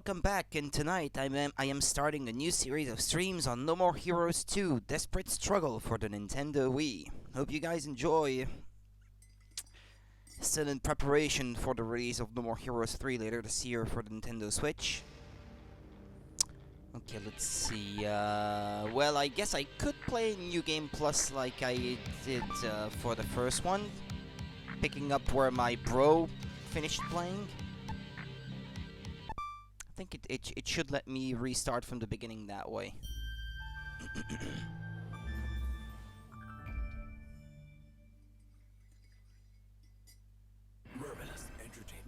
Welcome back, and tonight I am starting a new series of streams on No More Heroes 2 Desperate Struggle for the Nintendo Wii. Hope you guys enjoy. Still in preparation for the release of No More Heroes 3 later this year for the Nintendo Switch. Okay, let's see. Well, I guess I could play New Game Plus like I did for the first one, picking up where my bro finished playing. I think it should let me restart from the beginning that way. Marvelous entertainment.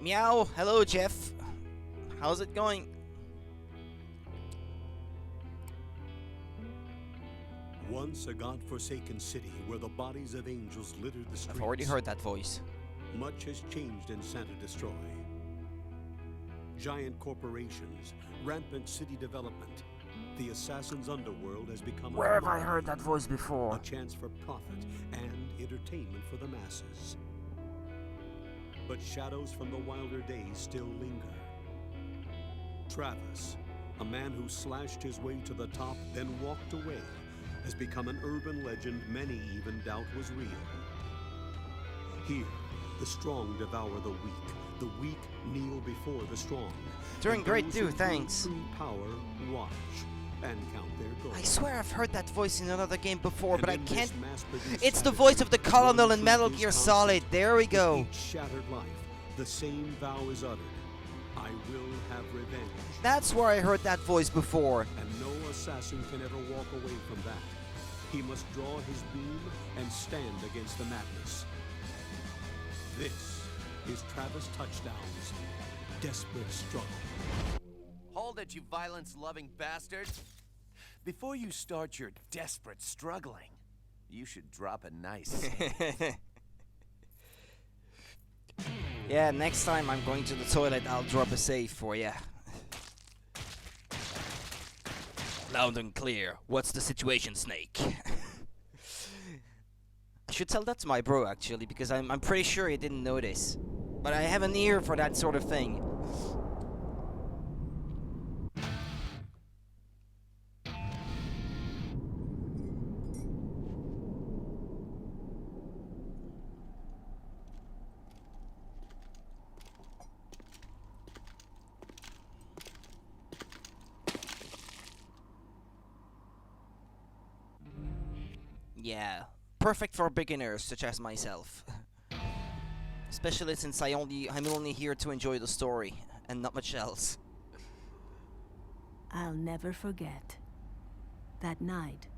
Meow! Hello, Jeff. How's it going? Once a god-forsaken city where the bodies of angels littered the streets. I've already heard that voice. Much has changed in Santa Destroy. Giant corporations, rampant city development. The assassin's underworld has become Where have I heard that voice before? a chance for profit and entertainment for the masses. But shadows from the wilder days still linger. Travis, a man who slashed his way to the top, then walked away, has become an urban legend many even doubt was real. Here, the strong devour the weak kneel before the strong. Doing And great those too, who thanks. True power watch and count their gold. I swear I've heard that voice in another game before, And but I in this can't. mass-produced It's the Saturday, voice of the Colonel one in Metal truth Gear is Solid. constant. There we With go. each shattered life, the same vow is uttered. I will have revenge. That's where I heard that voice before. And no assassin can ever walk away from that. He must draw his beam and stand against the madness. This is Travis Touchdown's Desperate Struggle. Hold it, you violence-loving bastard. Before you start your desperate struggling, you should drop a nice. Yeah, next time I'm going to the toilet, I'll drop a save for ya. Loud and clear. What's the situation, Snake? I should tell that to my bro, actually, because I'm pretty sure he didn't notice. But I have an ear for that sort of thing. Yeah, perfect for beginners such as myself. Especially since I'm only here to enjoy the story and not much else. I'll never forget. That night,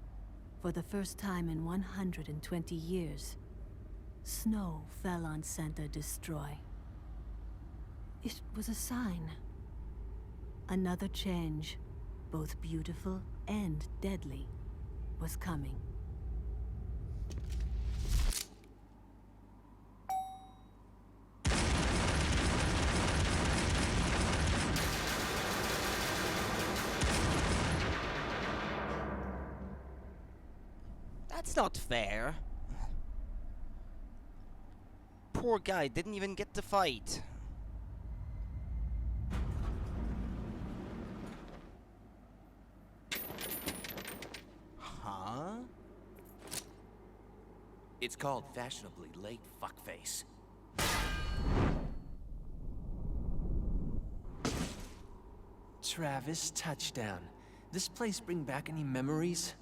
for the first time in 120 years, snow fell on Santa Destroy. It was a sign. Another change, both beautiful and deadly, was coming. That's not fair. Poor guy didn't even get to fight. Huh? It's called fashionably late fuckface. Travis, touchdown. This place bring back any memories?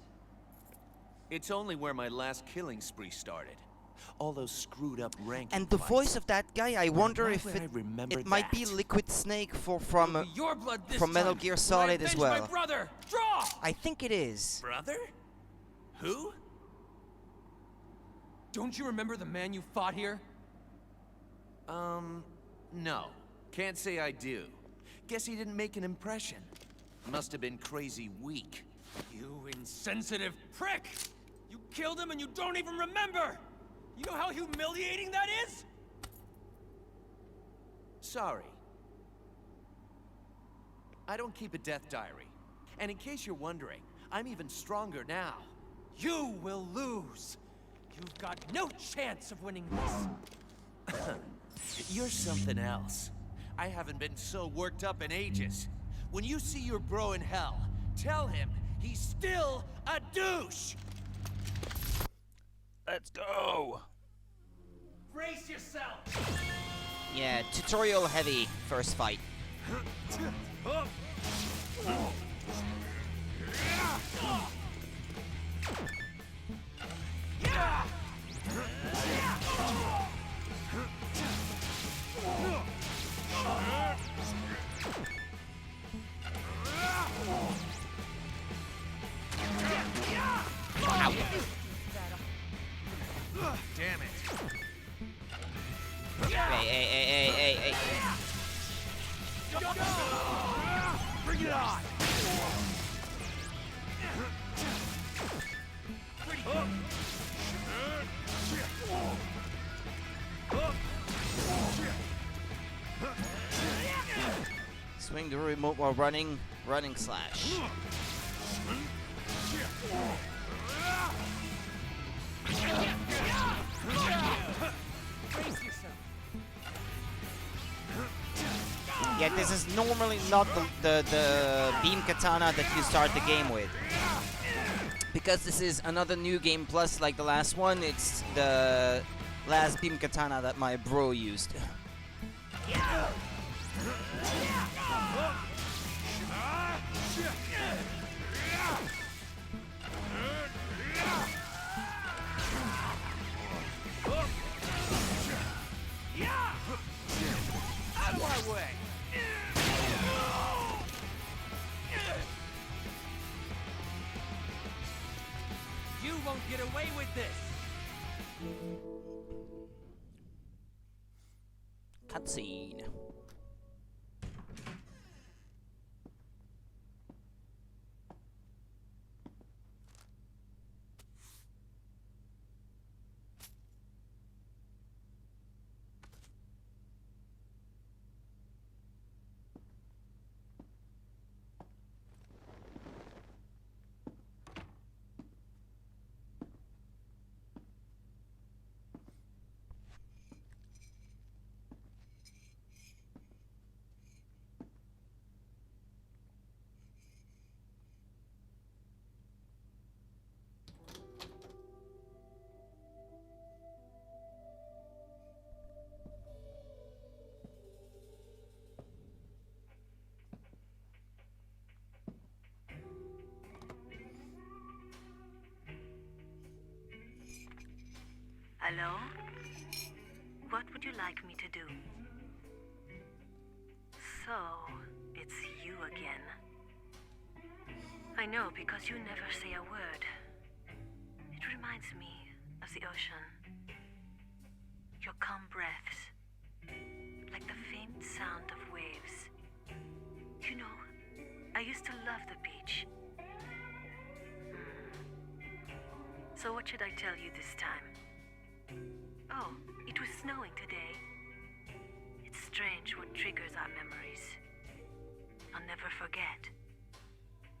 It's only where my last killing spree started. All those screwed up ranking And the fights. voice of that guy, I wonder why if would I remember it might be that? Liquid Snake It'll from be your blood this from Metal time, Gear when I Solid as avenge well. My brother, draw! I think it is. Brother? Who? Don't you remember the man you fought here? No. Can't say I do. Guess he didn't make an impression. Must have been crazy weak. You insensitive prick! You killed him and you don't even remember! You know how humiliating that is? Sorry. I don't keep a death diary. And in case you're wondering, I'm even stronger now. You will lose. You've got no chance of winning this. You're something else. I haven't been so worked up in ages. When you see your bro in hell, tell him he's still a douche! Let's go! Brace yourself. Yeah, tutorial heavy first fight. Damn it. Hey. Bring it on! Swing the remote while running slash. Yeah, this is normally not the beam katana that you start the game with. Because this is another new game plus like the last one, it's the last beam katana that my bro used. Out of my way! You won't get away with this. Cutscene. Hello? What would you like me to do? So, it's you again. I know, because you never say a word. It reminds me of the ocean. Your calm breaths, like the faint sound of waves. You know, I used to love the beach. So what should I tell you this time? Oh, it was snowing today. It's strange what triggers our memories. I'll never forget.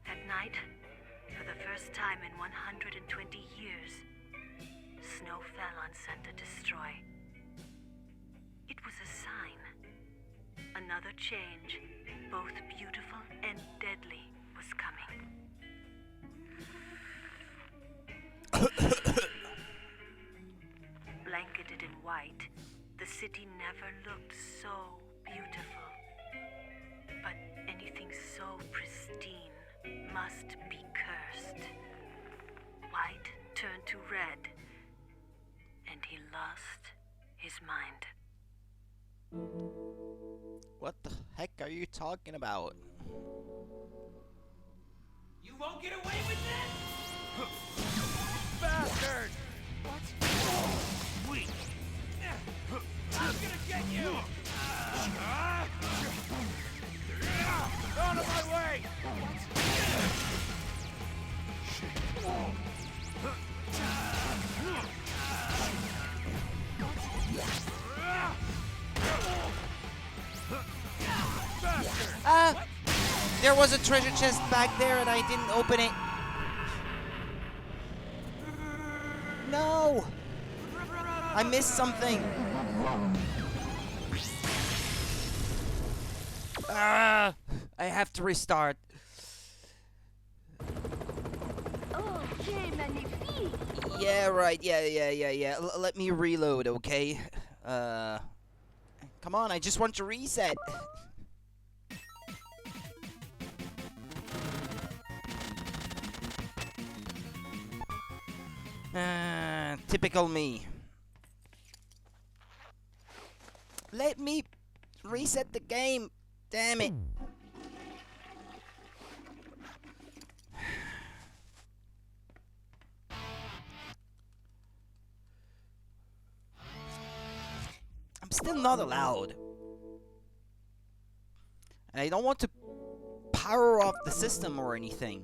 That night, for the first time in 120 years, snow fell on Center Destroy. It was a sign. Another change, both beautiful and deadly, was coming. Blanketed in white, the city never looked so beautiful. But anything so pristine must be cursed. White turned to red, and he lost his mind. What the heck are you talking about? You won't get away with this. Bastard! Weak. I'm gonna get you. Out of my way! Ah! There was a treasure chest back there and I didn't open it. No! I missed something. Ah! I have to restart. Okay, magnifique. Yeah, right. Yeah. Let me reload, okay? Come on, I just want to reset. Typical me. Let me reset the game. Damn it. I'm still not allowed. And I don't want to power off the system or anything.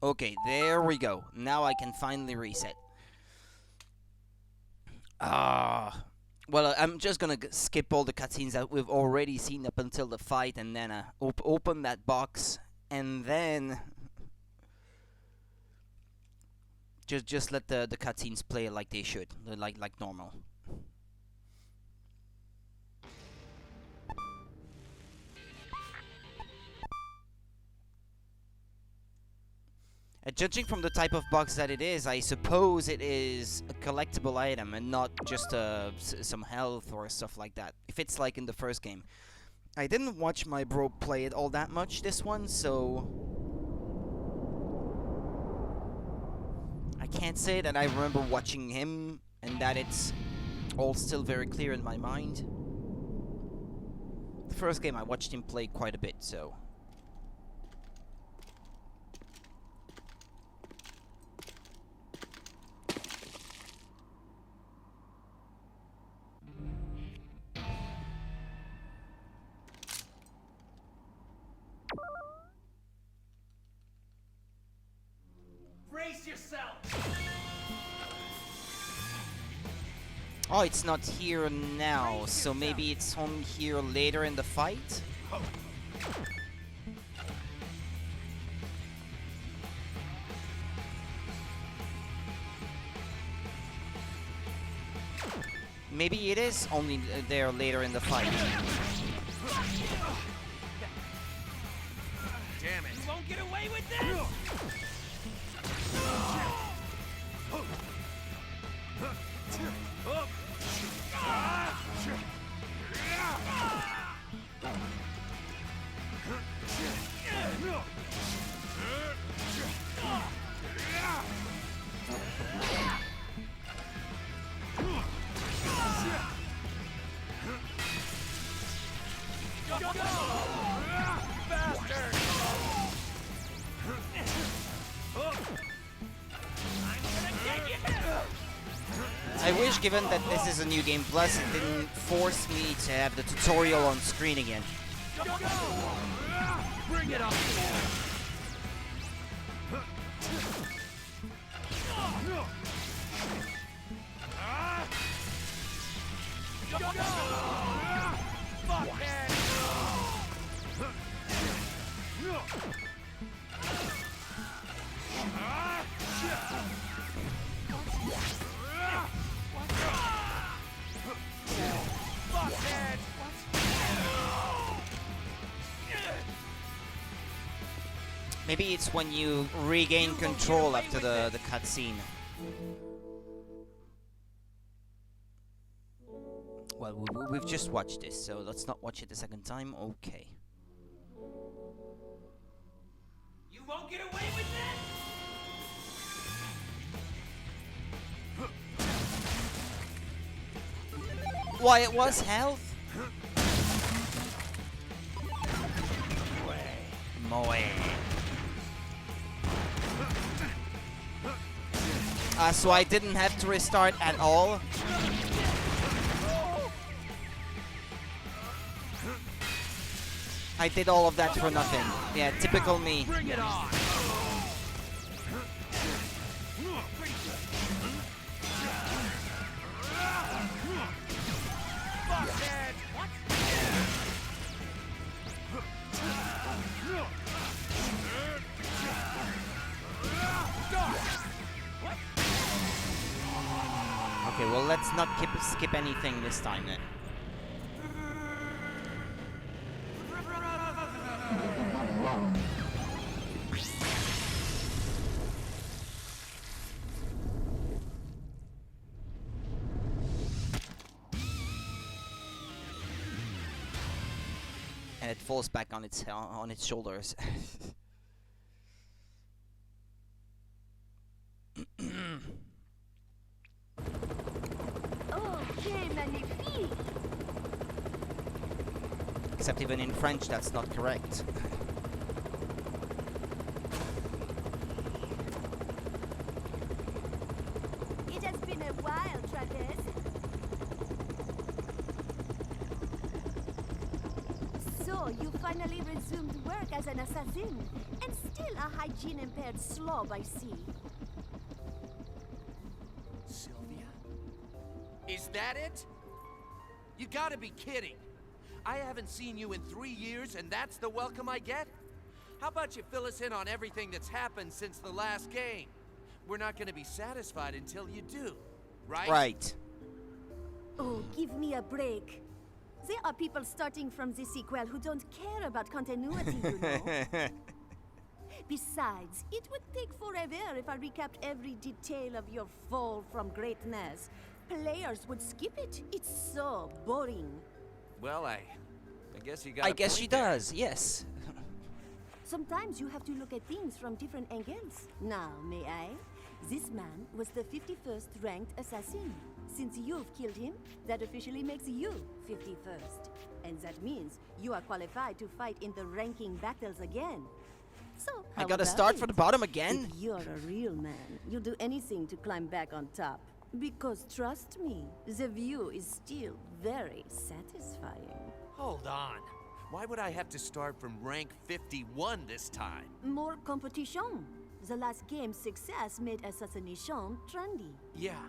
Okay, there we go. Now I can finally reset. Well, I'm just gonna skip all the cutscenes that we've already seen up until the fight, and then open that box, and then just let the cutscenes play like they should, like normal. Judging from the type of box that it is, I suppose it is a collectible item and not just some health or stuff like that. If it's like in the first game. I didn't watch my bro play it all that much, this one, so I can't say that I remember watching him and that it's all still very clear in my mind. The first game I watched him play quite a bit, so... Brace yourself! Oh, it's not here now, so maybe it's on here later in the fight? Maybe it is only there later in the fight. Damn it. You won't get away with this! I wish, given that this is a new game plus, it didn't force me to have the tutorial on screen again. Bring it on! Maybe it's when you regain control after the cutscene. Well, we've just watched this, so let's not watch it a second time. Okay. You won't get away with this! Why, it was health? Moe. So I didn't have to restart at all? I did all of that for nothing. Yeah, typical me. Bring it on! Okay, well, let's not skip anything this time then. And it falls back on its shoulders. Okay, magnifique. Except even in French, that's not correct. It has been a while, Travis. So, you finally resumed work as an assassin, and still a hygiene-impaired slob, I see. Sylvia? Is that it? You gotta be kidding. I haven't seen you in 3 years, and that's the welcome I get? How about you fill us in on everything that's happened since the last game? We're not gonna be satisfied until you do, right? Right. Oh, give me a break. There are people starting from the sequel who don't care about continuity, you know. Besides, it would take forever if I recapped every detail of your fall from greatness. Players would skip it. It's so boring. Well, I guess you got I a guess point she there. does, yes. Sometimes you have to look at things from different angles. Now, may I? This man was the 51st ranked assassin. Since you've killed him, that officially makes you 51st. And that means you are qualified to fight in the ranking battles again. So, I how gotta about start it? from the bottom again? If you're a real man, you'll do anything to climb back on top. Because trust me, the view is still very satisfying. Hold on. Why would I have to start from rank 51 this time? More competition. The last game's success made assassination trendy. Yeah,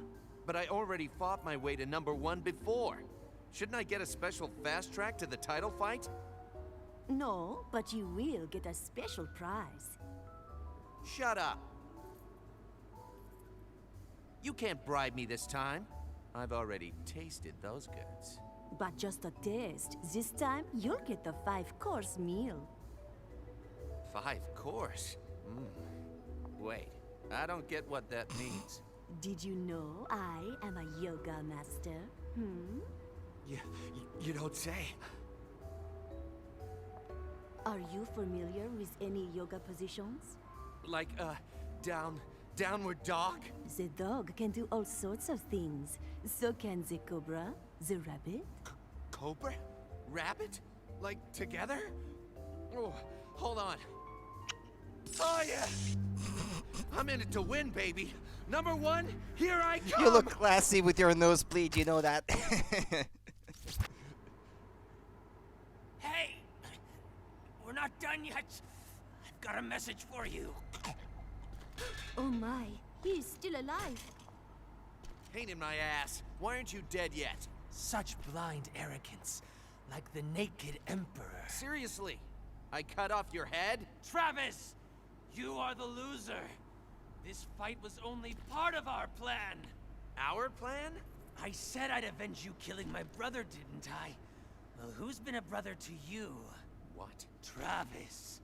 but I already fought my way to #1 before. Shouldn't I get a special fast track to the title fight? No, but you will get a special prize. Shut up. You can't bribe me this time. I've already tasted those goods. But just a taste. This time, you'll get the 5-course meal. 5 course? Wait, I don't get what that means. Did you know I am a yoga master? You don't say. Are you familiar with any yoga positions? Like, downward dog? The dog can do all sorts of things. So can the cobra, the rabbit. Cobra? Rabbit? Like, together? Oh, hold on. Oh, yeah! I'm in it to win, baby. #1, here I come! You look classy with your nosebleed, you know that. Hey! We're not done yet. I've got a message for you. Oh my, he's still alive. Pain in my ass. Why aren't you dead yet? Such blind arrogance. Like the naked emperor. Seriously? I cut off your head? Travis! You are the loser. This fight was only part of our plan. Our plan? I said I'd avenge you killing my brother, didn't I? Well, who's been a brother to you? What? Travis.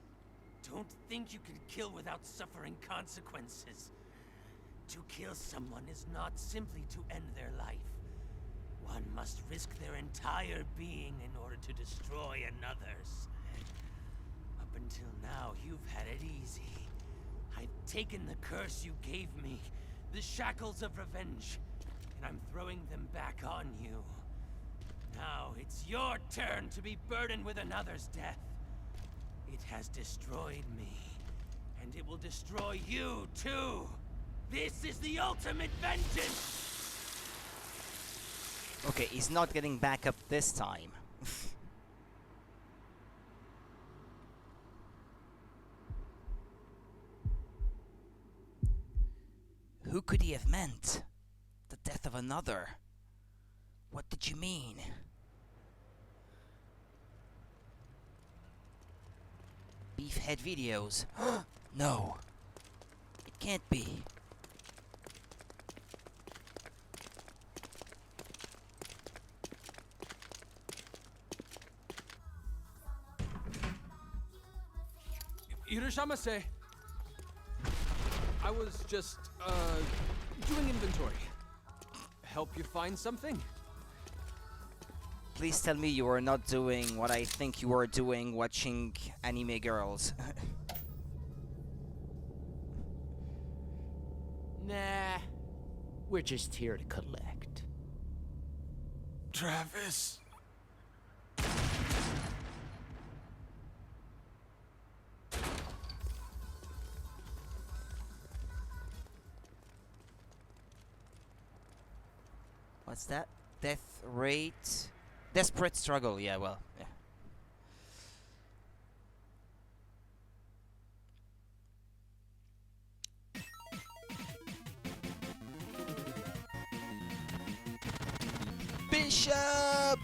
Don't think you can kill without suffering consequences. To kill someone is not simply to end their life. One must risk their entire being in order to destroy another's. Up until now, you've had it easy. I've taken the curse you gave me, the shackles of revenge, and I'm throwing them back on you. Now it's your turn to be burdened with another's death. It has destroyed me, and it will destroy you too. This is the ultimate vengeance! Okay, he's not getting back up this time. Who could he have meant? The death of another? What did you mean? Beefhead videos. No. It can't be. Irashamase. I was just, doing inventory. Help you find something? Please tell me you are not doing what I think you are doing, watching anime girls. Nah. We're just here to collect. Travis. What's that? Death rate? Desperate struggle, yeah, well, yeah. Bishop!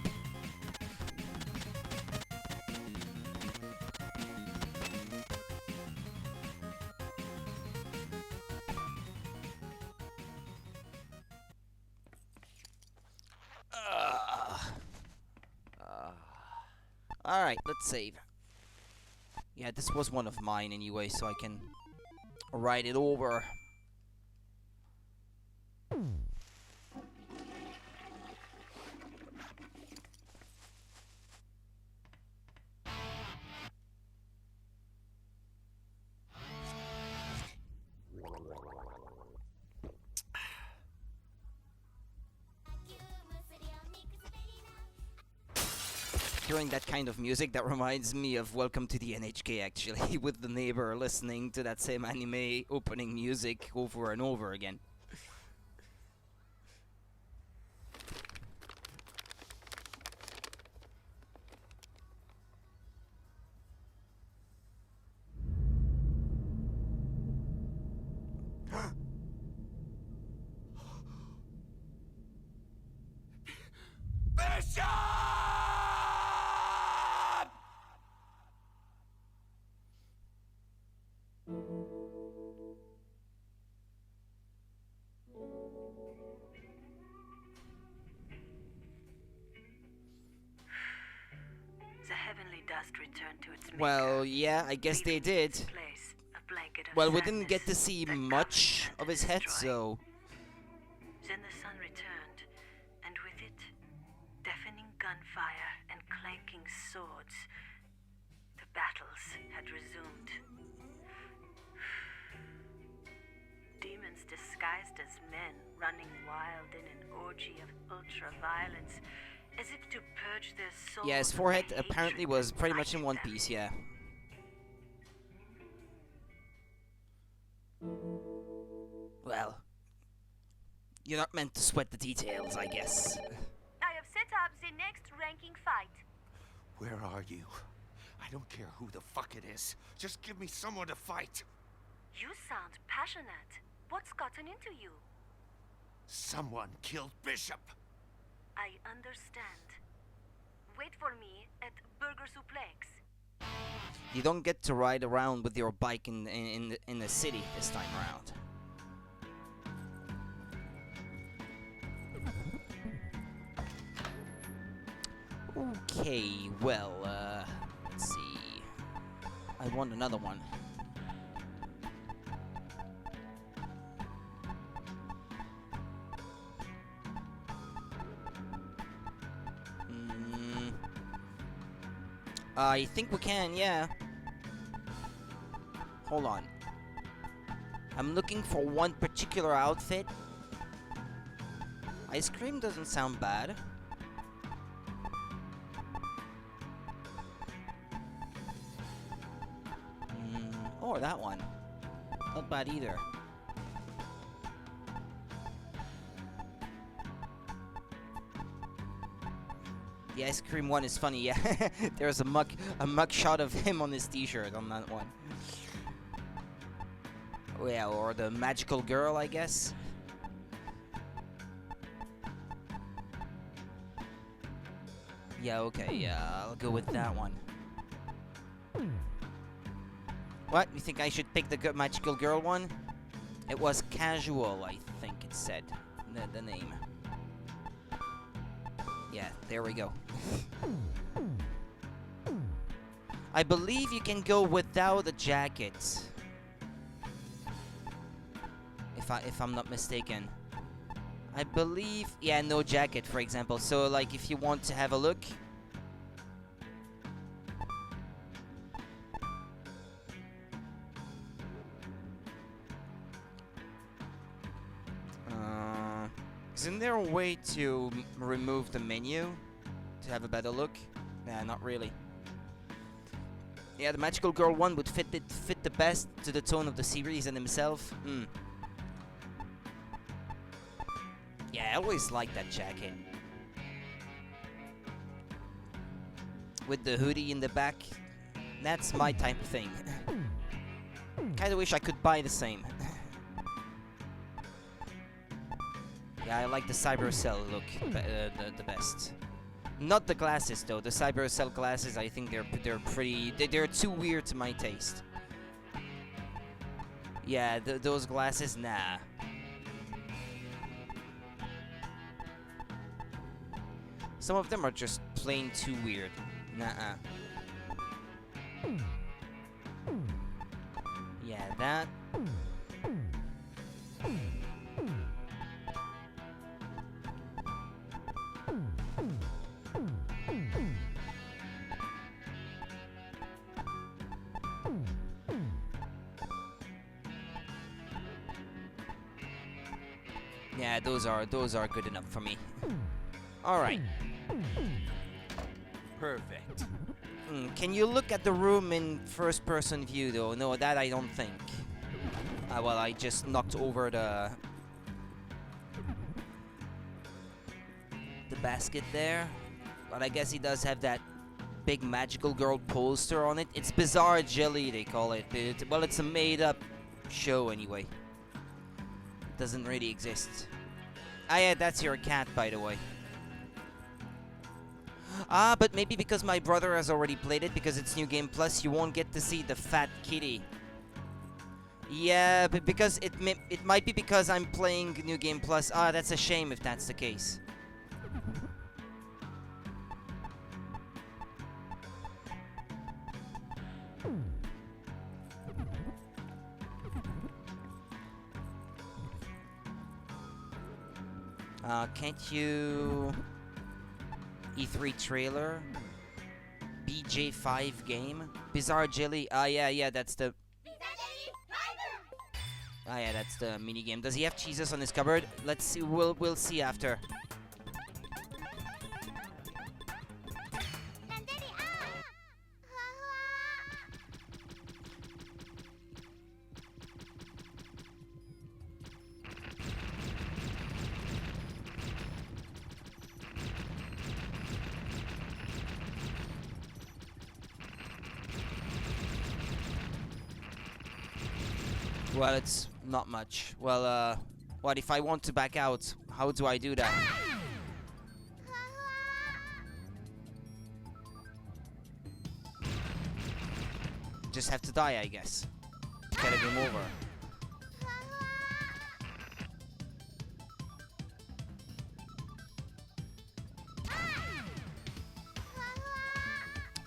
Alright, let's save. Yeah, this was one of mine anyway, so I can write it over. Hearing that kind of music, that reminds me of Welcome to the NHK, actually, with the neighbor listening to that same anime opening music over and over again. Bishop! The heavenly dust returned to its maker. Well, yeah, I guess they leaving in did. its place a blanket of Well, we didn't get to sadness see that much covered of his and head, destroyed. so... Then the sun returned, and with it, deafening gunfire and clanking swords. The battles had resumed. Demons disguised as men, running wild in an orgy of ultra-violence, as if to purge their souls. Yeah, his of the forehead hatred apparently that was pretty much in blinded one them. piece, yeah. Well, you're not meant to sweat the details, I guess. I have set up the next ranking fight. Where are you? I don't care who the fuck it is. Just give me someone to fight. You sound passionate. What's gotten into you? Someone killed Bishop. I understand. Wait for me at Burger Suplex. You don't get to ride around with your bike in the city this time around. Okay, well, let's see. I want another one. I think we can, yeah. Hold on. I'm looking for one particular outfit. Ice cream doesn't sound bad. Or that one. Not bad either. The ice cream one is funny, yeah. There's a mug shot of him on his t-shirt on that one. Oh, yeah, or the magical girl, I guess. Yeah, okay, yeah, I'll go with that one. What? You think I should pick the magical girl one? It was casual, I think it said. The name. Yeah, there we go. I believe you can go without a jacket. If I'm not mistaken. I believe, yeah, no jacket, for example. So, like, if you want to have a look. Isn't there a way to remove the menu to have a better look? Nah, not really. Yeah, the Magical Girl one would fit the best to the tone of the series and himself. Yeah, I always liked that jacket. With the hoodie in the back. That's my type of thing. Kinda wish I could buy the same. Yeah, I like the Cyber Cell look the best. Not the glasses though. The Cyber Cell glasses, I think they're pretty. They're too weird to my taste. Yeah, those glasses, nah. Some of them are just plain too weird. Nuh-uh. Yeah, that. Yeah, those are good enough for me. All right. Perfect. Can you look at the room in first-person view, though? No, that I don't think. Well, I just knocked over the basket there. But I guess he does have that big Magical Girl poster on it. It's Bizarre Jelly, they call it. Well, it's a made-up show, anyway. It doesn't really exist. Ah, yeah, that's your cat, by the way. Ah, but maybe because my brother has already played it, because it's New Game Plus, you won't get to see the fat kitty. Yeah, but because it might be because I'm playing New Game Plus. Ah, that's a shame if that's the case. Can't you... E3 trailer? BJ5 game? Bizarre Jelly? Ah, yeah, that's the... Ah, yeah, that's the mini game. Does he have cheeses on his cupboard? Let's see. We'll see after. Well, it's not much. Well, what if I want to back out? How do I do that? Just have to die, I guess. Get a game over.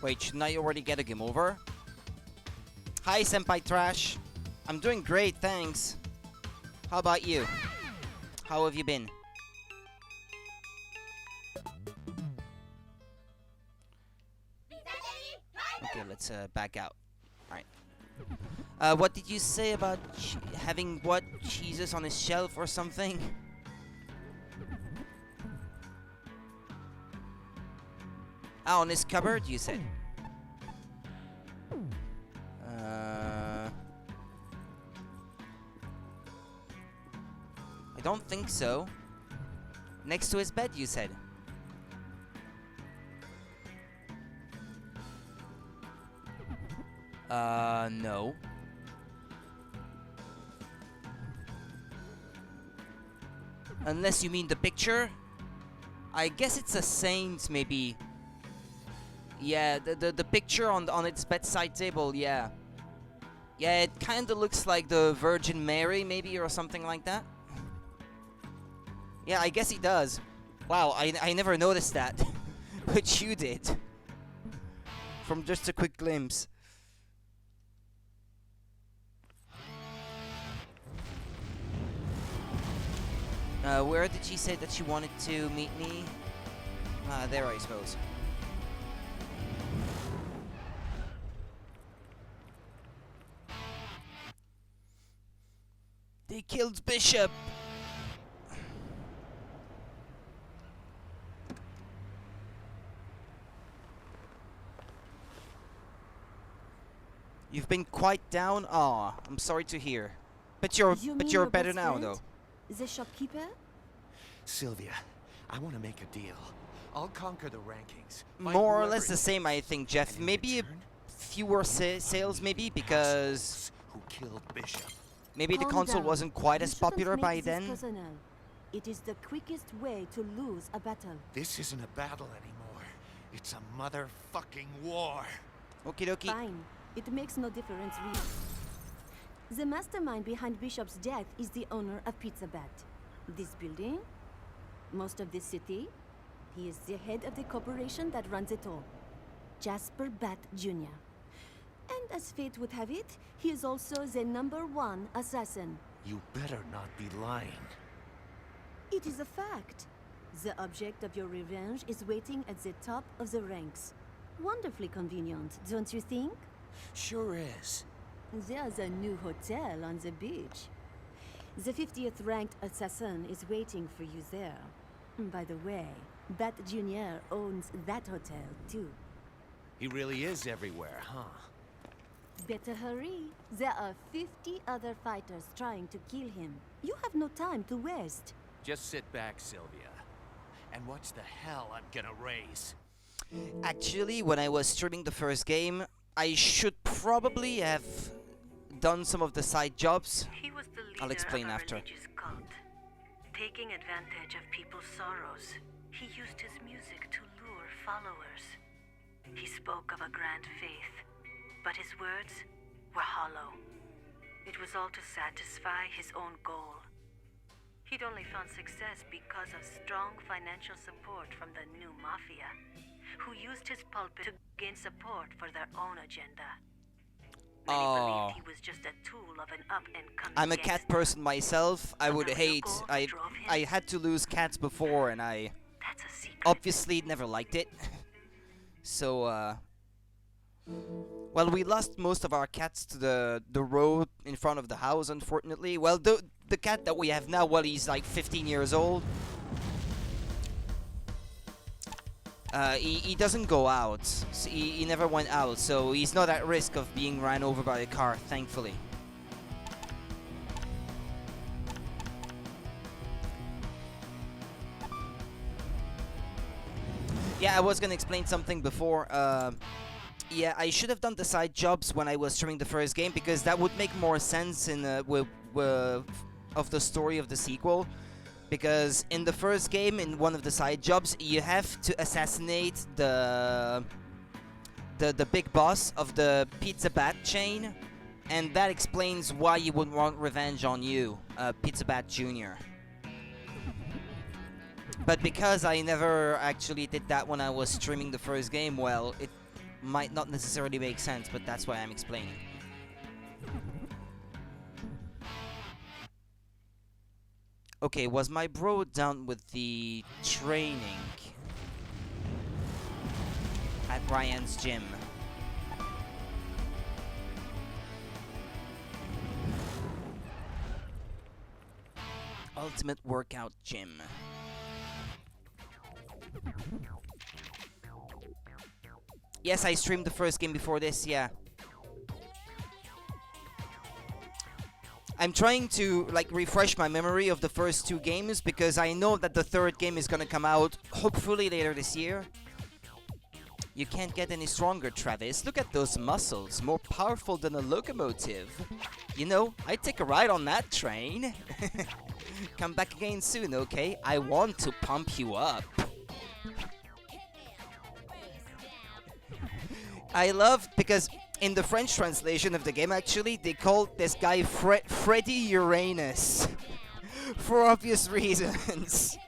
Wait, shouldn't I already get a game over? Hi, Senpai Trash. I'm doing great, thanks. How about you? How have you been? Okay, let's back out. Alright. What did you say about having what? Cheeses on his shelf or something? Ah, on his cupboard, you said? I don't think so. Next to his bed, you said? No. Unless you mean the picture? I guess it's a saint, maybe. Yeah, the picture on its bedside table, yeah. Yeah, it kinda looks like the Virgin Mary, maybe, or something like that. Yeah, I guess he does. Wow, I never noticed that. But you did. from just a quick glimpse. Where did she say that she wanted to meet me? There, I suppose. They killed Bishop! You've been quite down? Aw, I'm sorry to hear. But you're your better best now, friend? though. The shopkeeper? Sylvia, I want to make a deal. I'll conquer the rankings. fight More or whoever less it the same, I think, Jeff. and in Maybe return, fewer sales, maybe, because who killed Bishop. maybe the Calm console down. wasn't quite You as shouldn't popular make by this then. personal. It is the quickest way to lose a battle. This isn't a battle anymore. It's a motherfucking war. Okie dokie. Fine. It makes no difference, really. The mastermind behind Bishop's death is the owner of Pizza Bat. This building, most of this city, he is the head of the corporation that runs it all. Jasper Bat Jr. And as fate would have it, he is also the #1 assassin. You better not be lying. It is a fact. The object of your revenge is waiting at the top of the ranks. Wonderfully convenient, don't you think? Sure is. There's a new hotel on the beach. The 50th ranked assassin is waiting for you there. By the way, Bat Jr. owns that hotel too. He really is everywhere, huh? Better hurry. There are 50 other fighters trying to kill him. You have no time to waste. Just sit back, Sylvia, and watch the hell I'm gonna raise. Actually, when I was streaming the first game, I should probably have done some of the side jobs. He was the leader I'll explain of a after. religious cult, taking advantage of people's sorrows. He used his music to lure followers. He spoke of a grand faith, but his words were hollow. It was all to satisfy his own goal. He'd only found success because of strong financial support from the new mafia, who used his pulpit to gain support for their own agenda. Many Oh. believed he was just a tool of an up-and-coming I'm a cat gangster. person myself. I But would the real hate. goal I drove him. I had to lose cats before, and I That's a secret. obviously never liked it. So well, we lost most of our cats to the road in front of the house, unfortunately. Well, the cat that we have now, well, he's like 15 years old. He doesn't go out. He never went out, so he's not at risk of being ran over by a car, thankfully. Yeah, I was gonna explain something before. Yeah, I should have done the side jobs when I was streaming the first game, because that would make more sense in of the story of the sequel. Because in the first game, in one of the side jobs, you have to assassinate the big boss of the Pizza Bat chain, and that explains why you would want revenge on you, Pizza Bat Jr. But because I never actually did that when I was streaming the first game, well, it might not necessarily make sense, but that's why I'm explaining. Okay, was my bro done with the training at Ryan's gym? Ultimate Workout Gym. Yes, I streamed the first game before this, yeah. I'm trying to like refresh my memory of the first two games, because I know that the third game is gonna come out hopefully later this year. You can't get any stronger, Travis. Look at those muscles, more powerful than a locomotive. You know, I'd take a ride on that train. Come back again soon, okay? I want to pump you up. I love, because in the French translation of the game, actually, they called this guy Freddy Uranus. For obvious reasons.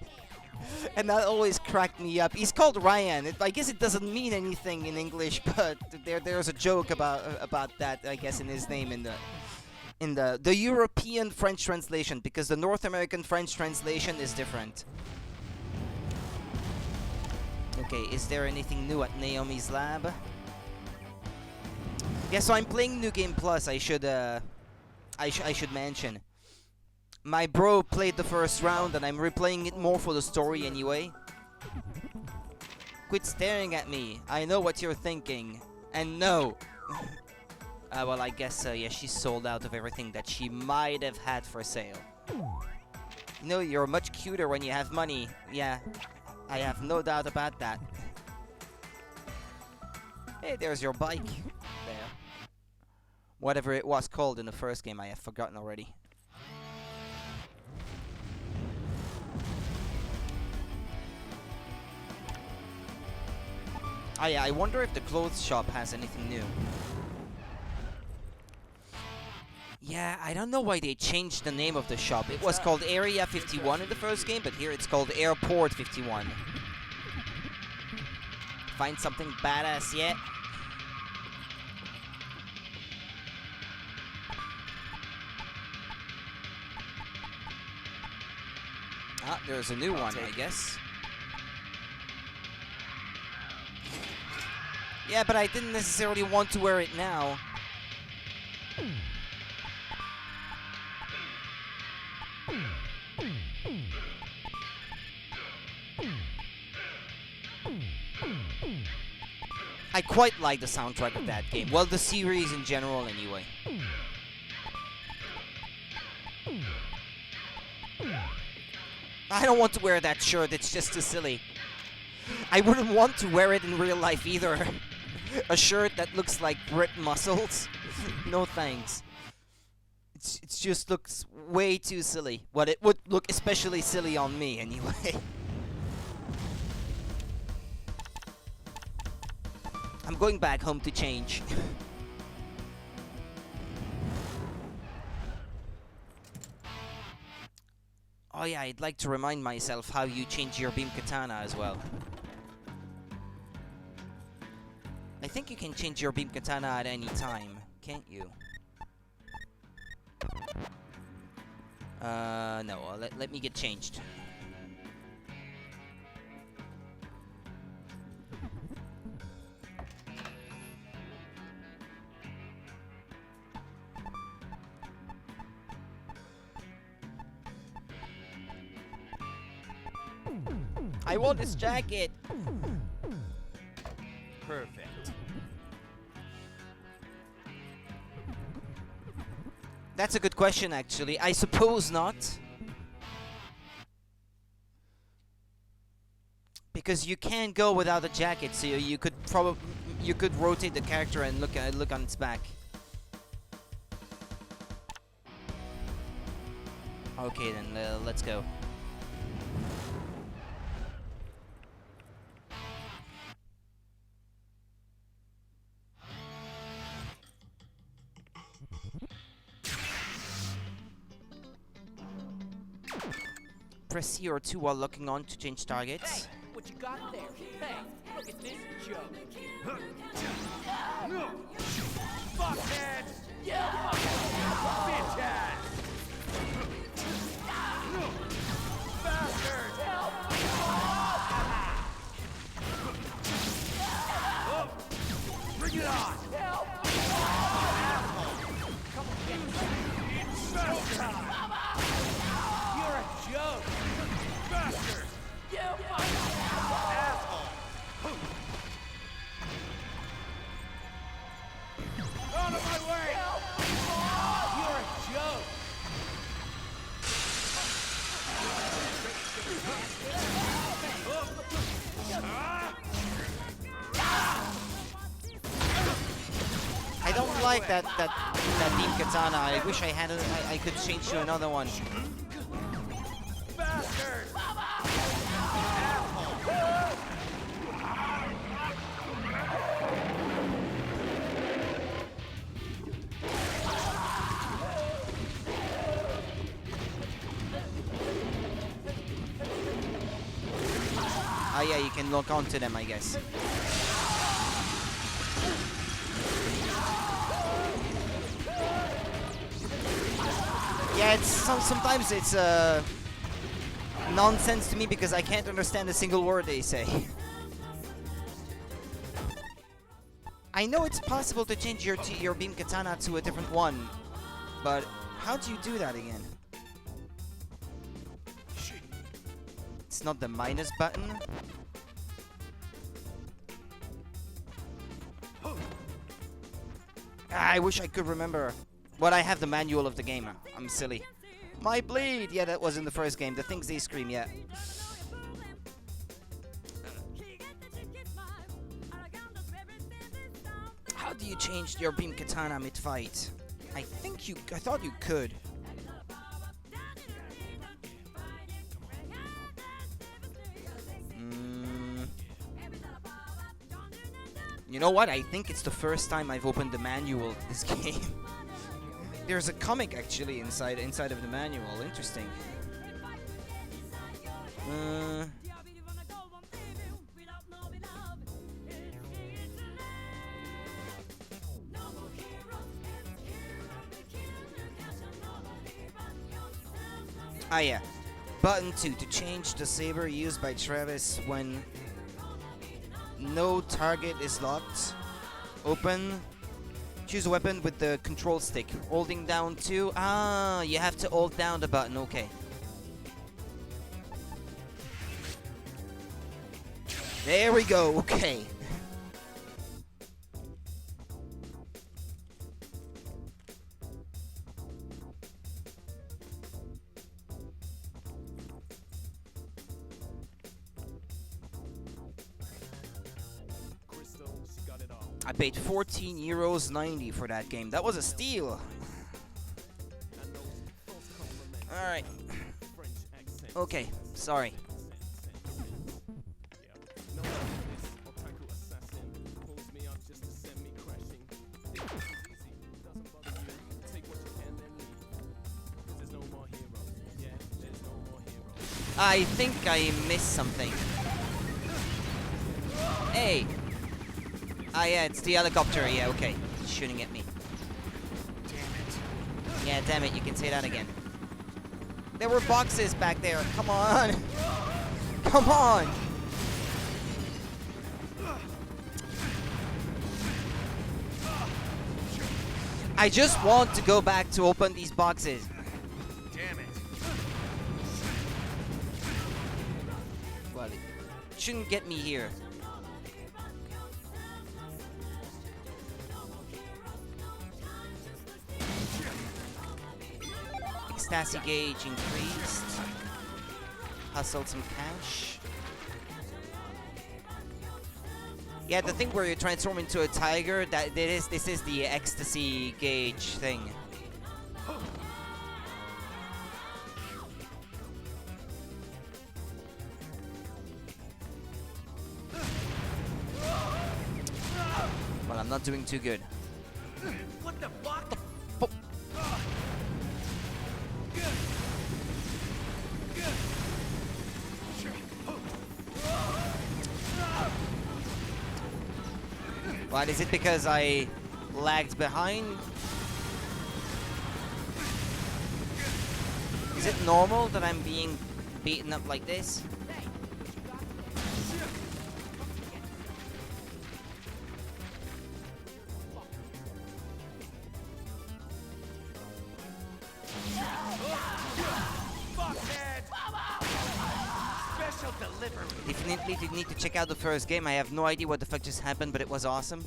And that always cracked me up. He's called Ryan. I guess it doesn't mean anything in English, but there's a joke about that, I guess, in his name in the European French translation, because the North American French translation is different. Okay, is there anything new at Naomi's lab? Yeah, so I'm playing New Game Plus. I should mention. My bro played the first round, and I'm replaying it more for the story anyway. Quit staring at me. I know what you're thinking. And no. Well, I guess, yeah, she's sold out of everything that she might have had for sale. You know, you're much cuter when you have money. Yeah, I have no doubt about that. Hey, there's your bike. There. Whatever it was called in the first game, I have forgotten already. Oh yeah, I wonder if the clothes shop has anything new. Yeah, I don't know why they changed the name of the shop. It was called Area 51 in the first game, but here it's called Airport 51. Find something badass yet? Ah, there's a new one, I guess. Yeah, but I didn't necessarily want to wear it now. I quite like the soundtrack of that game. Well, the series in general, anyway. I don't want to wear that shirt, it's just too silly. I wouldn't want to wear it in real life either. A shirt that looks like ripped muscles? No thanks. It just looks way too silly. But it would look especially silly on me anyway. I'm going back home to change. Oh yeah, I'd like to remind myself how you change your beam katana as well. I think you can change your beam katana at any time, can't you? No, let me get changed. I want this jacket! Perfect. That's a good question, actually. I suppose not. Because you can't go without a jacket, so you could rotate the character and look on its back. Okay, then let's go. Press C or 2 while locking on to change targets. Hey, what you got there? Hey, look at this joke. Fuckhead! Yeah! Bitch ass! Bastard! Help! Bring it on! Help! Come on, it's showtime! You're a joke! Bastard! You fucking asshole! Out of my way! Help! You're a joke! I don't like that beam katana. I wish I had I could change to another one. Bastard! Ah, yeah, you can lock onto them, I guess. Yeah, it's sometimes it's nonsense to me because I can't understand a single word they say. I know it's possible to change your beam katana to a different one, but how do you do that again? It's not the minus button. I wish I could remember. But I have the manual of the game. I'm silly. My bleed! Yeah, that was in the first game. The things they scream, yeah. How do you change your beam katana mid-fight? I thought you could. You know what? I think it's the first time I've opened the manual of this game. There's a comic actually inside of the manual. Interesting. Ah, yeah. Button 2 to change the saber used by Travis when no target is locked. Open. Choose a weapon with the control stick. Holding down 2. Ah, you have to hold down the button. Okay. There we go. Okay. I paid €14.90 for that game. That was a steal. Alright. Okay, sorry. I think I missed something. Hey! Ah, yeah, it's the helicopter. Yeah, okay. It's shooting at me. Damn it. Yeah, damn it. You can say that again. There were boxes back there. Come on. Come on. I just want to go back to open these boxes. Damn it. Well, it shouldn't get me here. Ecstasy gauge increased. Hustled some cash. Yeah, the thing where you transform into a tiger, this is the ecstasy gauge thing. Well, I'm not doing too good. What the fuck? What, is it because I lagged behind? Is it normal that I'm being beaten up like this? Definitely did need to check out the first game. I have no idea what the fuck just happened, but it was awesome.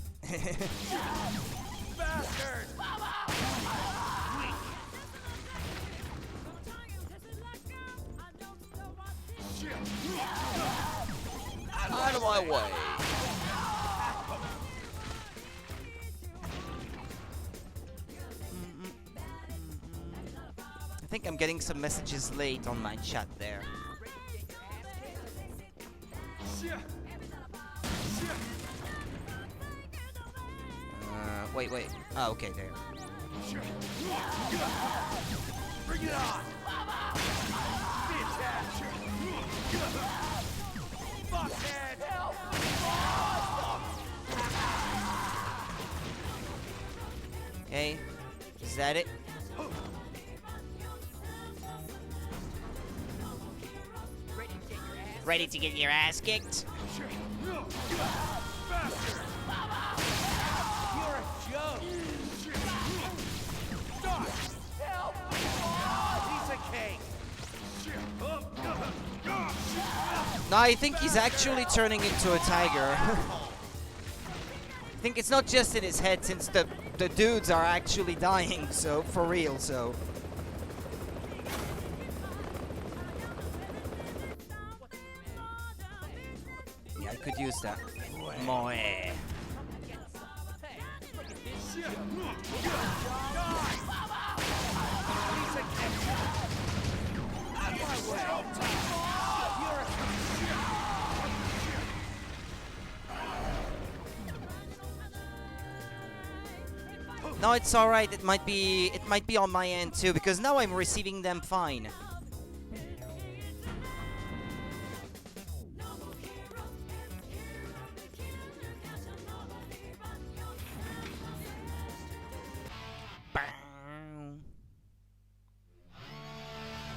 Out of my way. I think I'm getting some messages late on my chat there. Wait. Oh, okay, there. Bring it on! Fuck Is that it? Ready to get your ass kicked? You're a joke. Stop! Help! Piece of cake. No, I think he's actually turning into a tiger. I think it's not just in his head, since the dudes are actually dying, so for real, so. Yeah, I could use that. Moe. No, it's all right. It might be on my end too, because now I'm receiving them fine.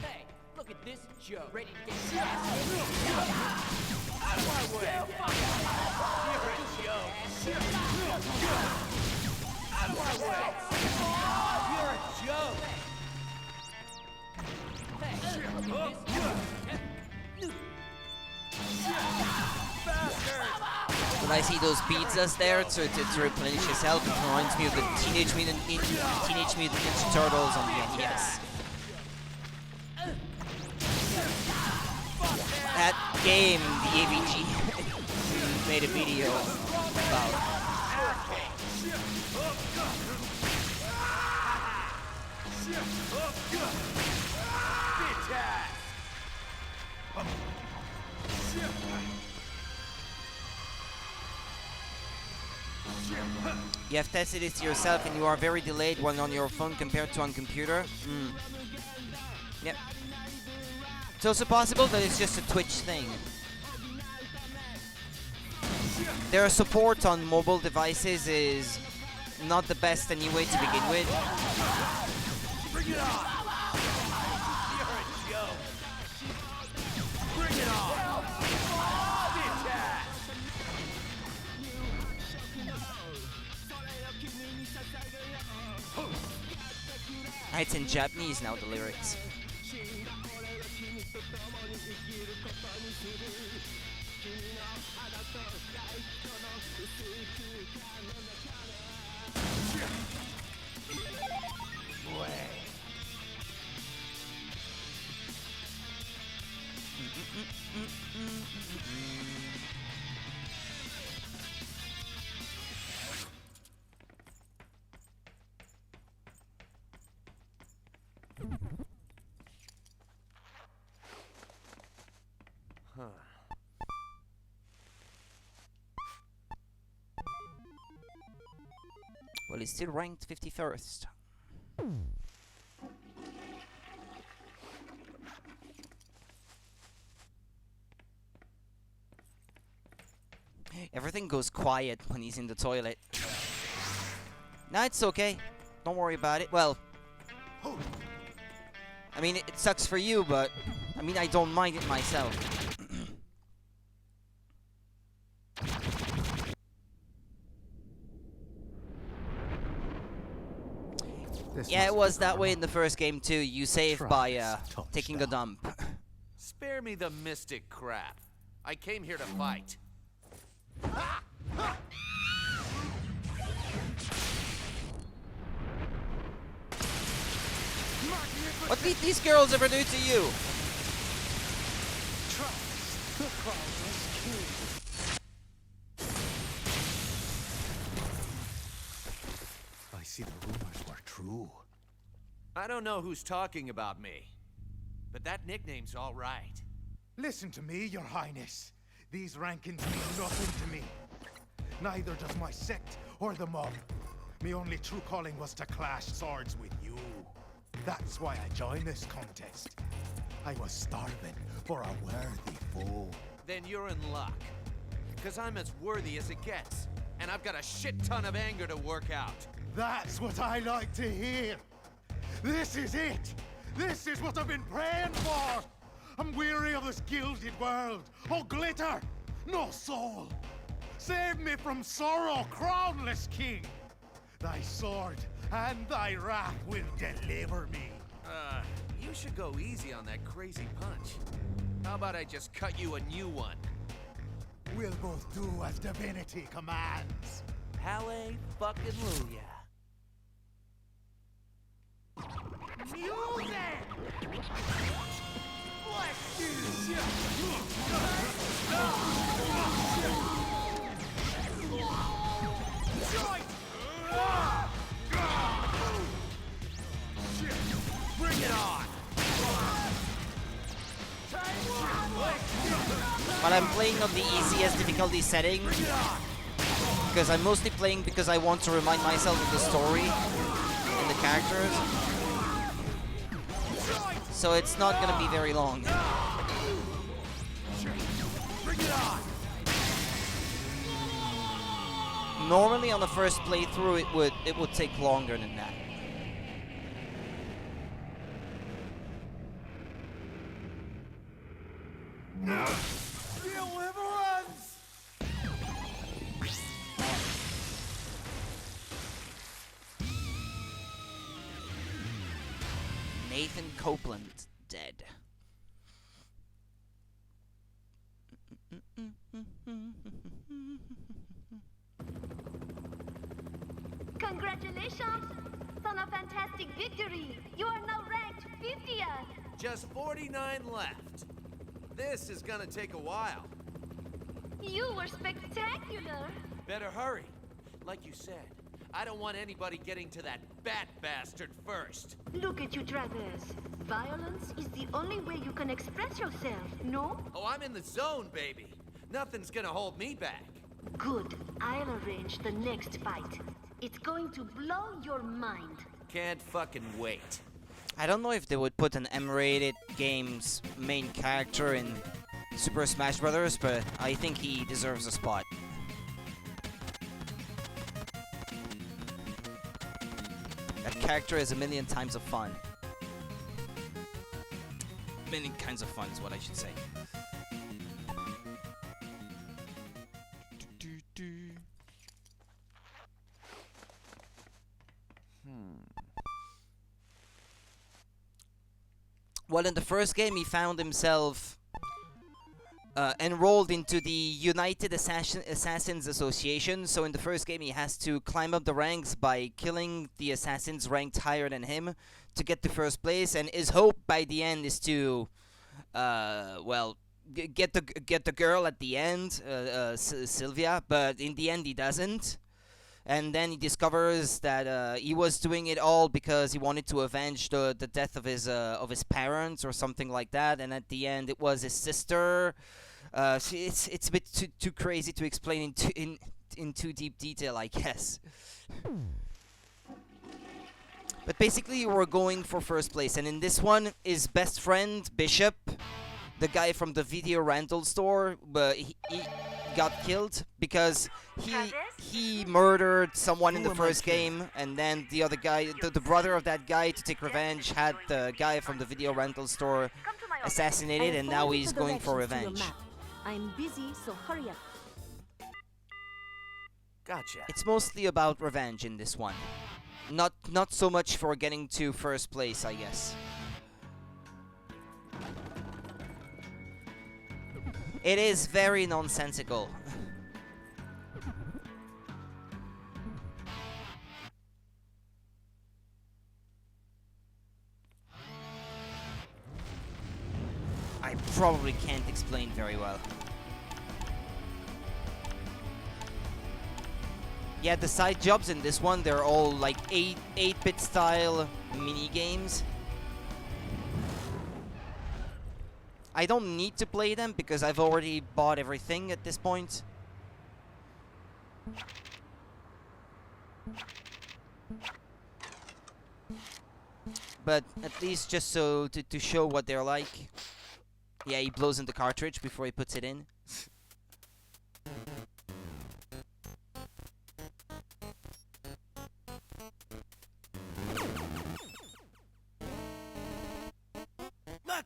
Hey, look at this joke. Ready to get your ass out of my way. You're a joke. Out of my way. You're a joke. When I see those pizzas there to replenish his health, it reminds me of the Teenage Mutant Ninja Turtles on the NES. That game, the AVG made a video about. You have tested it yourself and you are very delayed when on your phone compared to on computer? Yep. It's also possible that it's just a Twitch thing. Their support on mobile devices is not the best anyway to begin with. Bring it on! You're a joke! Bring it on! It's in Japanese now, the lyrics. Well, he's still ranked 51st. Everything goes quiet when he's in the toilet. Nah, it's okay. Don't worry about it. Well, I mean, it sucks for you, but I mean, I don't mind it myself. Yeah, it was that way in the first game too. You saved by taking a dump. Spare me the mystic crap. I came here to fight. What did these girls ever do to you? I see the rumors were true. I don't know who's talking about me, but that nickname's all right. Listen to me, Your Highness. These rankings mean nothing to me. Neither does my sect or the mob. My only true calling was to clash swords with you. That's why I joined this contest. I was starving for a worthy foe. Then you're in luck. Because I'm as worthy as it gets. And I've got a shit ton of anger to work out. That's what I like to hear. This is it. This is what I've been praying for. I'm weary of this gilded world. Oh, glitter, no soul. Save me from sorrow, crownless king. Thy sword and thy wrath will deliver me. You should go easy on that crazy punch. How about I just cut you a new one? We'll both do as divinity commands. Halle-fucking-luya. Music! Bring it on! But I'm playing on the easiest difficulty setting because I'm mostly playing because I want to remind myself of the story and the characters. So it's not gonna be very long. Bring it on! Normally on the first playthrough it would take longer than that. Deliverance! Nathan Copeland dead. Congratulations on a fantastic victory. You are now ranked 50th. Just 49 left. This is gonna take a while. You were spectacular. Better hurry. Like you said, I don't want anybody getting to that bat bastard first. Look at you, Travis. Violence is the only way you can express yourself, no? Oh, I'm in the zone, baby. Nothing's gonna hold me back. Good. I'll arrange the next fight. It's going to blow your mind. Can't fucking wait. I don't know if they would put an M-rated game's main character in Super Smash Bros., but I think he deserves a spot. That character is a million times of fun. Many kinds of fun is what I should say. Well, in the first game, he found himself enrolled into the United Assassins Association. So in the first game, he has to climb up the ranks by killing the assassins ranked higher than him to get to first place. And his hope by the end is to, well, get the girl at the end, Sylvia. But in the end, he doesn't. And then he discovers that he was doing it all because he wanted to avenge the death of his parents or something like that. And at the end, it was his sister. It's a bit too crazy to explain in too deep detail, I guess. But basically, we're going for first place. And in this one, his best friend, Bishop, the guy from the video rental store, he got killed because he murdered someone in the first game, and then the other guy, the brother of that guy, to take revenge, had the guy from the video rental store assassinated, and now he's going for revenge. I'm busy, so hurry up. Gotcha. It's mostly about revenge in this one. Not so much for getting to first place, I guess. It is very nonsensical. I probably can't explain very well. Yeah, the side jobs in this one, they're all like 8-bit style mini games. I don't need to play them because I've already bought everything at this point. But at least just so to show what they're like. Yeah, he blows in the cartridge before he puts it in.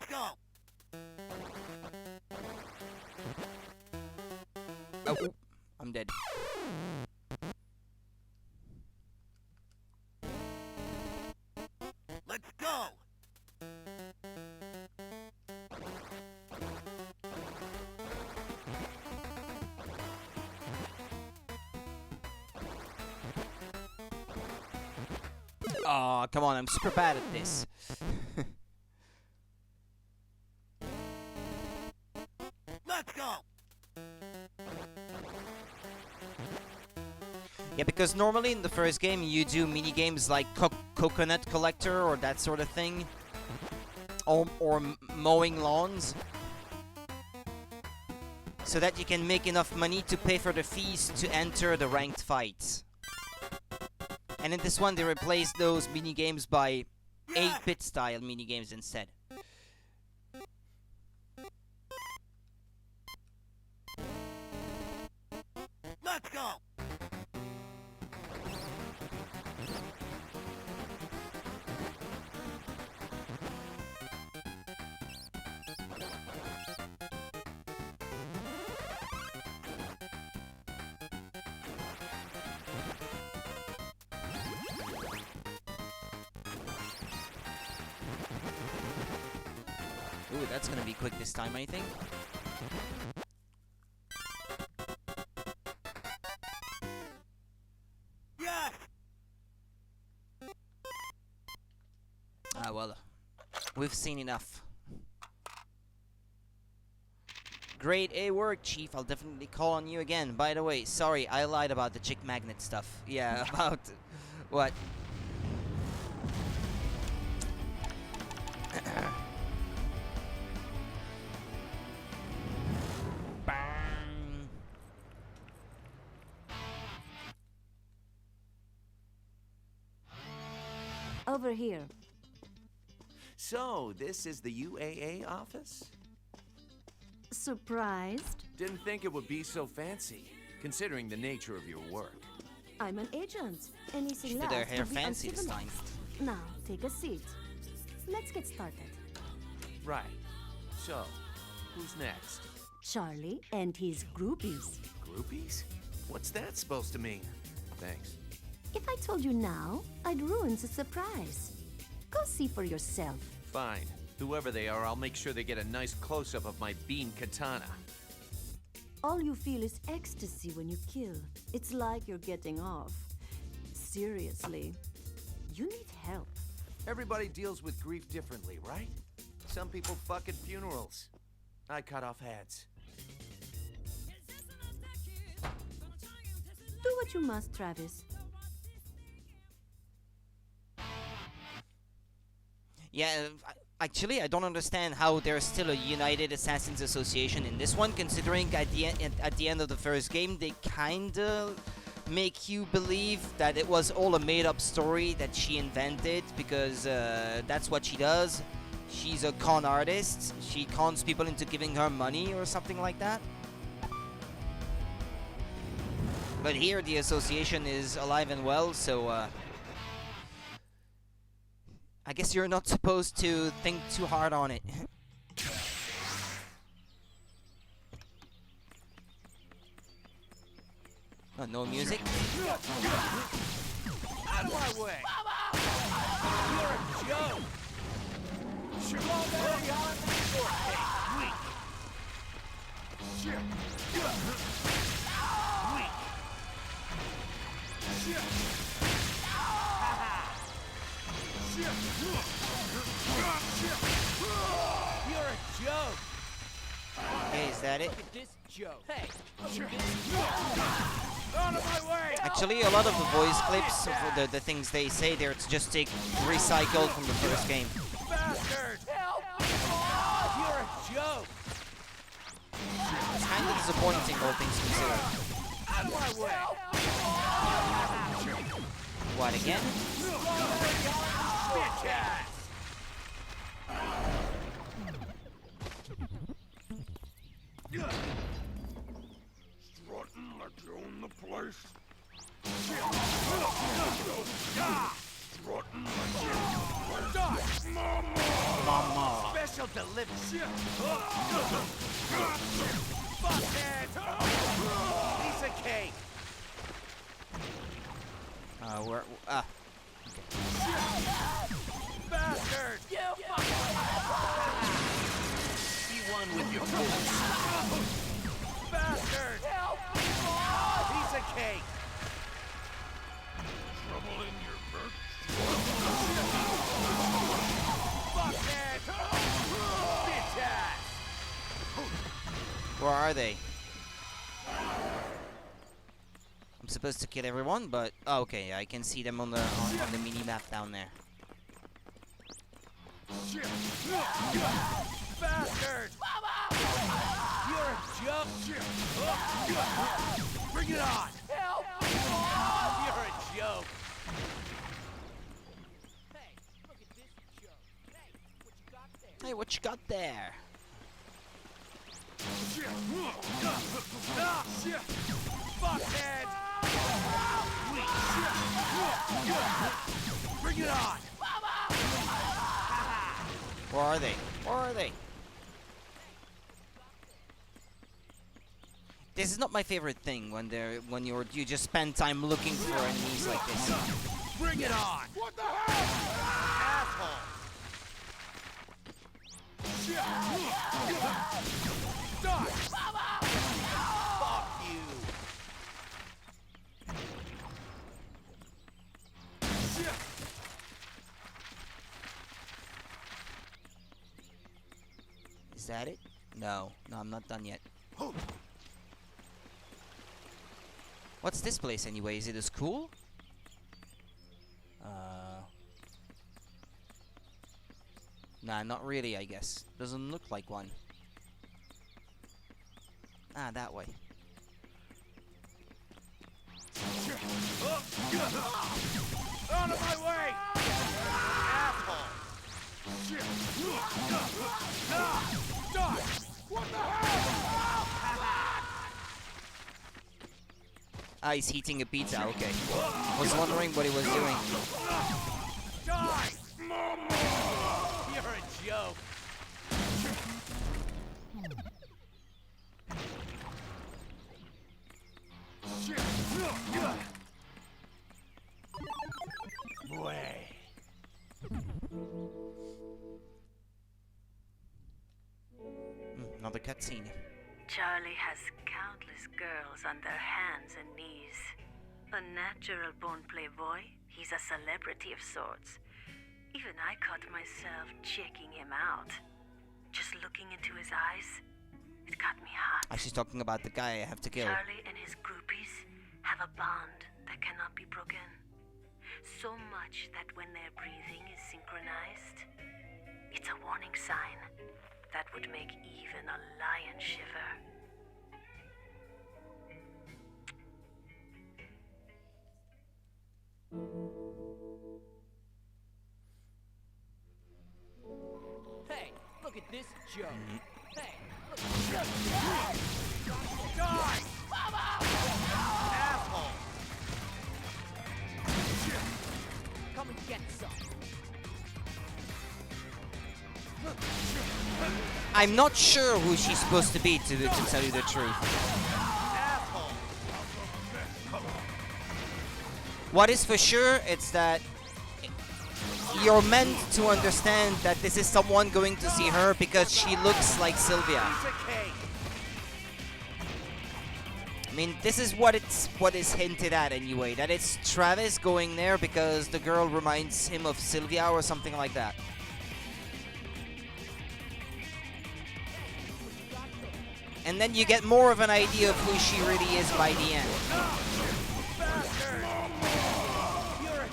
Let's go! Oh, I'm dead. Let's go! Aw, come on, I'm super bad at this. Let's go! Yeah, because normally in the first game you do mini games like coconut collector or that sort of thing, or mowing lawns, so that you can make enough money to pay for the fees to enter the ranked fights. And in this one they replaced those mini games by 8-bit style mini games instead. Let's go! Ooh, that's gonna be quick this time, I think. Yeah! Ah, well, we've seen enough. Great A work, Chief. I'll definitely call on you again. By the way, sorry, I lied about the chick magnet stuff. Yeah, about what? Bang. Over here. So, this is the UAA office? Surprised? Didn't think it would be so fancy, considering the nature of your work. I'm an agent. Anything She did less her hair would be fancy this time. uncivilized. Now, take a seat. Let's get started. Right. So, who's next? Charlie and his groupies. Groupies? What's that supposed to mean? Thanks. If I told you now, I'd ruin the surprise. Go see for yourself. Fine. Whoever they are, I'll make sure they get a nice close-up of my beam katana. All you feel is ecstasy when you kill. It's like you're getting off. Seriously, you need help. Everybody deals with grief differently, right? Some people fuck at funerals. I cut off heads. Do what you must, Travis. Yeah, actually, I don't understand how there's still a United Assassins Association in this one, considering at the end of the first game, they kinda make you believe that it was all a made-up story that she invented, because that's what she does. She's a con artist. She cons people into giving her money or something like that. But here, the association is alive and well, so I guess you're not supposed to think too hard on it. Oh, no music? Out of my way! You're a joke! You're a joke! Okay, is that it? Look at this joke. Hey, Out of my way! Actually, a lot of the voice clips, of the things they say, they're just recycled from the first game. Bastard! Help! You're a joke! It's kind of disappointing, all things considered. Out of my way! What, again? Bitch ass! Strutting like you own the place. Strutting like you Dodge! Mama. Special I'll deliver. Fuckhead! Piece of cake. Where? Bastard! You Be one with your fools. Bastard! Help! Piece of cake. Trouble in your birth. Fuckhead! Bitch ass! Where are they? I'm supposed to kill everyone, but oh, okay, I can see them on the mini map down there. Bastard! You're a joke! Bring it on! Help! You're a joke! Hey, look at this joke. Hey, what you got there? Fuckhead! Bring it on! Where are they? Where are they? This is not my favorite thing when you just spend time looking for enemies like this. Bring it on! What the hell? Asshole! Die! Fuck you! Is that it? No, I'm not done yet. What's this place anyway? Is it a school? Nah, not really, I guess. Doesn't look like one. Ah, that way. Out of my way! Asshole! Die! What the hell? Ah, he's heating a pizza, okay. Was wondering what he was doing. Die! You're a joke. Way. Another cutscene. Charlie has countless girls on their hands and knees. A natural born playboy, he's a celebrity of sorts. Even I caught myself checking him out. Just looking into his eyes, it got me hot. She's talking about the guy I have to kill. Charlie and his groupies have a bond that cannot be broken. So much that when their breathing is synchronized, it's a warning sign that would make even a lion shiver. Hey, look at this joke. Hey, look Die! Asshole! come and get some. I'm not sure who she's supposed to be, to tell you the truth. Asshole! What is for sure, it's that you're meant to understand that this is someone going to see her because she looks like Sylvia. Piece of cake! I mean, this is what is hinted at anyway, that it's Travis going there because the girl reminds him of Sylvia or something like that. And then you get more of an idea of who she really is by the end. Bastard! You're a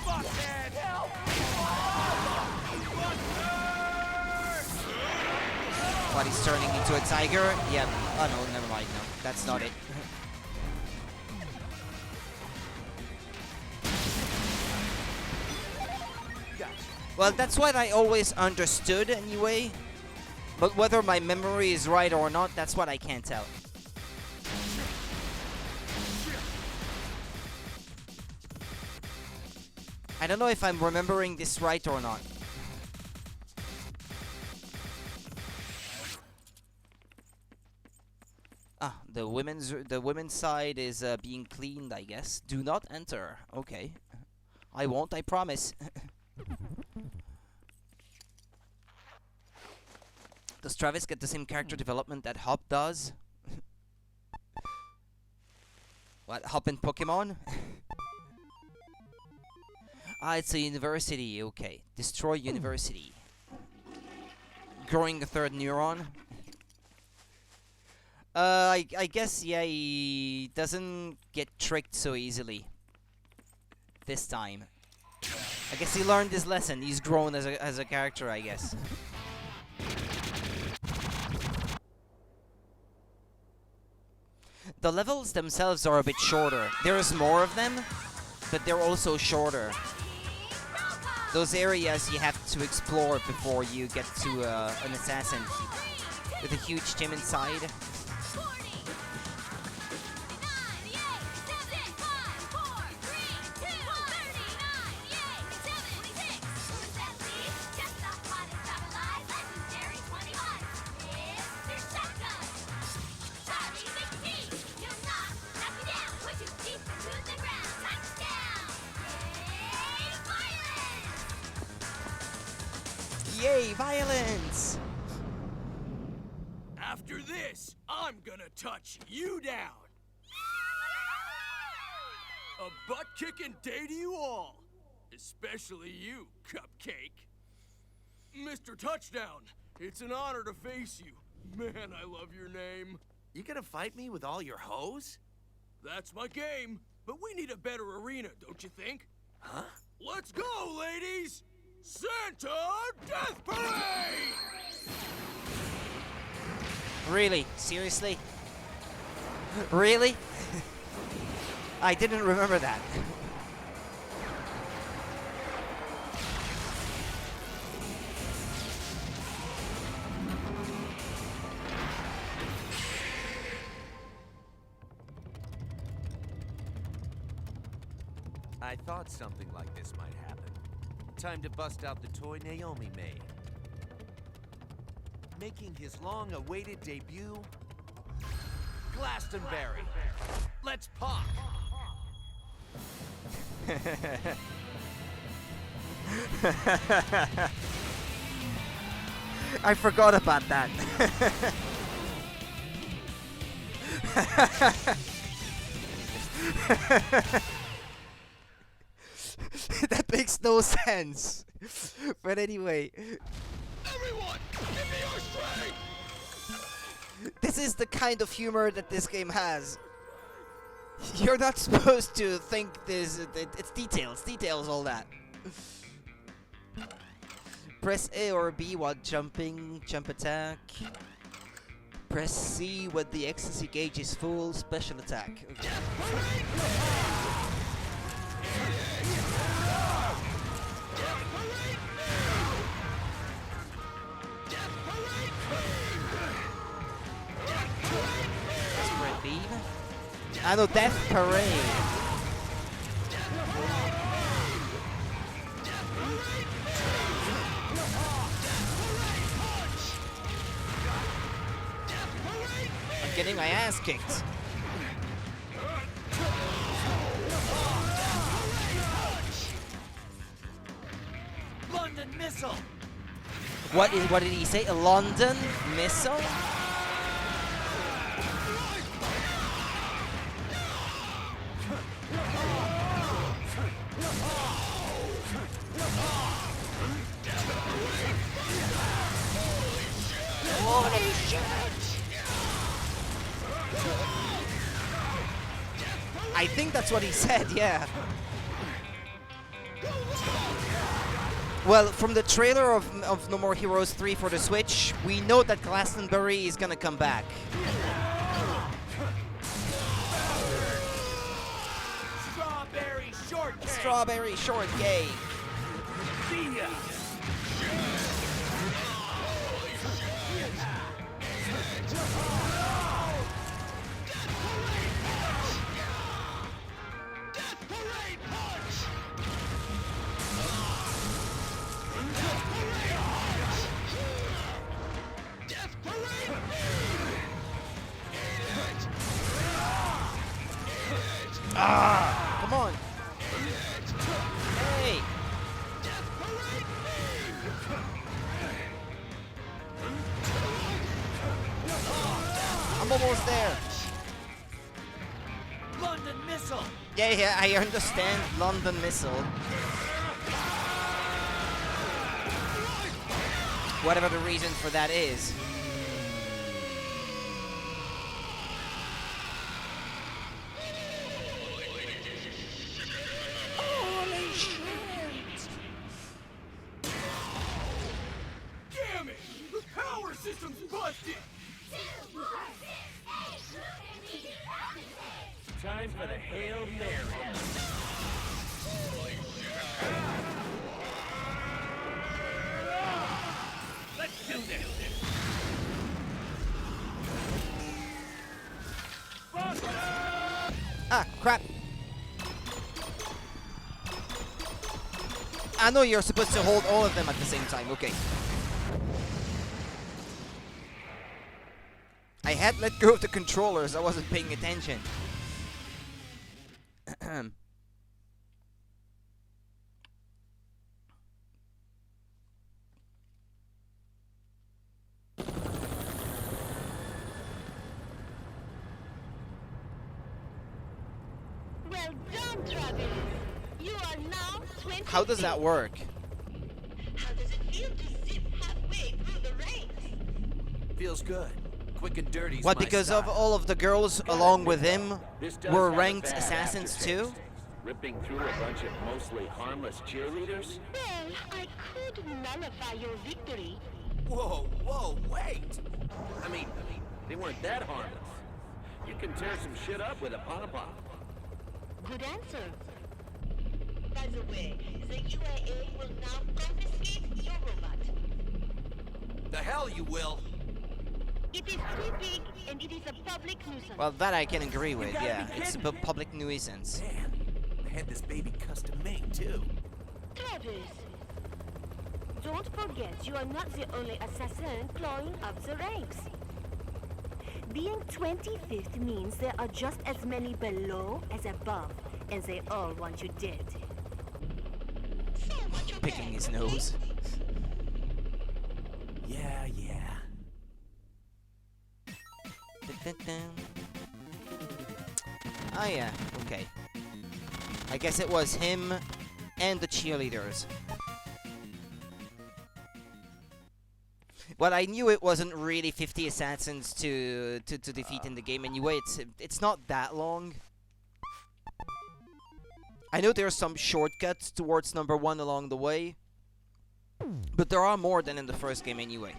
fuckhead! Help! What, he's turning into a tiger? Yeah. Oh no, never mind. No, that's not it. Well, that's what I always understood anyway. But whether my memory is right or not, that's what I can't tell. I don't know if I'm remembering this right or not. Ah, the women's side is being cleaned, I guess. Do not enter. Okay. I won't, I promise. Does Travis get the same character development that Hop does? What, Hop in Pokemon? Ah, it's a university, okay. Destroy university. Growing a third neuron? I guess, yeah, he doesn't get tricked so easily. This time. I guess he learned his lesson. He's grown as a character, I guess. The levels themselves are a bit shorter. There's more of them, but they're also shorter. Those areas you have to explore before you get to an assassin with a huge gym inside. Yay, violence! After this, I'm gonna touch you down. A butt-kicking day to you all. Especially you, Cupcake. Mr. Touchdown, it's an honor to face you. Man, I love your name. You gonna fight me with all your hoes? That's my game, but we need a better arena, don't you think? Huh? Let's go, ladies! Santa Death Parade! Really? Seriously? Really? I didn't remember that. I thought something like this might happen. Time to bust out the toy Naomi made. Making his long-awaited debut, Glastonbury. Let's pop! I forgot about that. That makes no sense. But anyway. Everyone, give me your strength! This is the kind of humor that this game has. You're not supposed to think this. It's details, all that. Press A or B while jumping, jump attack. Press C when the ecstasy gauge is full, special attack. Okay. Spread beam. I know Death Parade. I'm getting my ass kicked. London missile! What did he say? A London missile? Holy shit! I think that's what he said, yeah. Well, from the trailer of No More Heroes 3 for the Switch, we know that Glastonbury is gonna come back. Strawberry shortcake! Strawberry shortcake. See ya! there? London missile! Yeah, I understand London missile. Whatever the reason for that is. Holy shit! Damn it! The power system's busted! Time for the Hail Mary. Let's do this! Ah, crap. I know you're supposed to hold all of them at the same time, okay. I had let go of the controllers, I wasn't paying attention. Well done, Travis. You are now 20. How does that work? How does it feel to zip halfway through the ranks? Feels good. Quick and dirty. What, because of all of the girls along with him were ranked assassins too? Ripping through a bunch of mostly harmless cheerleaders? Well, I could nullify your victory. Whoa, wait! I mean, they weren't that harmless. You can tear some shit up with a pop-pop. Good answer. By the way, the UAA will now confiscate your robot. The hell you will! It is too big and it is a public nuisance. Well, that I can agree with, yeah. It's a public nuisance. Man, I had this baby custom made too. Travis, don't forget you are not the only assassin clawing up the ranks. Being 25th means there are just as many below as above, and they all want you dead. Picking his nose. Yeah. Ah, yeah, okay. I guess it was him and the cheerleaders. Well, I knew it wasn't really 50 assassins to defeat in the game anyway. It's not that long. I know there are some shortcuts towards number 1 along the way, but there are more than in the first game anyway.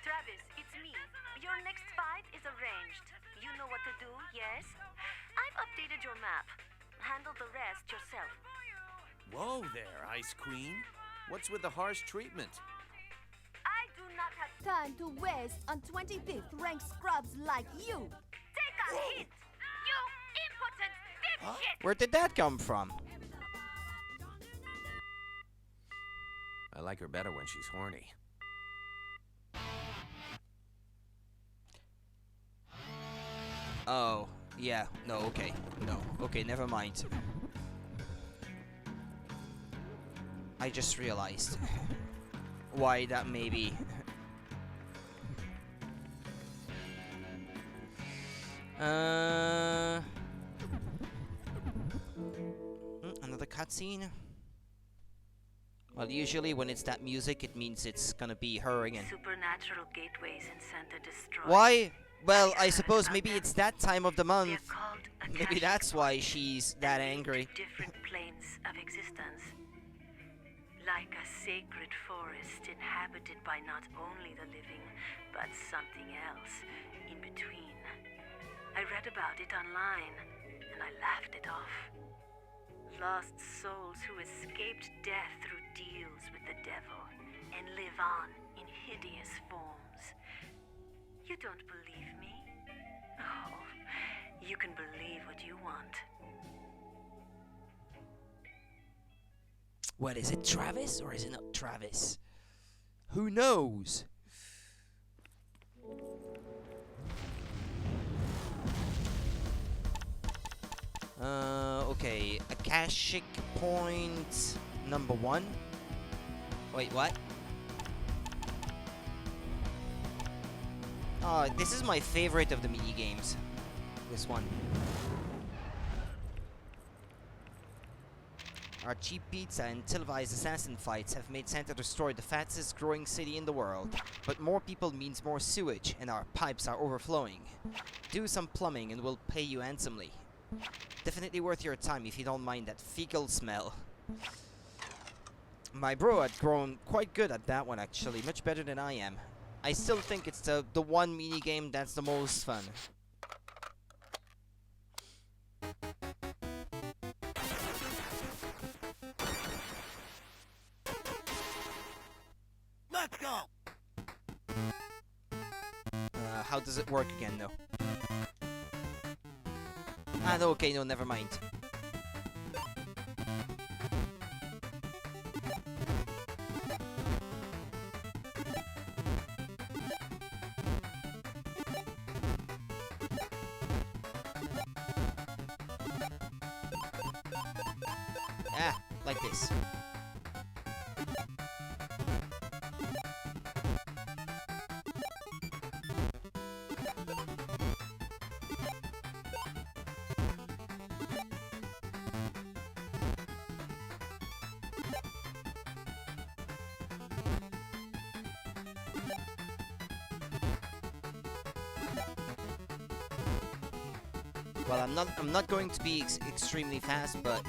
Travis, it's me. Your next fight is arranged. You know what to do, yes? I've updated your map. Handle the rest yourself. Whoa there, Ice Queen. What's with the harsh treatment? I do not have time to waste on 25th ranked scrubs like you. Take a hit, you impotent dipshit! Where did that come from? I like her better when she's horny. Oh, yeah. No, okay. No, okay, never mind. I just realized why that may be. Another cutscene. Well, usually when it's that music, it means it's gonna be her again. Supernatural gateways in Center destroyed. Why? Well, I suppose maybe it's that time of the They're month. called Maybe Akashic that's why bodies, she's that and linked to angry. different planes of existence. Like a sacred forest inhabited by not only the living, but something else in between. I read about it online, and I laughed it off. Lost souls who escaped death through deals with the devil and live on in hideous forms. You don't believe me? Oh, you can believe what you want. What is it, Travis, or is it not Travis? Who knows? Okay, Akashic point number 1. Wait, what? Oh, this is my favorite of the mini games. This one. Our cheap pizza and televised assassin fights have made Santa Destroy the fastest growing city in the world. But more people means more sewage, and our pipes are overflowing. Do some plumbing and we'll pay you handsomely. Definitely worth your time if you don't mind that fecal smell. My bro had grown quite good at that one actually, much better than I am. I still think it's the one mini game that's the most fun. Let's go. How does it work again though? Ah, no, okay, no, never mind. Ah, like this. Well, I'm not going to be extremely fast, but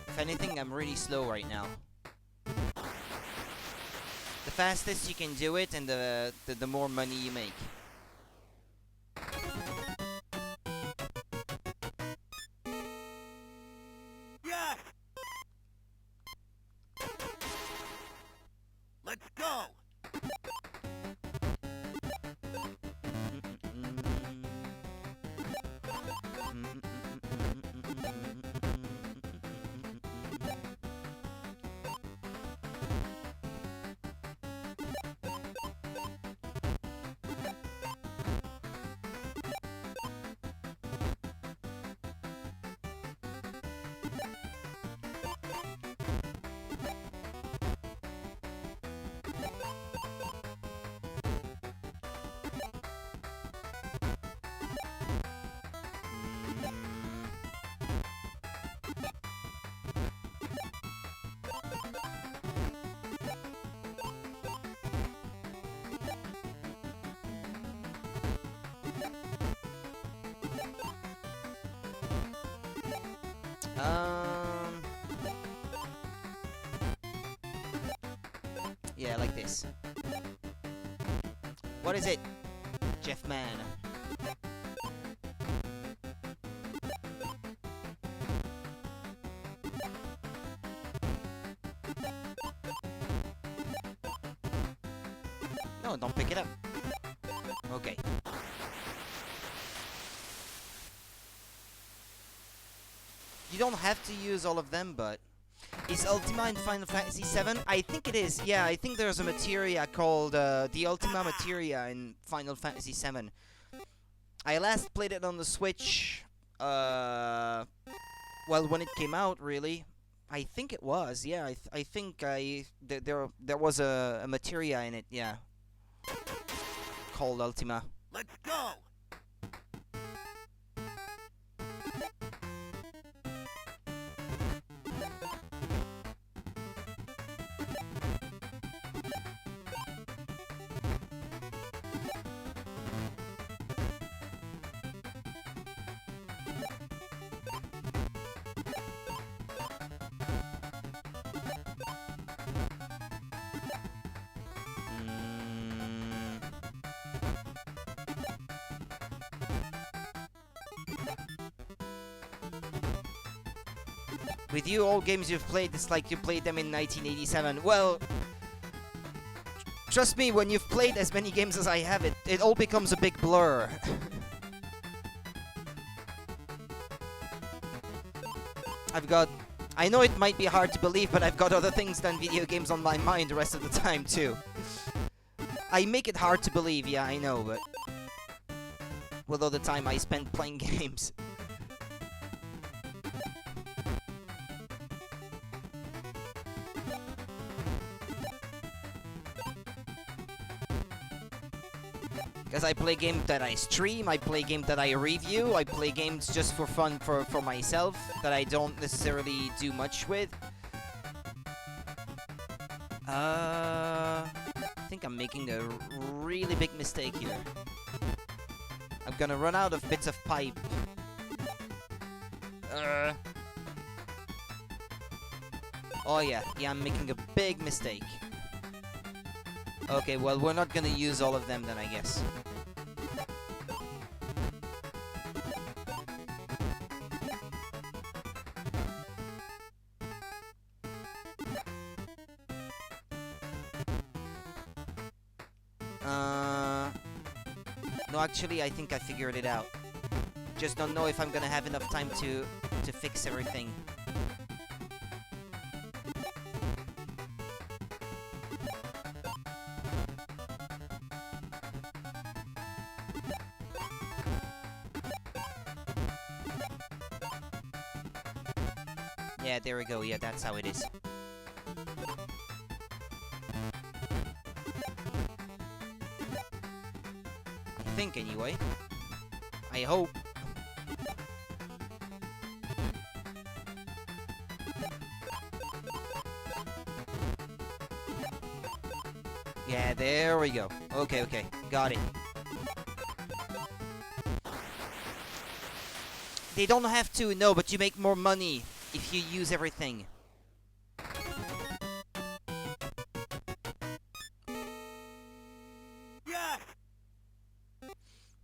if anything, I'm really slow right now. The fastest you can do it, and the more money you make. Yeah. Let's go. Yeah, like this. What is it, Jeff Man? No, don't pick it up. Okay. You don't have to use all of them, but is Ultima in Final Fantasy VII? I think it is. Yeah, I think there's a materia called the Ultima Materia in Final Fantasy VII. I last played it on the Switch. Well, when it came out, really. I think it was. Yeah, I think there was a materia in it. Yeah, called Ultima. Let's go. With you, all games you've played, it's like you played them in 1987. Well, trust me, when you've played as many games as I have, it all becomes a big blur. I know it might be hard to believe, but I've got other things than video games on my mind the rest of the time, too. I make it hard to believe, yeah, I know, but with all the time I spend playing games. Because I play games that I stream, I play games that I review, I play games just for fun for myself that I don't necessarily do much with. I think I'm making a really big mistake here. I'm gonna run out of bits of pipe. Oh yeah, I'm making a big mistake. Okay, well, we're not gonna use all of them then, I guess. No, actually, I think I figured it out. Just don't know if I'm gonna have enough time to fix everything. Yeah, there we go. Yeah, that's how it is. I think, anyway. I hope. Yeah, there we go. Okay, got it. They don't have to, no, but you make more money if you use everything.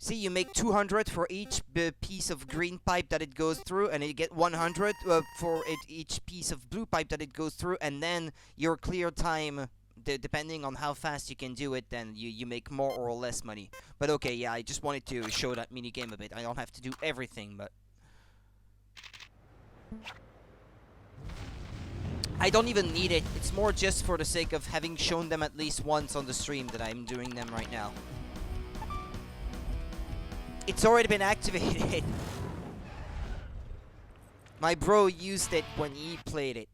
See, you make 200 for each piece of green pipe that it goes through, and you get 100 for each piece of blue pipe that it goes through, and then your clear time, depending on how fast you can do it, then you make more or less money. But okay, yeah, I just wanted to show that mini game a bit. I don't have to do everything, but I don't even need it. It's more just for the sake of having shown them at least once on the stream that I'm doing them right now. It's already been activated. My bro used it when he played it.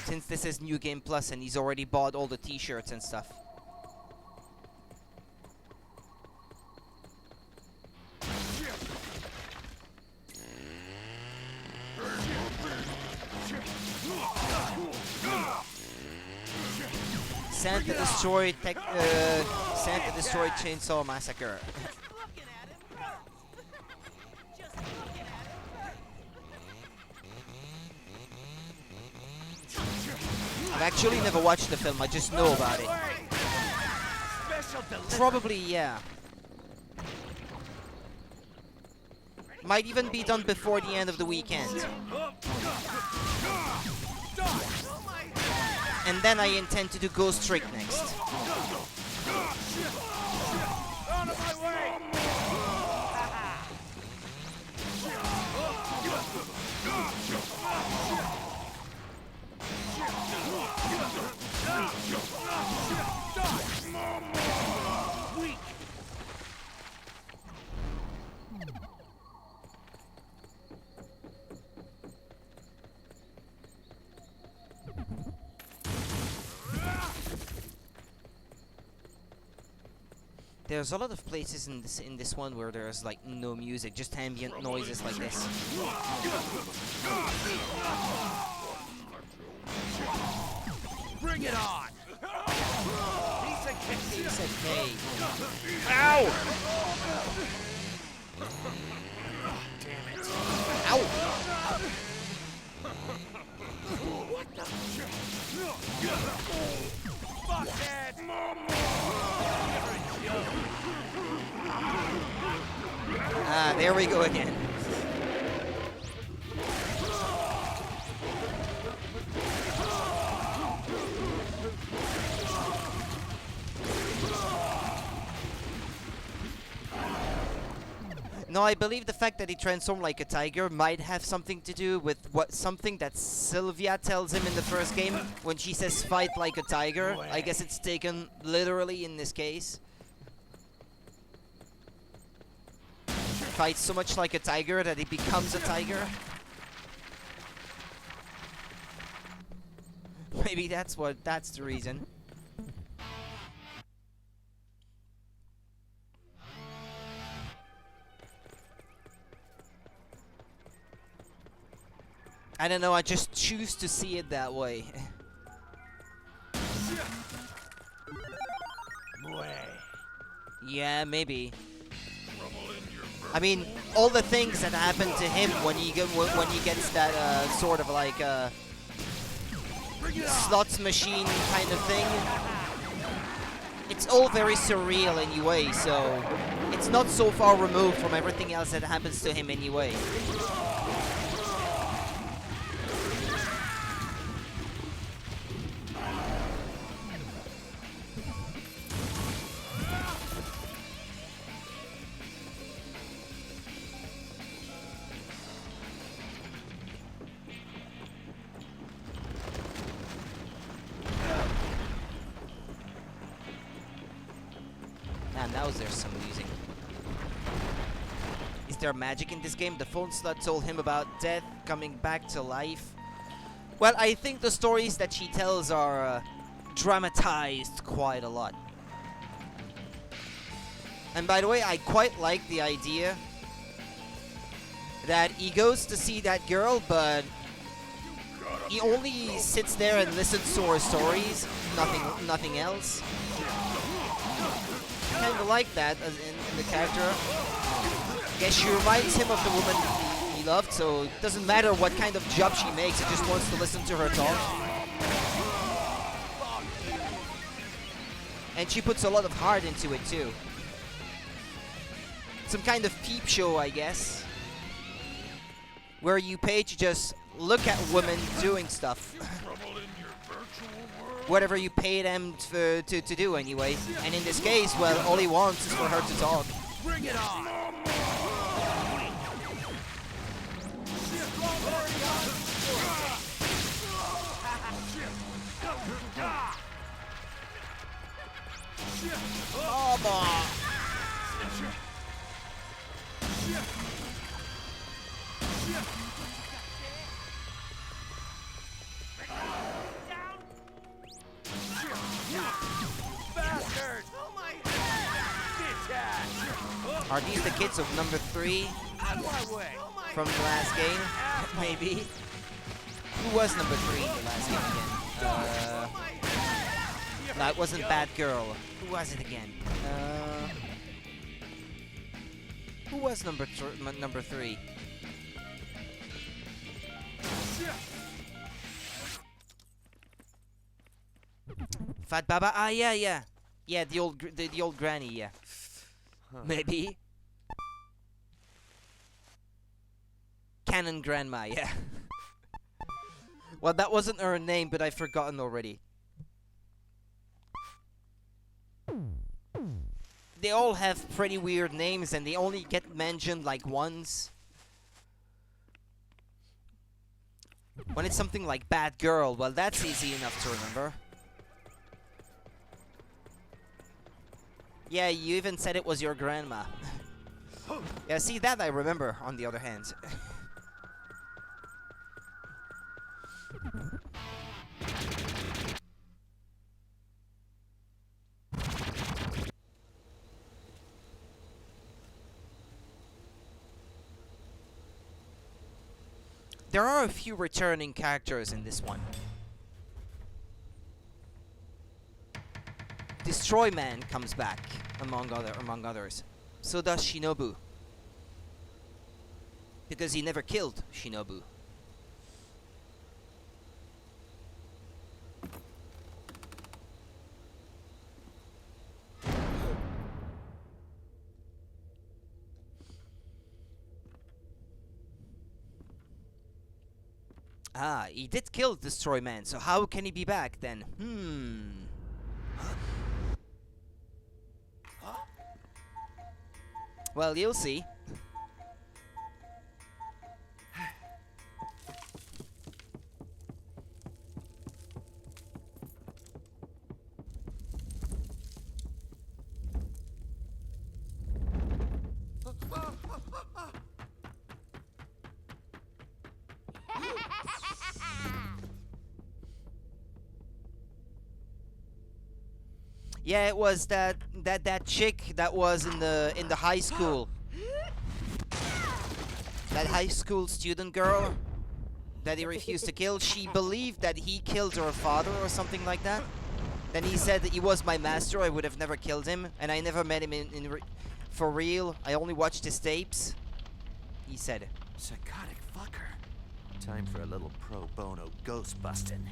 Since this is New Game Plus and he's already bought all the t-shirts and stuff. Santa destroyed Chainsaw Massacre. I've actually never watched the film, I just know about it. Probably, yeah. Might even be done before the end of the weekend. And then I intend to do Ghost Trick next. There's a lot of places in this one where there's like no music, just ambient noises like this. Bring it on! Piece of cake. Ow! Damn it. Ow! What the? Fuckhead! Ah, there we go again. No, I believe the fact that he transformed like a tiger might have something to do with something that Sylvia tells him in the first game when she says fight like a tiger. I guess it's taken literally in this case. Fights so much like a tiger that he becomes a tiger. Maybe that's the reason. I don't know, I just choose to see it that way. Yeah, maybe. I mean, all the things that happen to him when he gets that sort of like slots machine kind of thing. It's all very surreal anyway, so it's not so far removed from everything else that happens to him anyway. Now there's some losing. Is there magic in this game? The phone slut told him about death coming back to life. Well, I think the stories that she tells are dramatized quite a lot. And by the way, I quite like the idea that he goes to see that girl, but he only sits there and listens to her stories, nothing else. Kind of like that as in the character. I guess she reminds him of the woman he loved, so it doesn't matter what kind of job she makes, he just wants to listen to her talk. And she puts a lot of heart into it too. Some kind of peep show, I guess, where you pay to just look at women doing stuff. Whatever you pay them to do anyway. And in this case, well, all he wants is for her to talk. Bring it on! Come on! Are these the kids of number 3 from the last game? Maybe. Who was number 3 in the last game again? No, it wasn't Bad Girl. Who was it again? Who was number 3? Fat Baba? Ah, yeah. Yeah, the old granny, yeah. Maybe. Canon Grandma, yeah. Well, that wasn't her name, but I've forgotten already. They all have pretty weird names, and they only get mentioned like once. When it's something like Bad Girl, well, that's easy enough to remember. Yeah, you even said it was your grandma. Yeah, see, that I remember, on the other hand. There are a few returning characters in this one. Destroy Man comes back, among others. So does Shinobu. Because he never killed Shinobu. Ah, he did kill Destroy Man, so how can he be back then? Well, you'll see. Yeah, it was that chick that was in the high school. That high school student girl that he refused to kill. She believed that he killed her father or something like that. Then he said that he was my master. I would have never killed him, and I never met him for real. I only watched his tapes. He said. Psychotic fucker. Time for a little pro bono ghost busting.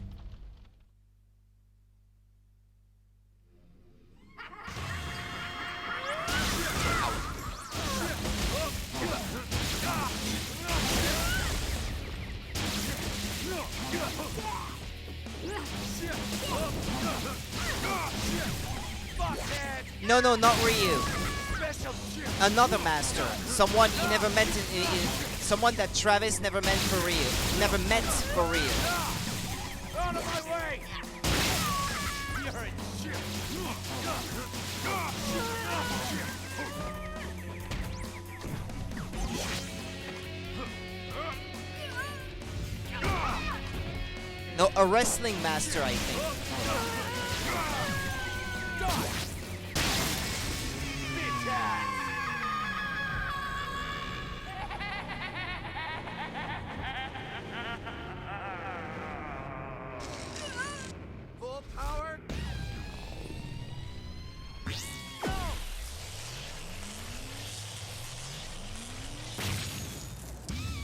No, not Ryu. Another master. Someone he never met. Someone that Travis never met for Ryu. Never met for Ryu. Out of my way! You're in shit. No, a wrestling master, I think. Full power.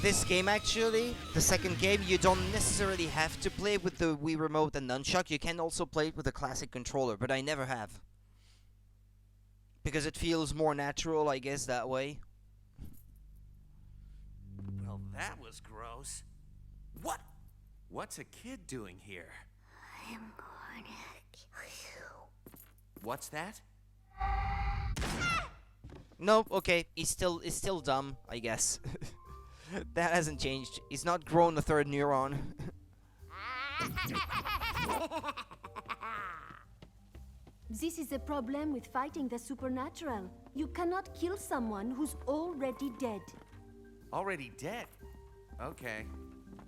This game actually, the second game, you don't necessarily have to play with the Wii Remote and Nunchuck. You can also play it with a classic controller, but I never have. Because it feels more natural, I guess, that way. Well, that was gross. What? What's a kid doing here? I'm going to kill you. What's that? No, okay, he's still dumb, I guess. That hasn't changed. He's not grown a third neuron. This is a problem with fighting the supernatural. You cannot kill someone who's already dead. Already dead? Okay.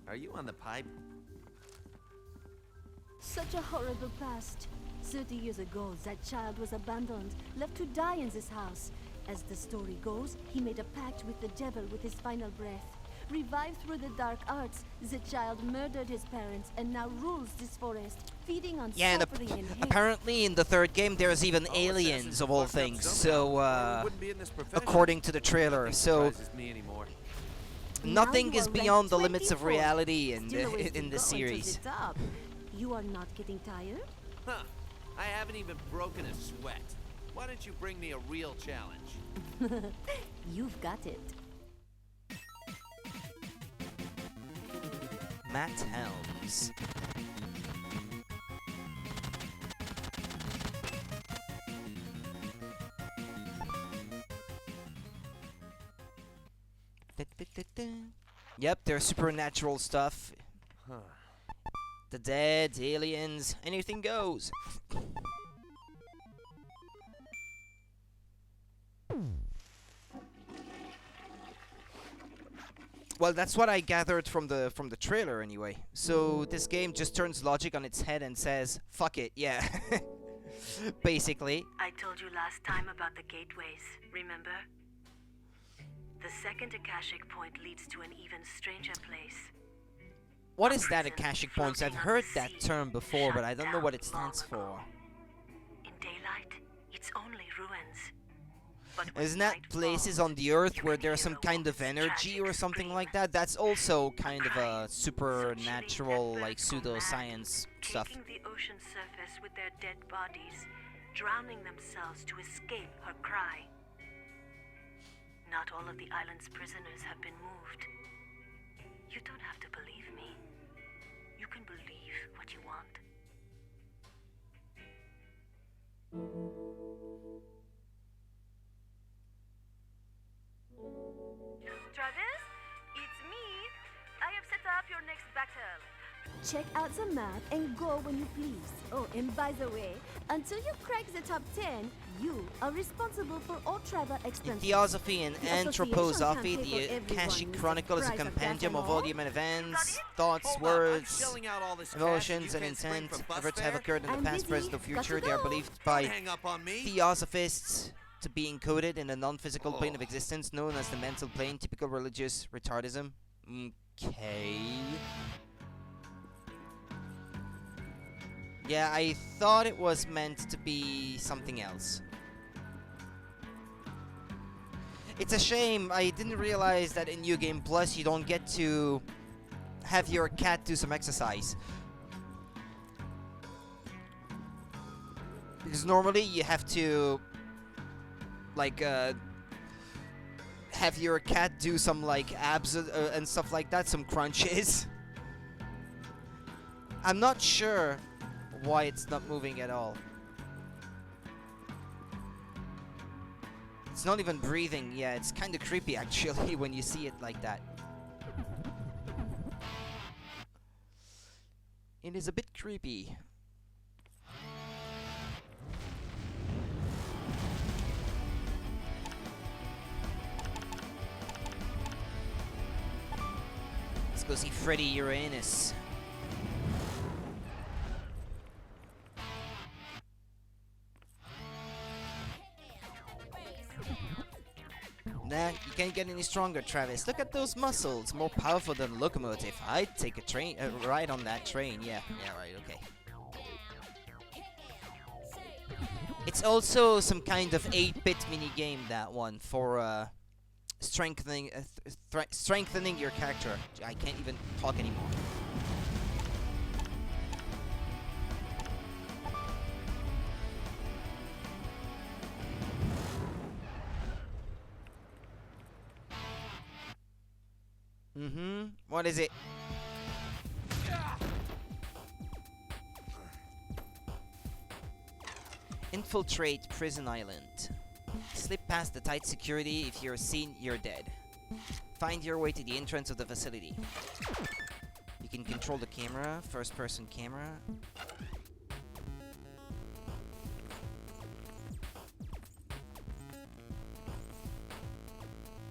Are you on the pipe? Such a horrible past. 30 years ago, that child was abandoned, left to die in this house. As the story goes, he made a pact with the devil with his final breath. Revived through the dark arts, the child murdered his parents and now rules this forest, feeding on Yeah, and suffering and hate. apparently in the third game there's even aliens of all things. So, according to the trailer, so nothing is beyond the limits of reality in the series. You are not getting tired? Huh. I haven't even broken a sweat. Why don't you bring me a real challenge? You've got it. Matt Helms. Yep, there's supernatural stuff. The dead, aliens, anything goes. Well, that's what I gathered from the trailer anyway. So this game just turns logic on its head and says, "Fuck it, yeah." Basically. I told you last time about the gateways, remember? The second Akashic point leads to an even stranger place. What is that, Akashic points? I've heard that term before, but I don't know what it stands for. In daylight, it's only ruins. But Isn't that places on the Earth where there's some kind of energy or something like that? That's also kind of a supernatural, like, pseudoscience stuff. Taking the ocean surface with their dead bodies, drowning themselves to escape her cry. Not all of the island's prisoners have been moved. You don't have to believe me. You can believe what you want. Travis, it's me. I have set up your next battle. Check out the map and go when you please. Oh, and by the way, until you crack the top 10, you are responsible for all travel In expenses. Theosophy and The association Anthroposophy, can't pay the for Akashic everyone. Chronicle is a Price of gas compendium and of all. all human events, thoughts, Hold up, I'm words, shelling out all this cash emotions, and and you can't spring intent for bus ever to have fare? occurred in the I'm past, busy. present, or Got future. to They are go. believed Don't by hang up on me. Theosophists to be encoded in a non-physical plane of Oh. existence known as the mental plane, typical religious retardism. Okay. Yeah, I thought it was meant to be something else. It's a shame, I didn't realize that in New Game Plus you don't get to have your cat do some exercise. Because normally you have to, like, have your cat do some, like, abs and stuff like that, some crunches. I'm not sure why it's not moving at all. It's not even breathing. Yeah, it's kind of creepy actually when you see it like that. It is a bit creepy. Let's go see Freddy Uranus. Nah, you can't get any stronger, Travis. Look at those muscles, more powerful than a locomotive. I'd take a ride on that train. Yeah, right, okay. It's also some kind of 8-bit mini game, that one, for strengthening strengthening your character. I can't even talk anymore. What is it? Infiltrate Prison Island. Slip past the tight security. If you're seen, you're dead. Find your way to the entrance of the facility. You can control the camera, first-person camera.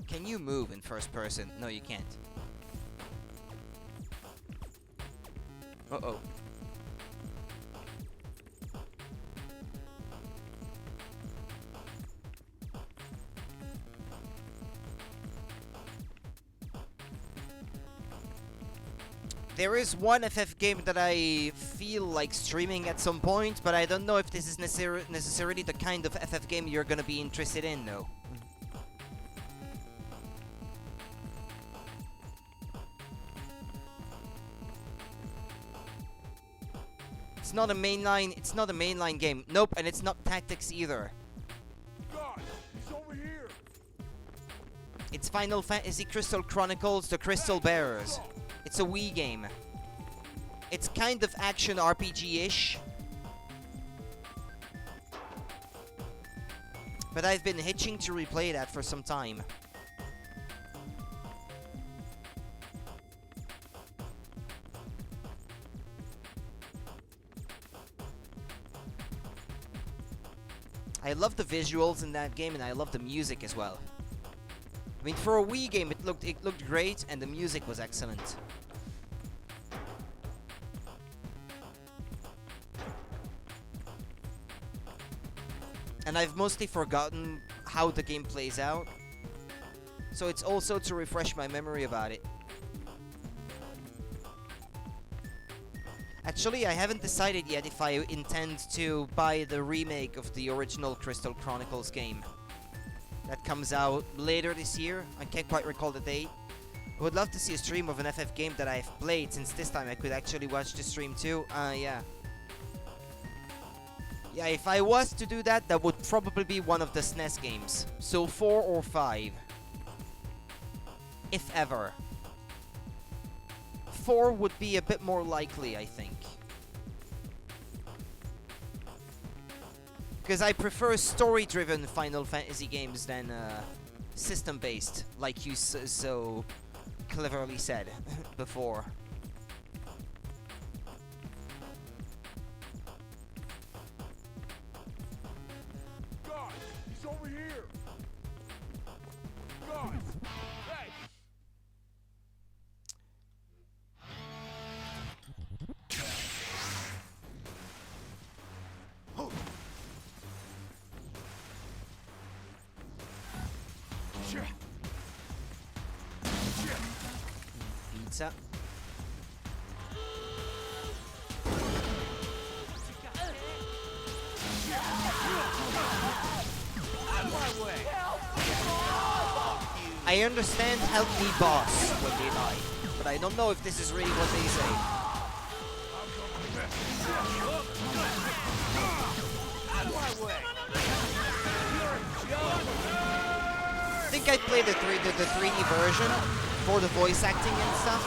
Can you move in first person? No, you can't. Uh-oh. There is one FF game that I feel like streaming at some point, but I don't know if this is necessarily the kind of FF game you're gonna be interested in, though. It's not a mainline game. Nope, and it's not tactics either. God, he's over here. It's Final Fantasy Crystal Chronicles: The Crystal Bearers. It's a Wii game. It's kind of action RPG-ish. But I've been itching to replay that for some time. I love the visuals in that game, and I love the music as well. I mean, for a Wii game, it looked great, and the music was excellent. And I've mostly forgotten how the game plays out, so it's also to refresh my memory about it. Actually, I haven't decided yet if I intend to buy the remake of the original Crystal Chronicles game. That comes out later this year. I can't quite recall the date. I would love to see a stream of an FF game that I've played, since this time I could actually watch the stream too. Yeah. Yeah, if I was to do that, that would probably be one of the SNES games. So 4 or 5. If ever. 4 would be a bit more likely, I think. Because I prefer story-driven Final Fantasy games than system-based, like you so cleverly said before. over here! Guys! Hey! Pizza. I understand help me boss when they die, but I don't know if this is really what they say. I think I played the 3D version for the voice acting and stuff.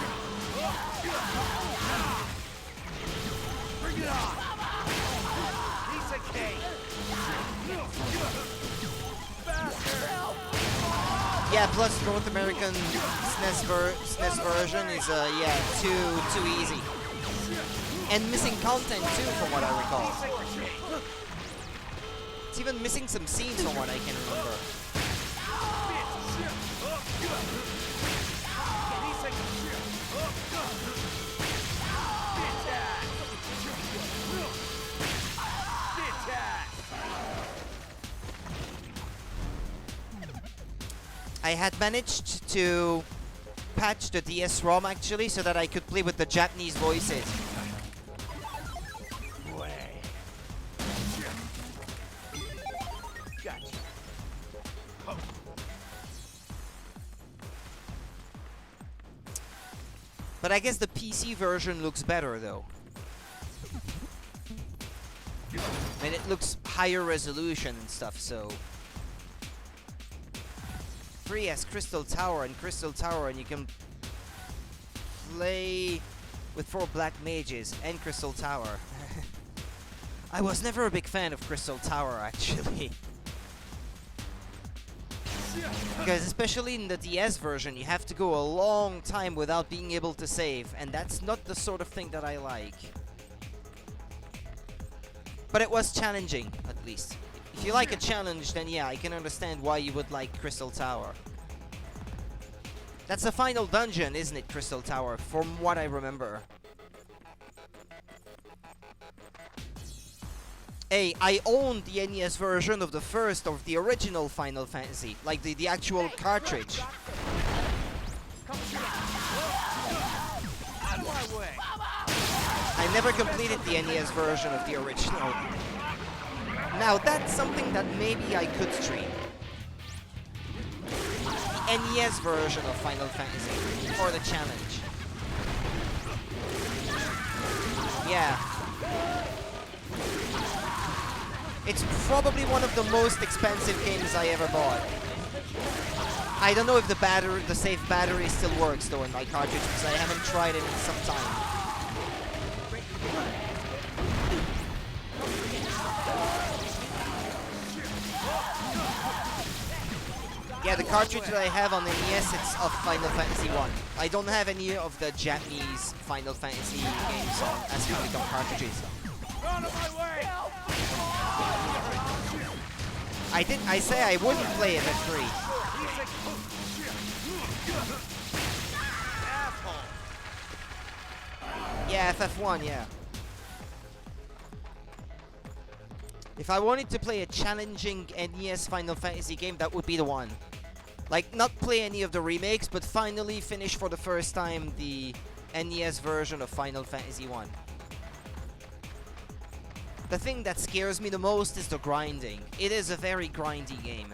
Bring it on! Piece of cake! Yeah, plus North American SNES version is yeah, too easy. And missing content too, from what I recall. It's even missing some scenes from what I can remember. I had managed to patch the DS ROM actually so that I could play with the Japanese voices. Gotcha. But I guess the PC version looks better though. I mean, it looks higher resolution and stuff, so... 3 has Crystal Tower, and you can play with 4 black mages and Crystal Tower. I was never a big fan of Crystal Tower, actually. Because especially in the DS version, you have to go a long time without being able to save, and that's not the sort of thing that I like. But it was challenging, at least. If you like a challenge, then yeah, I can understand why you would like Crystal Tower. That's the final dungeon, isn't it, Crystal Tower, from what I remember. Hey, I owned the NES version of the original Final Fantasy, like the actual cartridge. I never completed the NES version of the original. Now that's something that maybe I could stream. The NES version of Final Fantasy for the challenge. Yeah. It's probably one of the most expensive games I ever bought. I don't know if the safe battery still works though in my cartridge because I haven't tried it in some time. Yeah, the cartridge that I have on the NES, it's of Final Fantasy 1. I don't have any of the Japanese Final Fantasy games on as Famicom cartridges. Out of my way! I say I wouldn't play it at 3. Yeah, FF1, yeah. If I wanted to play a challenging NES Final Fantasy game, that would be the one. Like, not play any of the remakes, but finally finish for the first time the NES version of Final Fantasy 1. The thing that scares me the most is the grinding. It is a very grindy game.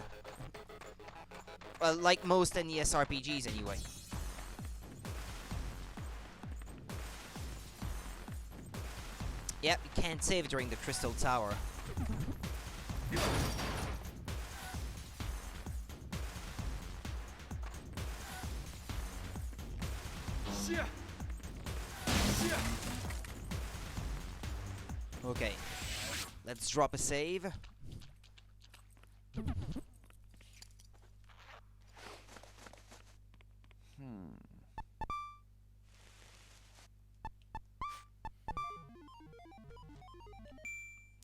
Well, like most NES RPGs anyway. Yep, you can't save during the Crystal Tower. Okay, let's drop a save.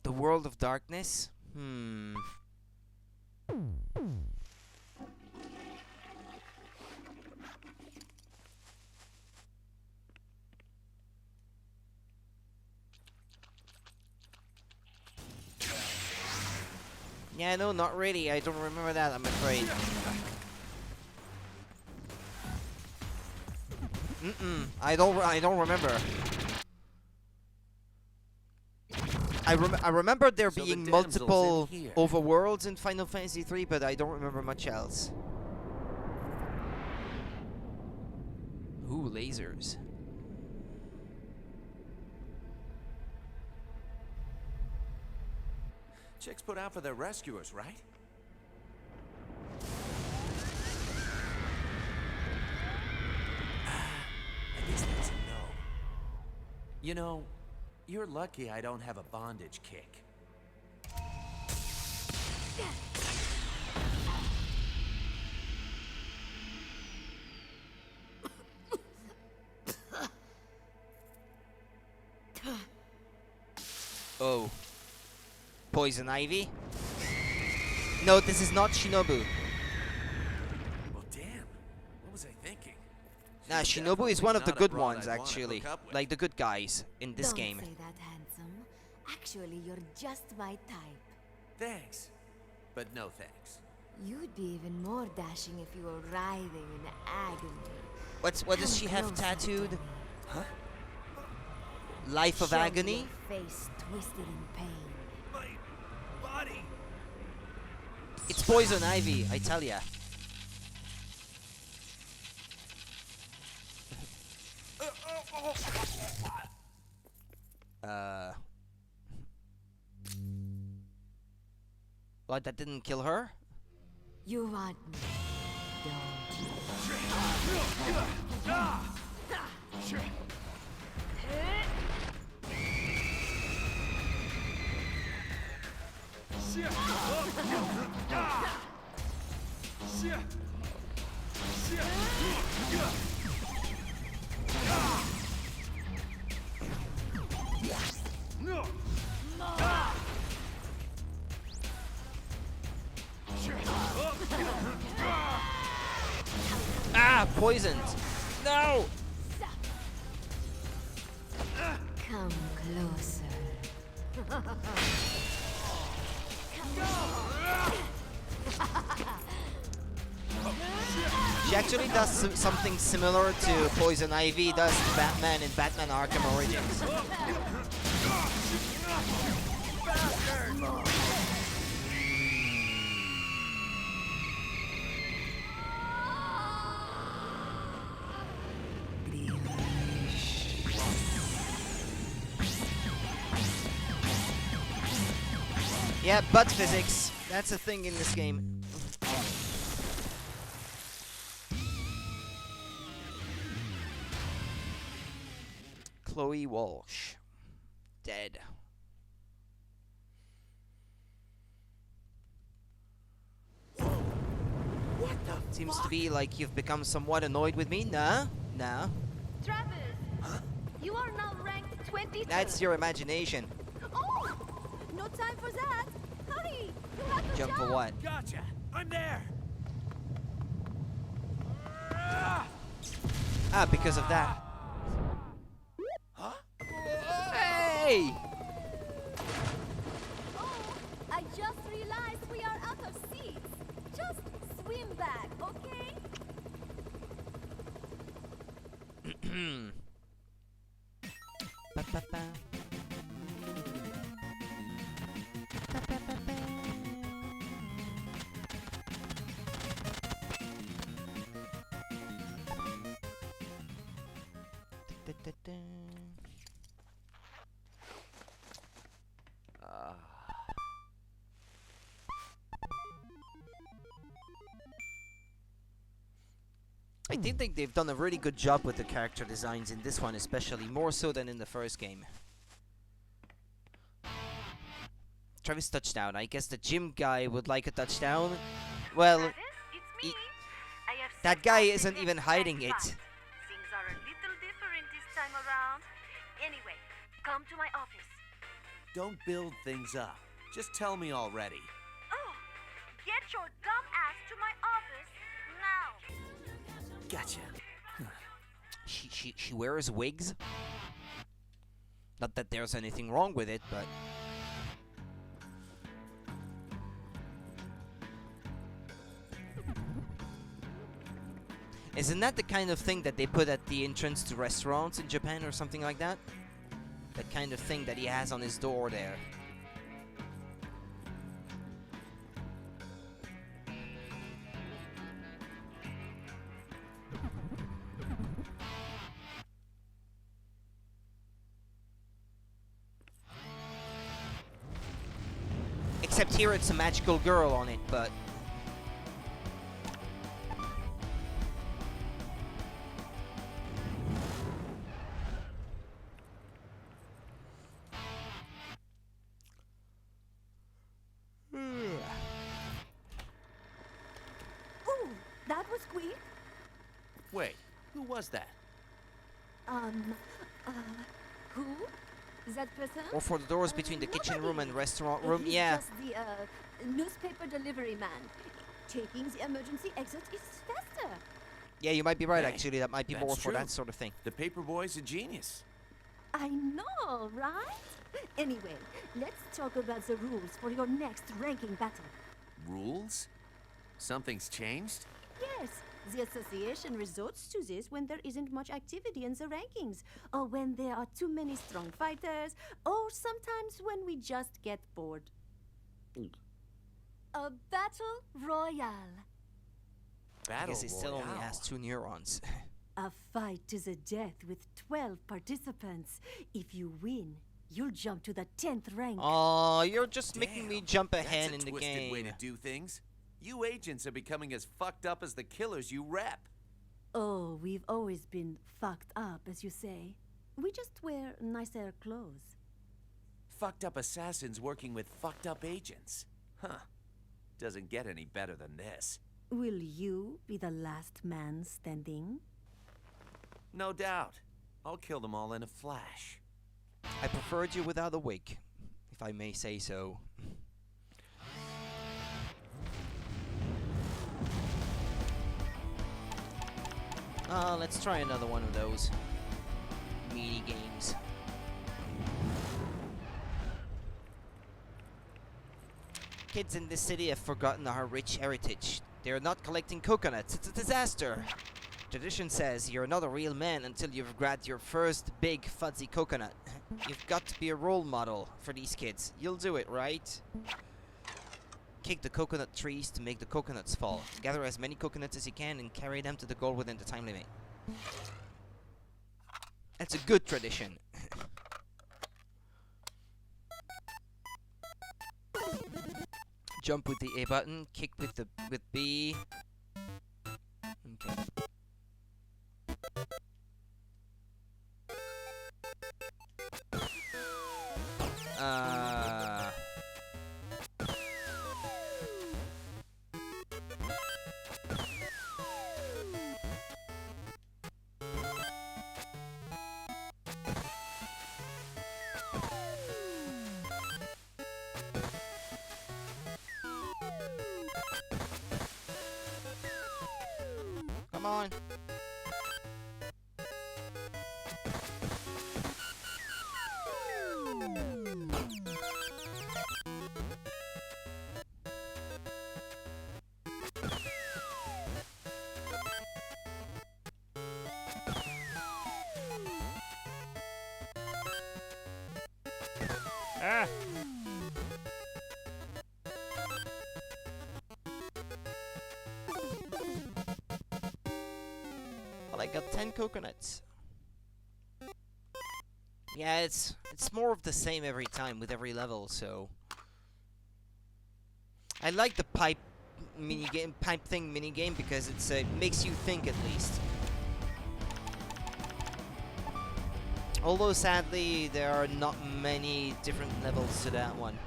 The World of Darkness? Yeah, no, not really. I don't remember that, I'm afraid. I don't remember. I remember there So the being damsel's multiple in here. overworlds in Final Fantasy 3, but I don't remember much else. Ooh, lasers. Chicks put out for their rescuers, right? I guess that's a no. You know, you're lucky I don't have a bondage kick. Oh. Poison Ivy? No, this is not Shinobu. Well, damn. What was I thinking? Nah, She's Shinobu is one of the definitely not a good broad ones, I'd wanna actually. hook up with. Like the good guys in this Don't game. say that, handsome. Actually, you're just my type. Thanks. But no thanks. You'd be even more dashing if you were writhing in agony. What does Come she have closer to tattooed? me. Life of Show me Agony? your face twisted in pain. My body. It's Poison Ivy, I tell ya. What, that didn't kill her? You want me, don't you? Ah, poisoned. No! Come closer. She actually does something similar to Poison Ivy does to Batman in Batman Arkham Origins. Yeah, butt physics. That's a thing in this game. Chloe Walsh. Dead. What the Seems fuck? to be like you've become somewhat annoyed with me. Nah? Nah. Travis, you are now ranked 23. That's your imagination. Oh, no time for that. Hurry, you have to Jump for what? Gotcha. I'm there. Ah, because of that. Huh? Hey! Oh, I just realized we are out of seats. Just swim back, okay? Ba-ba-ba. Ba-ba-ba-ba. Da-da-da-da. I do think they've done a really good job with the character designs in this one, especially more so than in the first game. Travis touchdown. I guess the gym guy would like a touchdown. Well, Travis, it's me. he- I have that set guy up isn't the even next hiding fight. it. Things are a little different this time around. Anyway, come to my office. Don't build things up. Just tell me already. Oh, get your dumb ass to my office now. Gotcha. She wears wigs. Not that there's anything wrong with it, but Isn't that the kind of thing that they put at the entrance to restaurants in Japan or something like that? That kind of thing that he has on his door there. Except here it's a magical girl on it, but... Ooh, that was quick. Wait, who was that? Who? That person? Or for the doors between the kitchen room and restaurant room, He's yeah. just the newspaper delivery man. Taking the emergency exit is faster. Yeah, you might be right, Hey, actually. That might be that's more for true. that sort of thing. The paperboy's a genius. I know, right? Anyway, let's talk about the rules for your next ranking battle. Rules? Something's changed? Yes, the association resorts to this when there isn't much activity in the rankings, or when there are too many strong fighters, or sometimes when we just get bored. A battle royale. I Battle guess he still only Royale. has 2 neurons. A fight to the death with 12 participants. If you win, you'll jump to the 10th rank. Oh, you're just making me Damn, jump ahead that's in a the twisted game. way to do things. You agents are becoming as fucked up as the killers you rep. Oh, we've always been fucked up, as you say. We just wear nicer clothes. Fucked up assassins working with fucked up agents. Huh. Doesn't get any better than this. Will you be the last man standing? No doubt. I'll kill them all in a flash. I preferred you without a wig, if I may say so. Let's try another one of those mini games. Kids in this city have forgotten our rich heritage. They are not collecting coconuts. It's a disaster. Tradition says you're not a real man until you've grabbed your first big fuzzy coconut. You've got to be a role model for these kids. You'll do it, right? Kick the coconut trees to make the coconuts fall. Gather as many coconuts as you can and carry them to the goal within the time limit. That's a good tradition. Jump with the A button, kick with B. Okay. Come on. Ah! Well, I got 10 coconuts. Yeah, it's more of the same every time with every level, so I like the pipe mini game because it makes you think at least. Although sadly there are not many different levels to that one,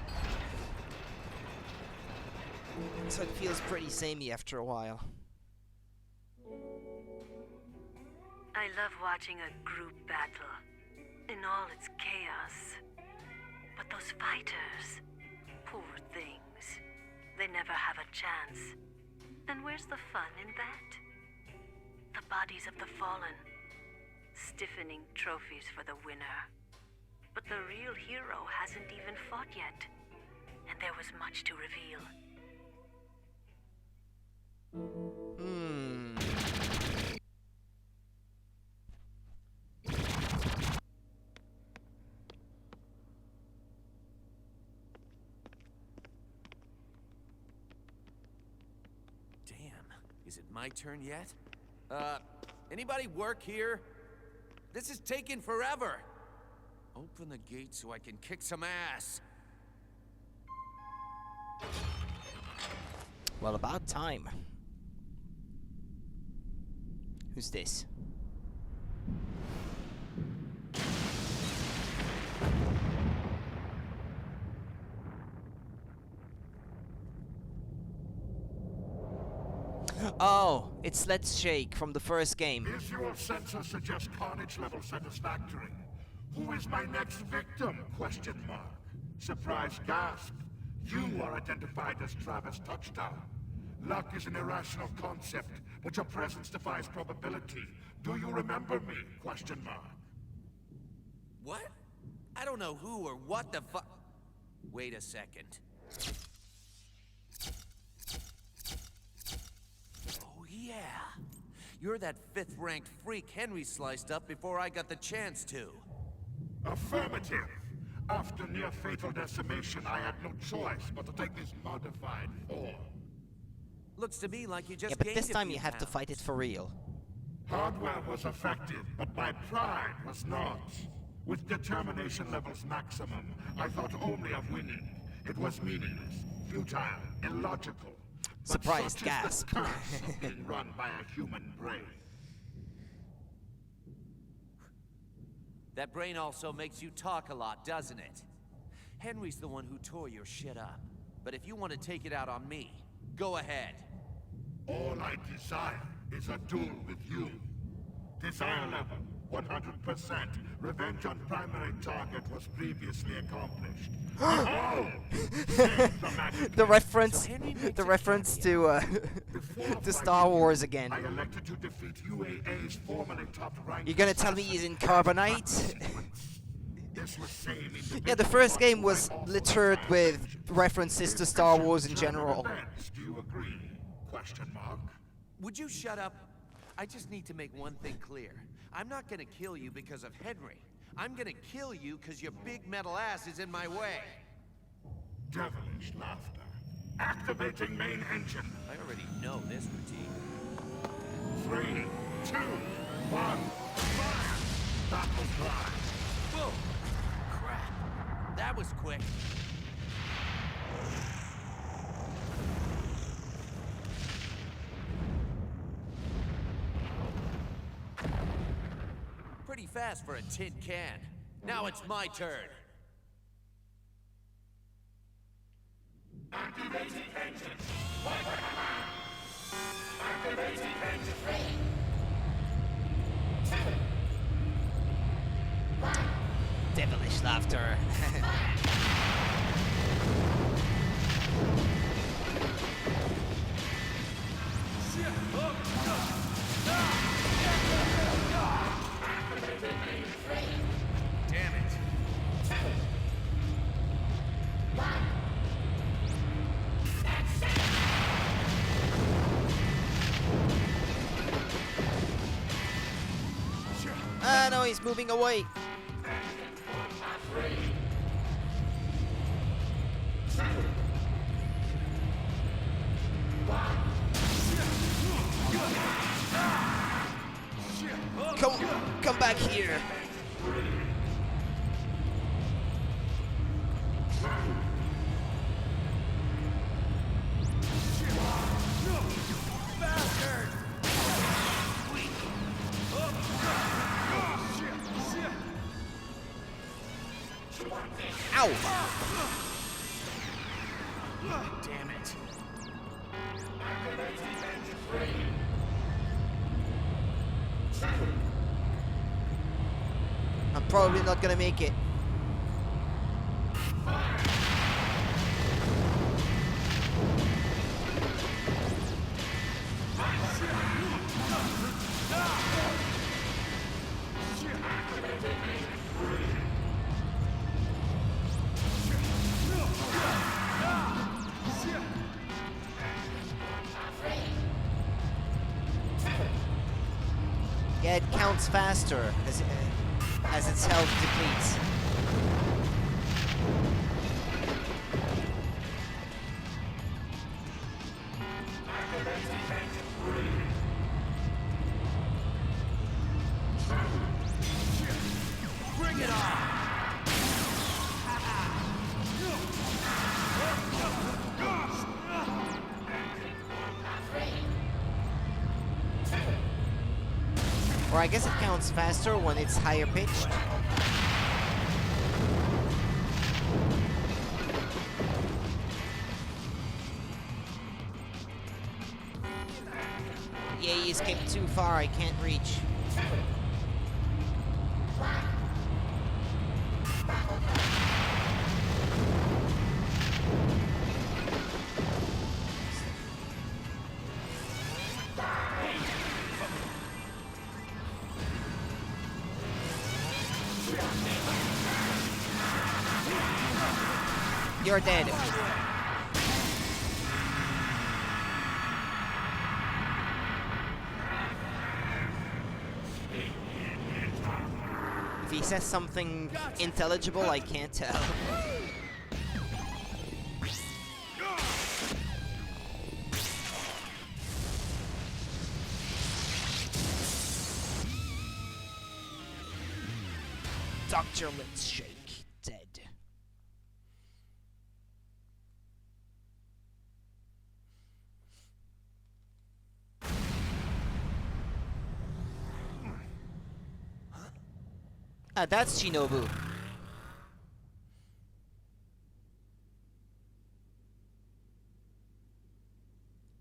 so it feels pretty samey after a while. I love watching a group battle in all its chaos. But those fighters, poor things, they never have a chance. And where's the fun in that? The bodies of the fallen, stiffening trophies for the winner. But the real hero hasn't even fought yet, and there was much to reveal. Is it my turn yet? Anybody work here? This is taking forever. Open the gate so I can kick some ass. Well, about time. Who's this? Oh, it's Let's Shake from the first game. Visual sensor suggests carnage level satisfactory. Who is my next victim? Question mark. Surprise gasp. You are identified as Travis Touchdown. Luck is an irrational concept, but your presence defies probability. Do you remember me? Question mark. What? I don't know who or what the fuck. Wait a second. Oh yeah. You're that 5th-ranked freak Henry sliced up before I got the chance to. Affirmative. After near-fatal decimation, I had no choice but to take this modified form. Looks to me like you just Yeah, but gained this a time few you have to pounds. fight it for real. Hardware was effective, but my pride was not. With determination levels maximum, I thought only of winning. It was meaningless, futile, illogical. But Surprised such is gasp. the curse of being run by a human brain. That brain also makes you talk a lot, doesn't it? Henry's the one who tore your shit up. But if you want to take it out on me, go ahead. All I desire is a duel with you. Desire level 100%. Revenge on primary target was previously accomplished. The reference to to Star Wars again. I elected to defeat UAA's formerly top-ranked. You're gonna tell me he's in Carbonite? This was same Yeah, the first game was littered with references to Star Wars in general. Do you agree? Question mark. Would you shut up? I just need to make one thing clear. I'm not gonna kill you because of Henry. I'm gonna kill you because your big metal ass is in my way. Devilish laughter. Activating main engine. I already know this routine. 3, 2, 1, fire! Battle cry. Whoa! Crap. That was quick. Pretty fast for a tin can. Now it's my turn. Activating engine. Activating engine. 3, 2, 1. Devilish laughter. Damn it. 2, 1. Ah, no, he's moving away. 3, 2, 1. Come back here. Ow! Damn it. I'm probably not gonna make it. Yeah, it counts faster as its health depletes. Or I guess it counts faster when it's higher pitched. Yeah, he escaped too far, I can't reach. You're dead. If he says something intelligible, I can't tell. Dr. Let's Shake, dead. Ah, that's Shinobu.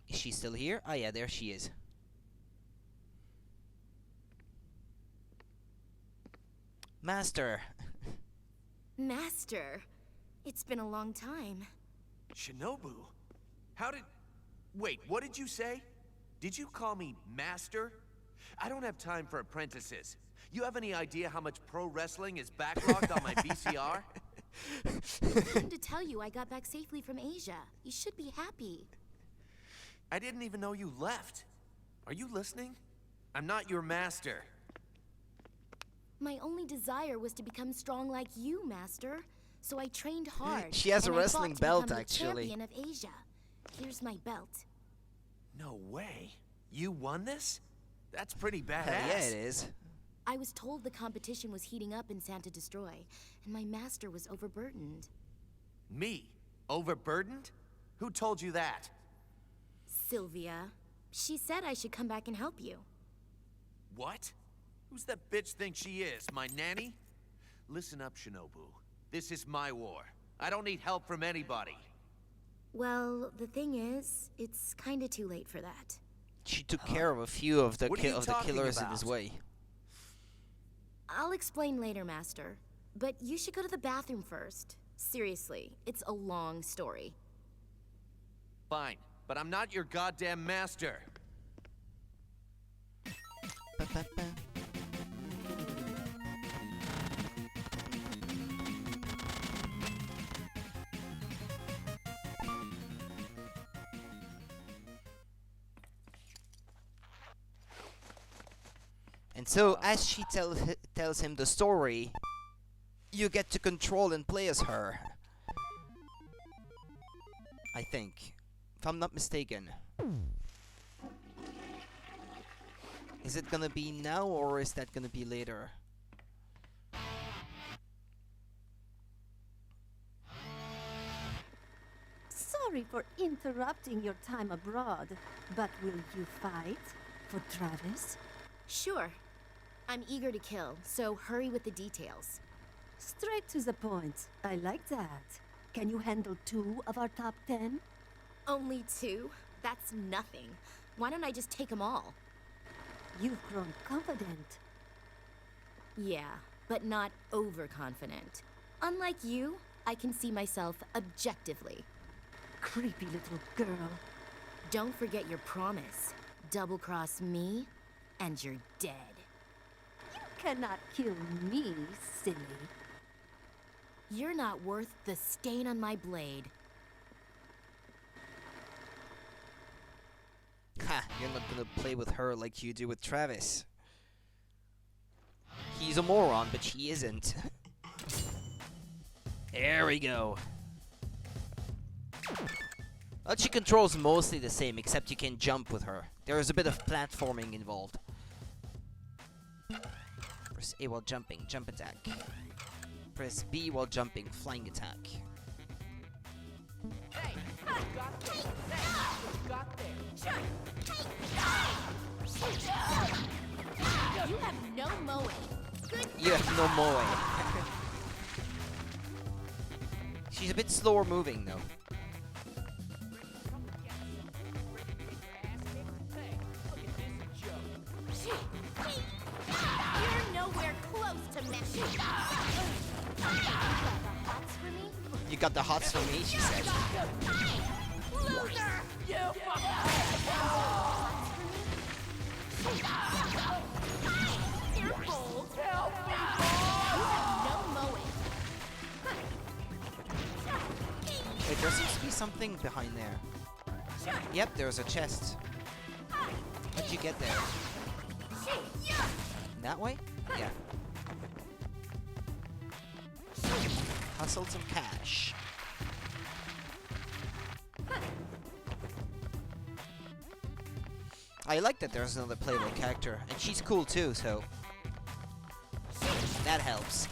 Is she still here? Ah, yeah, there she is. Master. Master, it's been a long time. Shinobu? How did... Wait, what did you say? Did you call me Master? I don't have time for apprentices. You have any idea how much pro wrestling is backlogged on my VCR? Time to tell you I got back safely from Asia. You should be happy. I didn't even know you left. Are you listening? I'm not your master. My only desire was to become strong like you, Master. So I trained hard. She has a and I wrestling fought to belt, become the actually. champion of Asia. Here's my belt. No way. You won this? That's pretty badass. Hell yeah, it is. I was told the competition was heating up in Santa Destroy, and my master was overburdened. Me? Overburdened? Who told you that? Sylvia. She said I should come back and help you. What? Who's that bitch think she is, my nanny? Listen up, Shinobu. This is my war. I don't need help from anybody. Well, the thing is, it's kinda too late for that. She took care of a few of the What are you talking killers in his about? way. I'll explain later, Master. But you should go to the bathroom first. Seriously, it's a long story. Fine, but I'm not your goddamn master. Ba-ba-ba. And so, as she tells him the story, you get to control and play as her. I think. If I'm not mistaken. Is it gonna be now, or is that gonna be later? Sorry for interrupting your time abroad, but will you fight for Travis? Sure. I'm eager to kill, so hurry with the details. Straight to the point. I like that. Can you handle 2 of our top 10? Only 2? That's nothing. Why don't I just take them all? You've grown confident. Yeah, but not overconfident. Unlike you, I can see myself objectively. Creepy little girl. Don't forget your promise. Double-cross me, and you're dead. You cannot kill me, silly. You're not worth the stain on my blade. Ha! You're not gonna play with her like you do with Travis. He's a moron, but she isn't. There we go. Well, she controls mostly the same, except you can jump with her. There is a bit of platforming involved. Press A while jumping, jump attack. Press B while jumping, flying attack. You have no moe. Good. You have no moe. She's a bit slower moving though. You're nowhere close to messing. You got the hots for me, she said. Loser! You Wait, there seems to be something behind there. Yep, there's a chest. How'd you get there? That way? Yeah. Hustled some cash. I like that there's another playable character, and she's cool too, so that helps.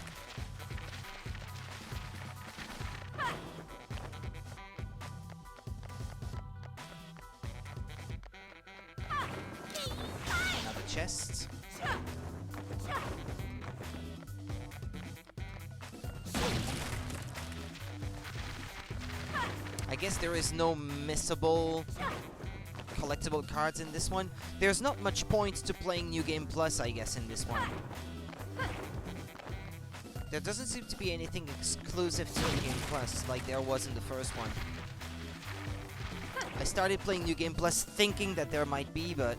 Another chest. I guess there is no missable collectible cards in this one. There's not much point to playing New Game Plus, I guess, in this one. There doesn't seem to be anything exclusive to New Game Plus like there was in the first one. I started playing New Game Plus thinking that there might be, but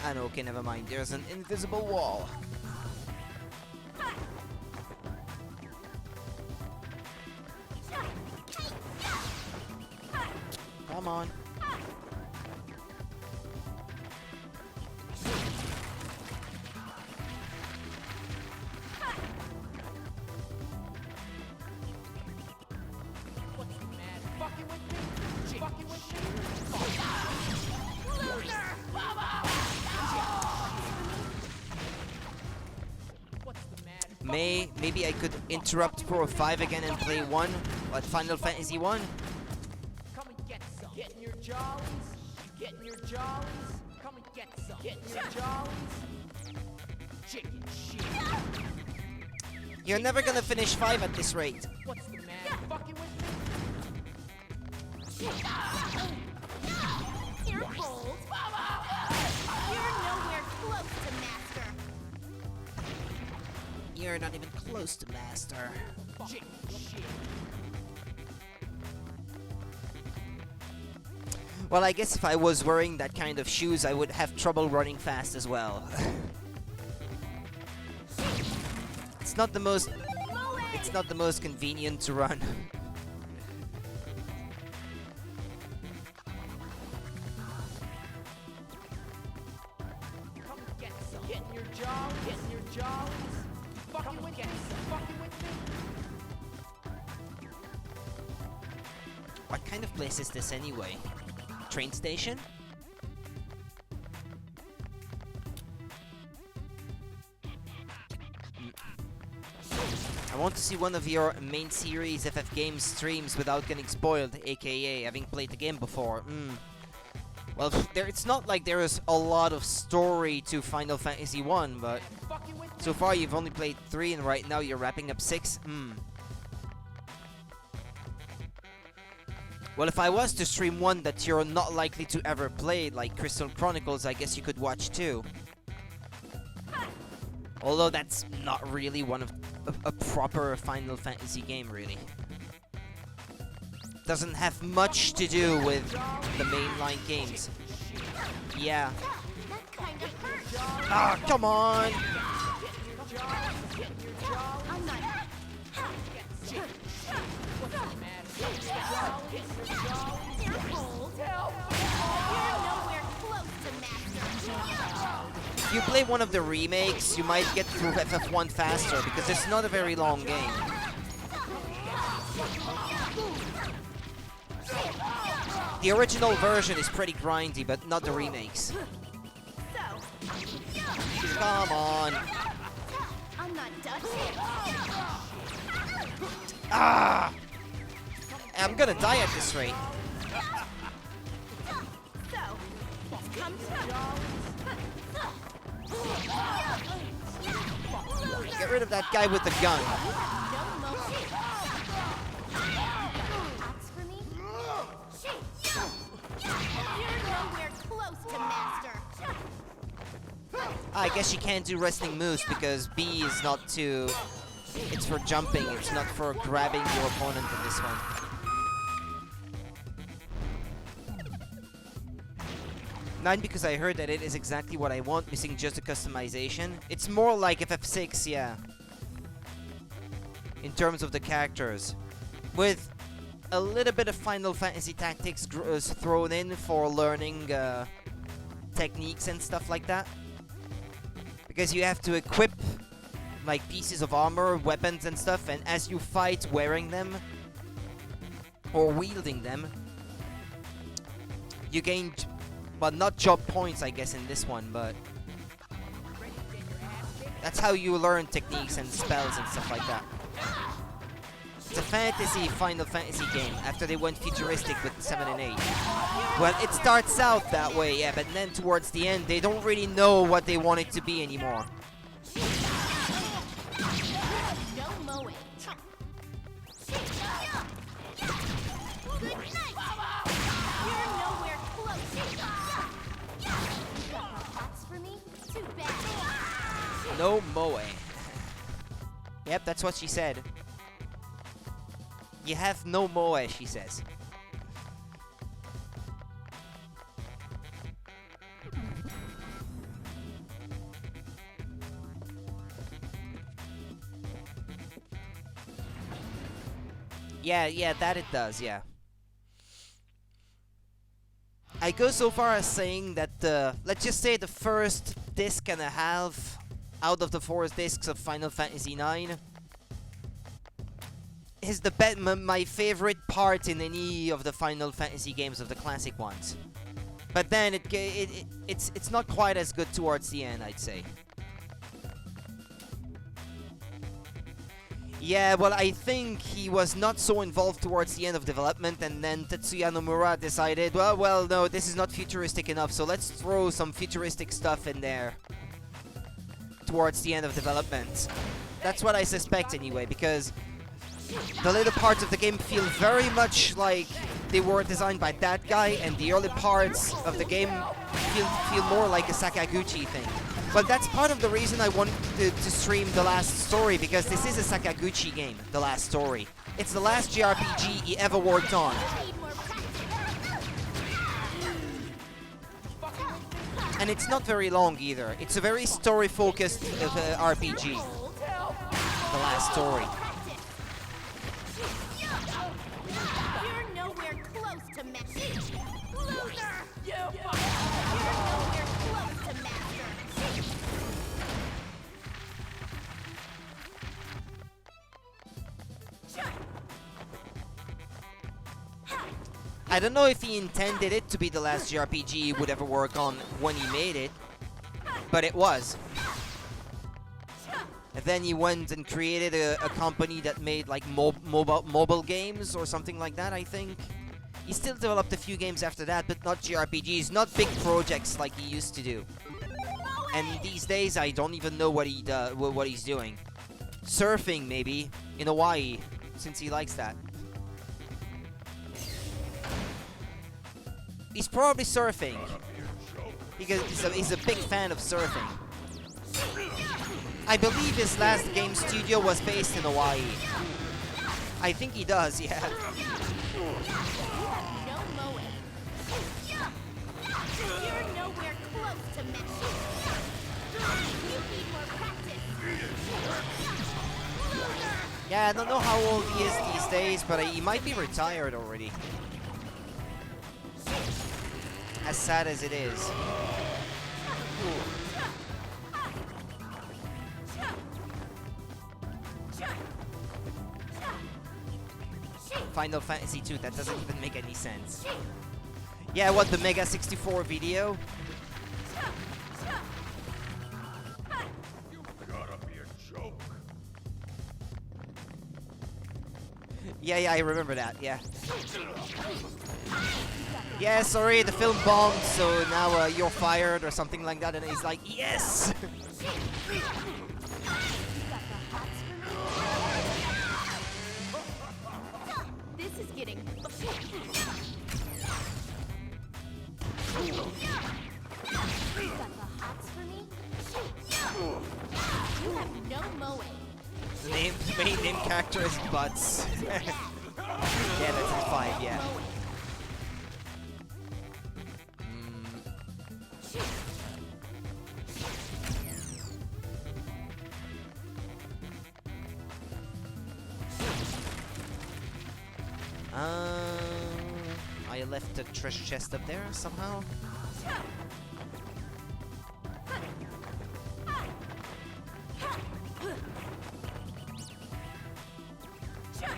I know, okay, never mind. There's an invisible wall. Come on. Maybe I could interrupt for a 5 again and play 1, like Final Fantasy 1. Come and get some. Getting your jollies. Getting your jollies. Come and get some. Getting your jollies. Chicken shit. You're never gonna finish 5 at this rate. What's the matter? Fucking with me? You're bold. You're nowhere close to master. You're not even close to master. Chicken shit. Well, I guess if I was wearing that kind of shoes, I would have trouble running fast as well. It's not the most convenient to run. Come and get some. Getting your jollies. Getting your jollies. Fucking with me. Fucking with me. What kind of place is this anyway? Train station? I want to see one of your main series FF Games streams without getting spoiled, aka having played the game before. Well, it's not like there is a lot of story to Final Fantasy 1, but so far you've only played 3 and right now you're wrapping up 6. Well, if I was to stream one that you're not likely to ever play, like Crystal Chronicles, I guess you could watch too. Although that's not really one of a proper Final Fantasy game, really. Doesn't have much to do with the mainline games. Yeah. That kind of hurts. Ah, come on! I'm not. They're bold. You're nowhere close to master. If you play one of the remakes, you might get through FF1 faster, because it's not a very long game. The original version is pretty grindy, but not the remakes. Come on. I'm not done. Ah! I'm gonna die at this rate. So, it's come Get rid of that guy with the gun. Axe for me? You're nowhere close to master. I guess you can't do wrestling moves because B is not too... It's for jumping, it's not for grabbing your opponent in this one. Not because I heard that it is exactly what I want, missing just the customization. It's more like FF6, yeah. In terms of the characters. With a little bit of Final Fantasy Tactics thrown in for learning techniques and stuff like that. Because you have to equip like pieces of armor, weapons and stuff, and as you fight wearing them or wielding them, you gain, well, not job points I guess in this one, but that's how you learn techniques and spells and stuff like that. It's a fantasy Final Fantasy game after they went futuristic with 7 and 8. Well, it starts out that way, yeah, but then towards the end they don't really know what they want it to be anymore. No moe. Yep, that's what she said. You have no moe, she says. Yeah, that it does, yeah. I go so far as saying that, let's just say the first disc and a half out of the 4 discs of Final Fantasy IX is my favorite part in any of the Final Fantasy games of the classic ones. But then it's not quite as good towards the end, I'd say. Yeah, well, I think he was not so involved towards the end of development, and then Tetsuya Nomura decided, well, no, this is not futuristic enough, so let's throw some futuristic stuff in there towards the end of development. That's what I suspect anyway, because the later parts of the game feel very much like they were designed by that guy, and the early parts of the game feel more like a Sakaguchi thing. But that's part of the reason I wanted to stream The Last Story, because this is a Sakaguchi game, The Last Story. It's the last JRPG he ever worked on. And it's not very long either. It's a very story-focused RPG. The Last Story. You're nowhere close to master. Loser! You're nowhere close to master. I don't know if he intended it to be the last JRPG he would ever work on when he made it, but it was. And then he went and created a company that made like mobile games or something like that, I think. He still developed a few games after that, but not JRPGs, not big projects like he used to do. And these days, I don't even know what he's doing. Surfing, maybe, in Hawaii, since he likes that. He's probably surfing, because he's a big fan of surfing. I believe his last game studio was based in Hawaii. I think he does, yeah. You're nowhere close to master. You need more practice. Yeah, I don't know how old he is these days, but he might be retired already. As sad as it is. Final Fantasy 2, that doesn't even make any sense. Yeah, what, the Mega 64 video? Yeah, I remember that, yeah. Yeah, sorry, the film bombed, so now you're fired or something like that, and he's like, yes! This is getting... You got the hots for me? You have no mowing. The main name character is Butts. Yeah, that's his 5, yeah. I left a treasure chest up there somehow.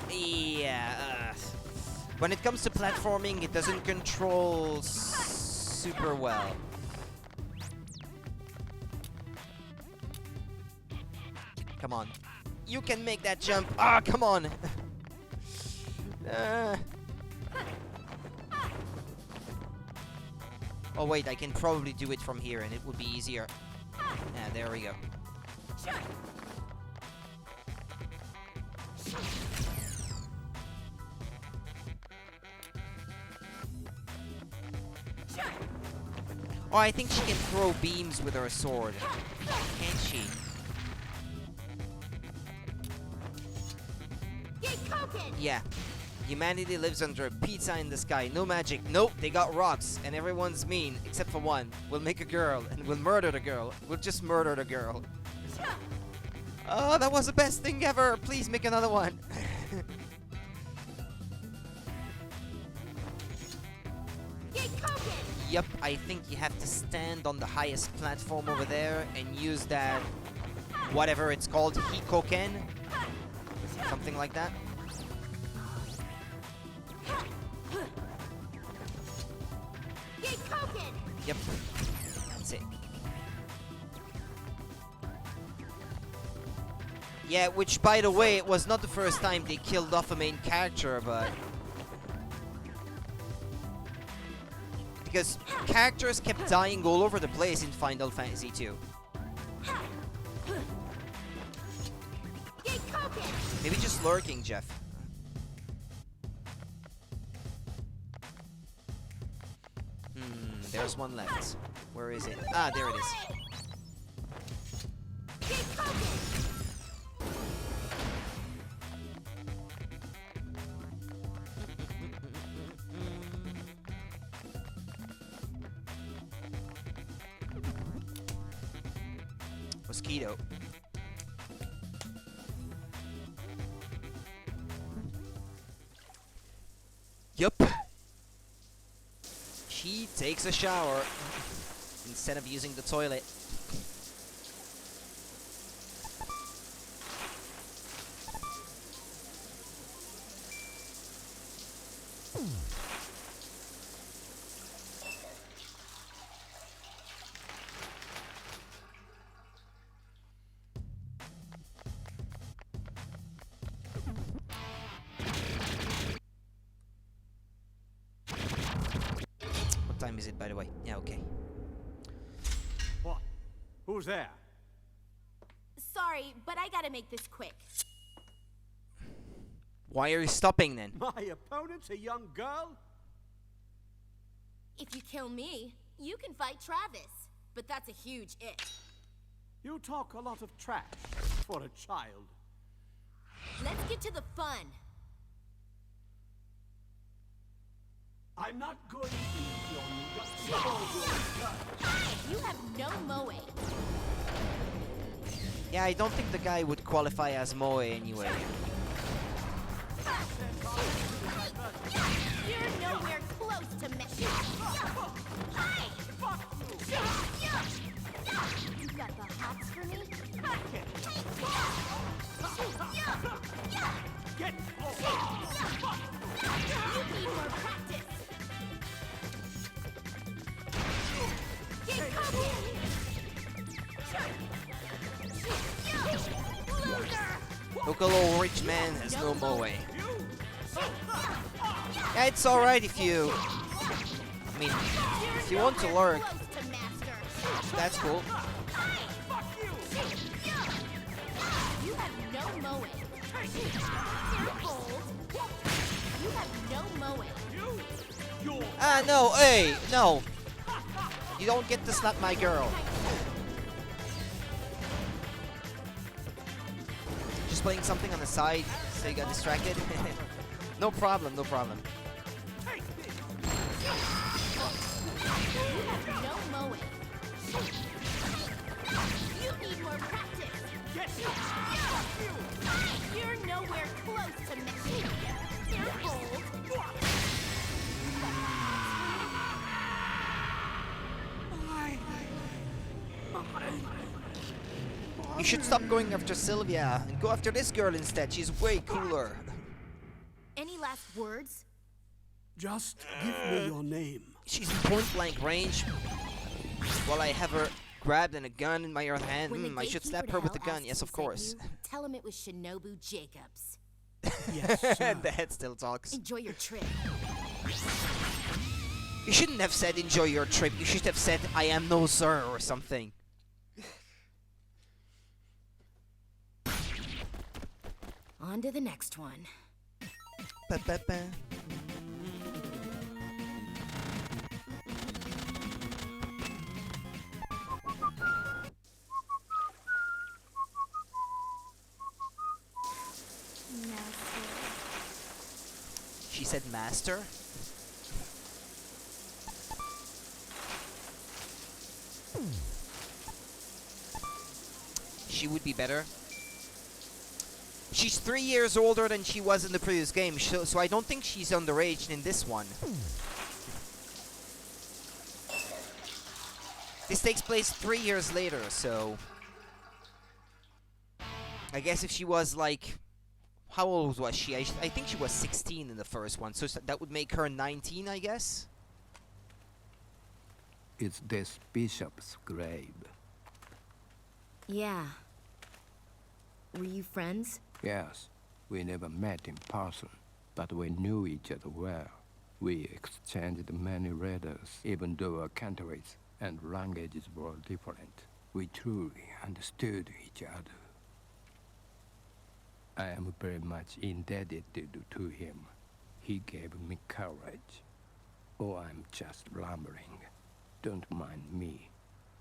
Yeah. When it comes to platforming, it doesn't control super well. Come on. You can make that jump. Ah, come on. Oh wait, I can probably do it from here and it would be easier. Yeah, there we go. Oh, I think she can throw beams with her sword. Can't she? Yeah. Humanity lives under a pizza in the sky. No magic. Nope, they got rocks. And everyone's mean, except for one. We'll make a girl, and we'll murder the girl. We'll just murder the girl. Oh, that was the best thing ever. Please make another one. Yep, I think you have to stand on the highest platform over there and use that, whatever it's called, Hikoken? Something like that. Yep, that's it. Yeah, which, by the way, it was not the first time they killed off a main character, but... because characters kept dying all over the place in Final Fantasy II. Maybe just lurking, Jeff. There's one left. Where is it? Ah, there it is. Mosquito. Yup. She takes a shower instead of using the toilet. What time is it, by the way? Yeah, okay. What? Who's there? Sorry, but I gotta make this quick. Why are you stopping then? My opponent's a young girl? If you kill me, you can fight Travis. But that's a huge if. You talk a lot of trash for a child. Let's get to the fun. I'm not going to use your nuts. You have no moe. Yeah, I don't think the guy would qualify as Moe anyway. You're nowhere close to me. You got the hots for me? Get You need more practice. Get cooking. Local old rich man has no Moe. It's alright if you... I mean, if you want to lurk, that's cool. You have no mowing. You're bold. You have no mowing. Ah, no, hey, no. You don't get to slap my girl. Just playing something on the side, so you got distracted. No problem, no problem. You have no mowing. You need more practice. You're nowhere close to messing. You're bold. You should stop going after Sylvia and go after this girl instead. She's way cooler. Any last words? Just give me your name. She's in point-blank range while I have her grabbed and a gun in my other hand. When the I should gatekeeper slap to her with the hell gun. asks Yes, who of sent course. you, tell him it was Shinobu Jacobs. Yes, sir. And the head still talks. Enjoy your trip. You shouldn't have said enjoy your trip. You should have said I am no sir or something. On to the next one. Ba-ba-ba. She said master? She would be better. She's 3 years older than she was in the previous game, so I don't think she's underage in this one. This takes place 3 years later, so... I guess if she was like... How old was she? I think she was 16 in the first one, so that would make her 19, I guess? It's this bishop's grave. Yeah. Were you friends? Yes, we never met in person, but we knew each other well. We exchanged many letters, even though our countries and languages were different. We truly understood each other. I am very much indebted to him. He gave me courage. Oh, I'm just rambling. Don't mind me.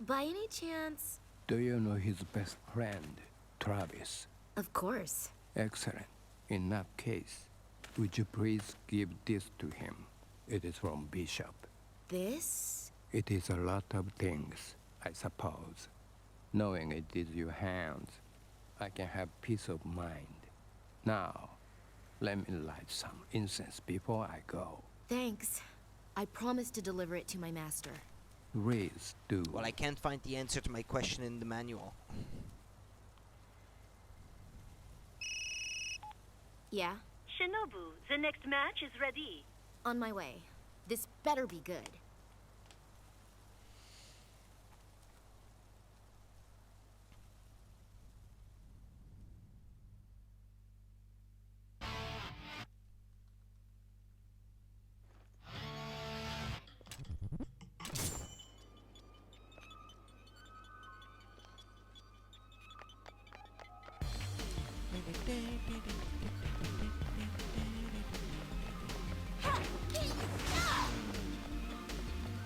By any chance? Do you know his best friend, Travis? Of course. Excellent. In that case, would you please give this to him? It is from Bishop. This? It is a lot of things, I suppose. Knowing it is your hands, I can have peace of mind. Now, let me light some incense before I go. Thanks. I promise to deliver it to my master. Please do. Well, I can't find the answer to my question in the manual. Yeah? Shinobu, the next match is ready. On my way. This better be good.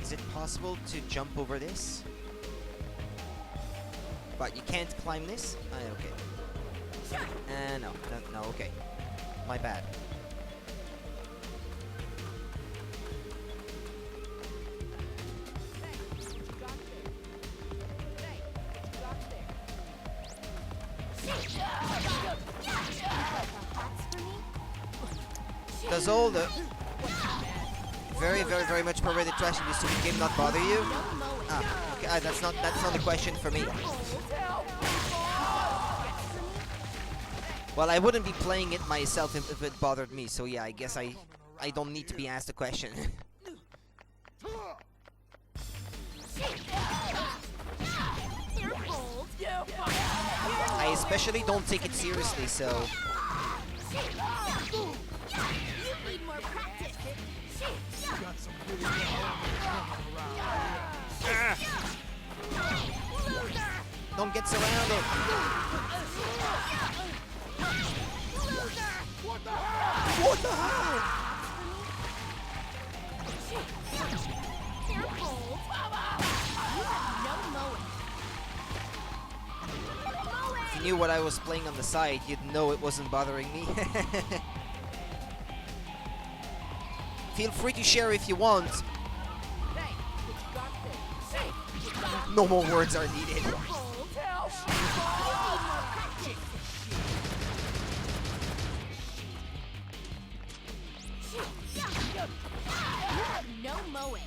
Is it possible to jump over this? But you can't climb this? Okay. No, okay. My bad. Does all the very much perverted trash in this stupid game not bother you? Ah, okay, that's not a question for me. Well, I wouldn't be playing it myself if it bothered me, so yeah, I guess I don't need to be asked a question. I especially don't take it seriously, so... You need more practice. Got some really good around. Don't get surrounded. What the hell? What the hell? If you knew what I was playing on the side, you'd know it wasn't bothering me. Feel free to share if you want. No more words are needed. No mowing.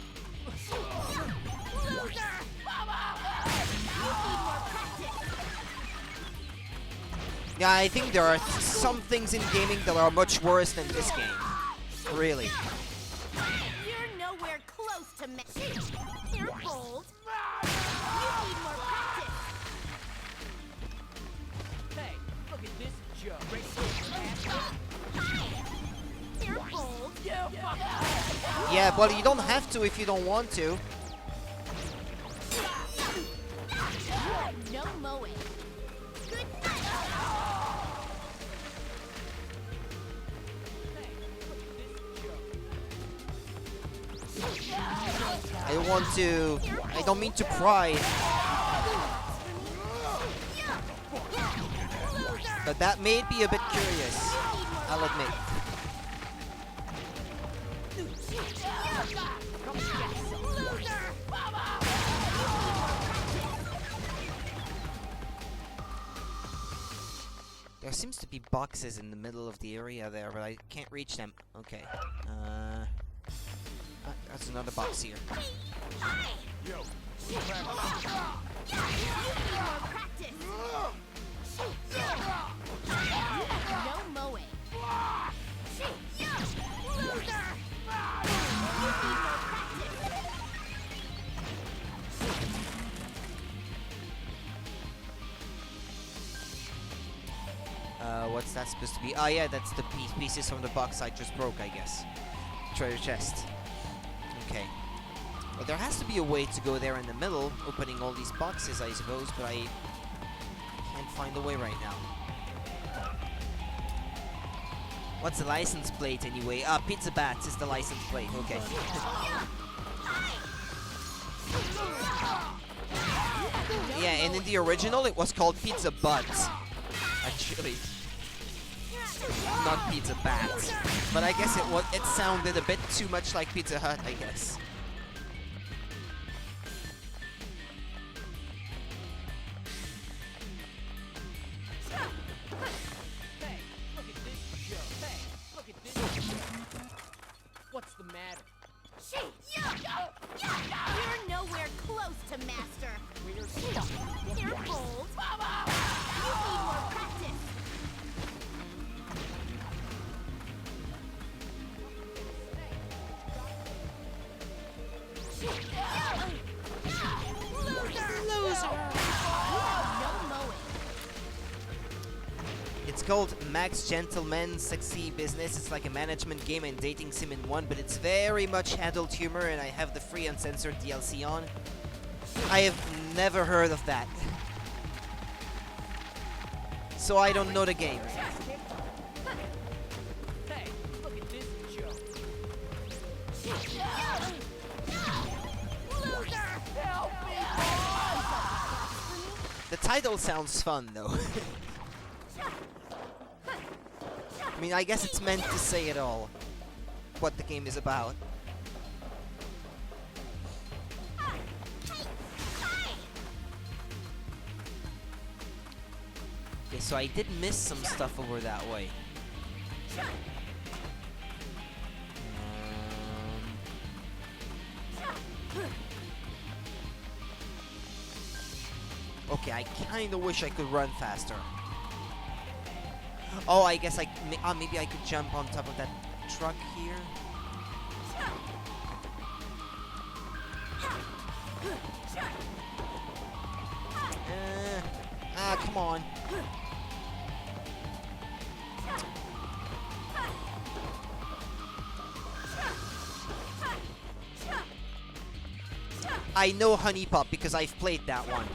Yeah, I think there are some things in gaming that are much worse than this game. Really. You're nowhere close to me. You're bold. You need more practice. Hey, look at this joke. You're bold. Yeah, but you don't have to if you don't want to. No mowing. Good night. I don't mean to pry. But that made me a bit curious, I'll admit. There seems to be boxes in the middle of the area there, but I can't reach them. Okay. That's another box here. Yo, No mowing. What's that supposed to be? Oh yeah, that's the pieces from the box I just broke, I guess. Treasure chest. Okay. Well, there has to be a way to go there in the middle, opening all these boxes, I suppose, but I can't find a way right now. What's the license plate anyway? Ah, Pizza Bats is the license plate. Okay. Yeah, and in the original it was called Pizza Butts. Actually. Not Pizza Bats. But I guess it sounded a bit too much like Pizza Hut, I guess. Hey, look at this joke. Hey, look at this joke. What's the matter? You're nowhere close to master. You're bold. You need more practice. Loser. No mowing. It's called Max Gentleman Sexy Business. It's like a management game and dating sim in one, but it's very much adult humor, and I have the free uncensored DLC on. I have never heard of that. So I don't know the game. Hey, look at this joke. The title sounds fun, though. I mean, I guess it's meant to say it all. What the game is about. Okay, so I did miss some stuff over that way. Okay, I kinda wish I could run faster. Oh, I guess maybe I could jump on top of that truck here. Come on. I know Honey Pop because I've played that one.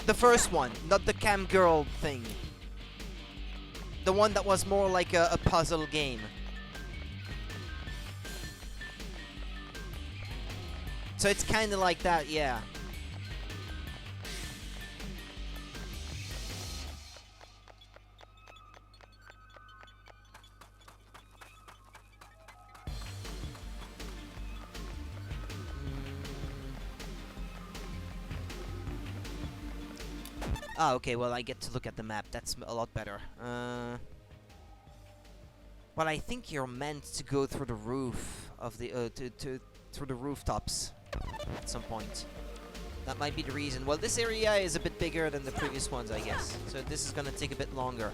The first one, not the cam girl thing. The one that was more like a puzzle game. So it's kind of like that, yeah. Ah, okay, well, I get to look at the map. That's a lot better. Well, I think you're meant to go through the roof of the, through the rooftops at some point. That might be the reason. Well, this area is a bit bigger than the previous ones, I guess. So this is gonna take a bit longer.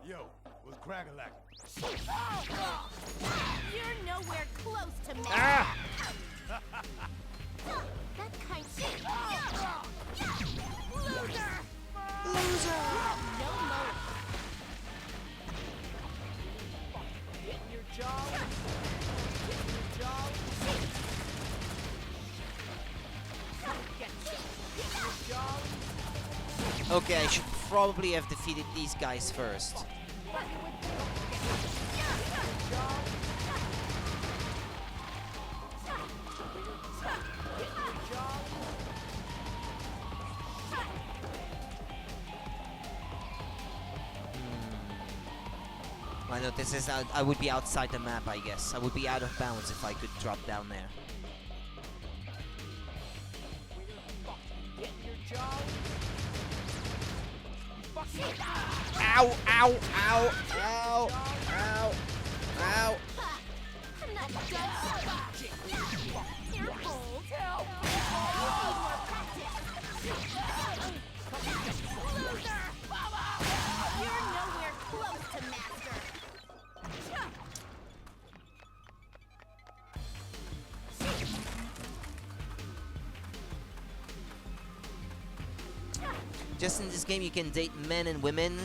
Yo, what's crack-a-lack? You're nowhere close to me. Ah! That kind Loser! Loser! No more. Getting your jaw. Getting your jaw. Get your jaw. Okay, I should probably have defeated these guys first. I know this is I would be outside the map, I guess. I would be out of bounds if I could drop down there. Ow, ow, ow, ow, ow, ow. I'm not done. Here, hold. Help! Need more practice. Loser! You're nowhere close to master. Just in this game, you can date men and women.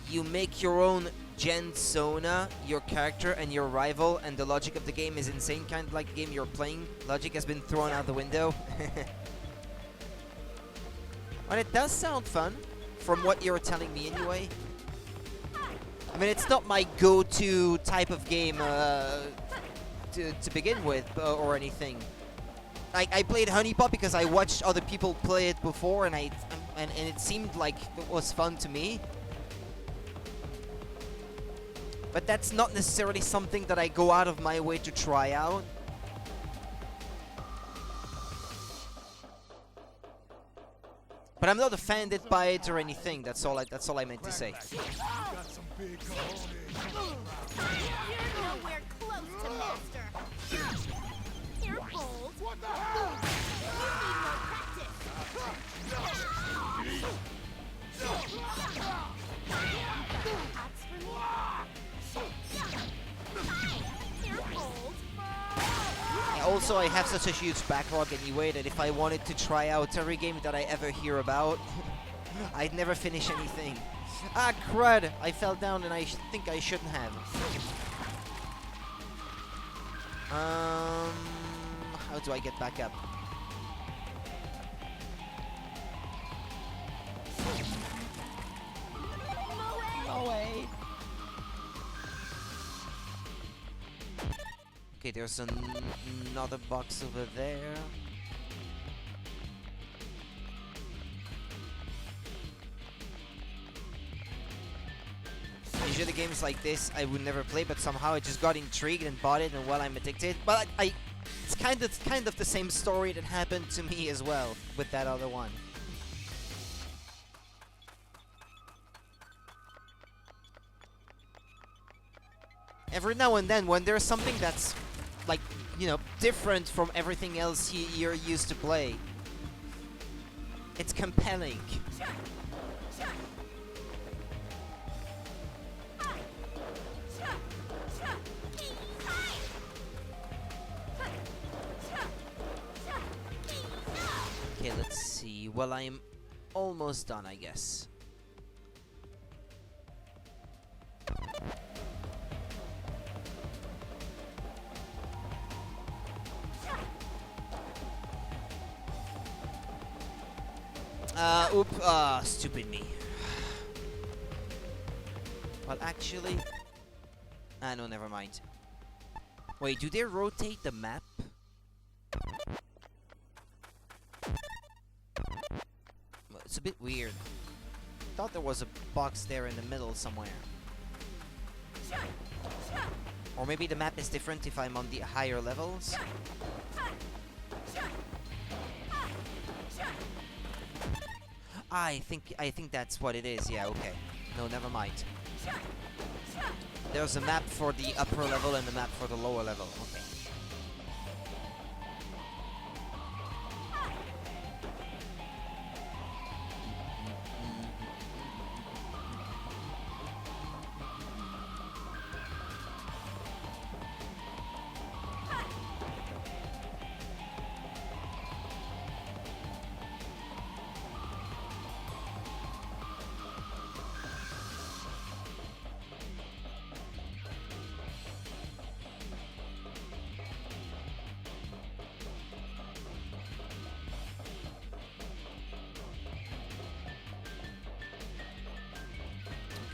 You make your own Gensona, your character, and your rival, and the logic of the game is insane, kind of like the game you're playing. Logic has been thrown out the window. But it does sound fun, from what you're telling me anyway. I mean, it's not my go-to type of game to begin with, or anything. I played Honey Pop because I watched other people play it before, and it seemed like it was fun to me. But that's not necessarily something that I go out of my way to try out. But I'm not offended by it or anything. That's all I meant to say. You're nowhere close to master. Here, hold. What the hell? You need more practice. Axe for me? Here, hold. Also, I have such a huge backlog anyway that if I wanted to try out every game that I ever hear about, I'd never finish anything. Ah, crud! I fell down and I think I shouldn't have. How do I get back up? No way! Okay, there's another box over there. Usually games like this I would never play, but somehow I just got intrigued and bought it, and well, I'm addicted. But it's kind of the same story that happened to me as well with that other one. Every now and then, when there's something that's, like, you know, different from everything else you're used to play, It's compelling. Okay, let's see. Well, I'm almost done, I guess. Stupid me. Well, actually... no, never mind. Wait, do they rotate the map? Well, it's a bit weird. Thought there was a box there in the middle somewhere. Or maybe the map is different if I'm on the higher levels. I think that's what it is. Yeah, okay. No, never mind. There's a map for the upper level and a map for the lower level. Okay.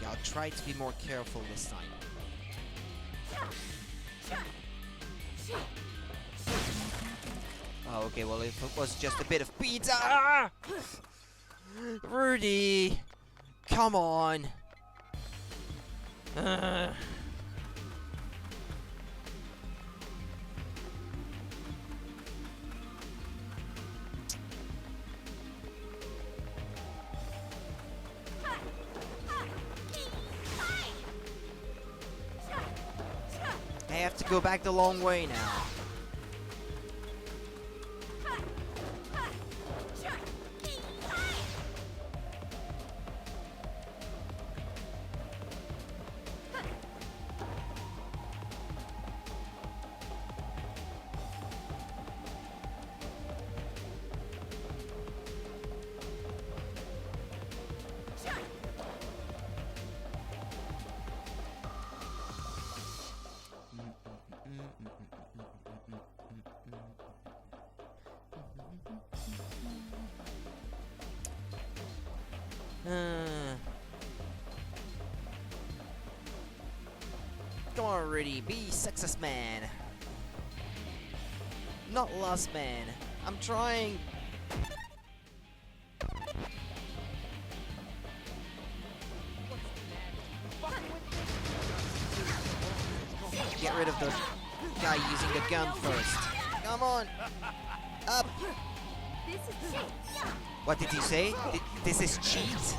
I'll try to be more careful this time. Oh, okay, well, if it was just a bit of pizza... Ah! Rudy! Come on! I have to go back the long way now. Come on, Rudy, be success man. Not lost man. I'm trying. Get rid of the guy using the gun first. Come on. Up. What did he say? This is cheat?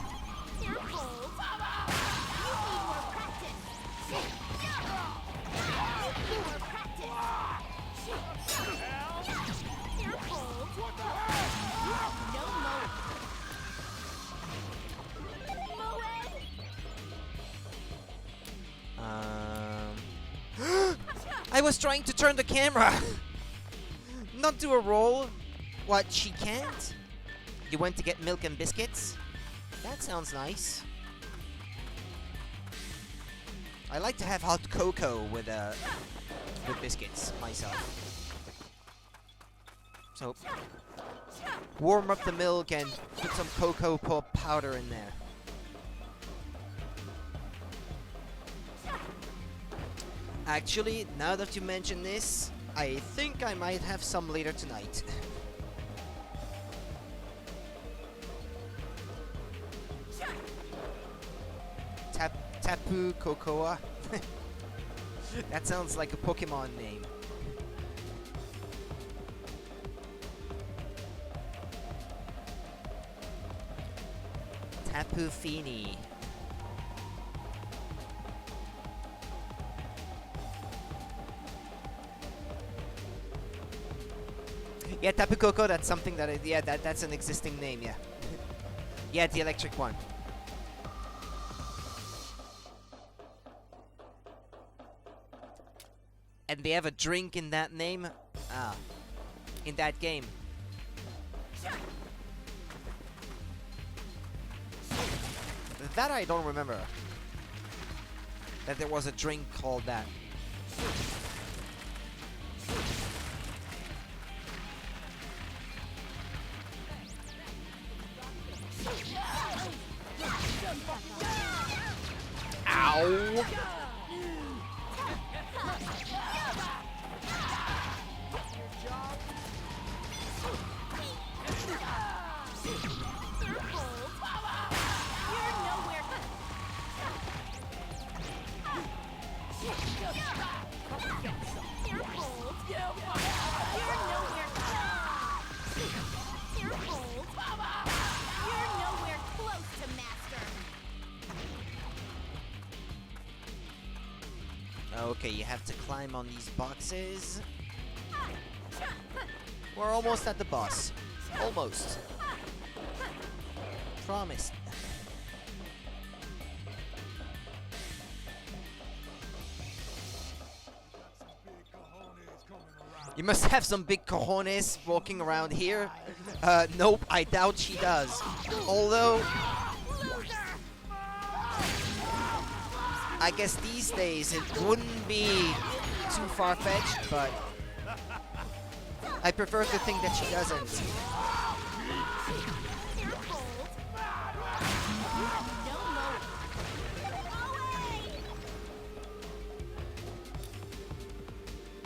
I was trying to turn the camera. Not do a roll. What, she can't? You went to get milk and biscuits? That sounds nice. I like to have hot cocoa with biscuits myself. So, warm up the milk and put some cocoa powder in there. Actually, now that you mention this, I think I might have some later tonight. Tapu Cocoa. That sounds like a Pokemon name. Tapu Fini. Yeah, Tapu Koko, that's something that, that's an existing name, yeah. Yeah, the electric one. And they have a drink in that name? Ah. In that game. That I don't remember. That there was a drink called that. Ow! Okay, you have to climb on these boxes. We're almost at the boss. Almost. Promised. You must have some big cojones walking around here. Nope, I doubt she does. Although, I guess these days it wouldn't be too far-fetched, but I prefer to think that she doesn't.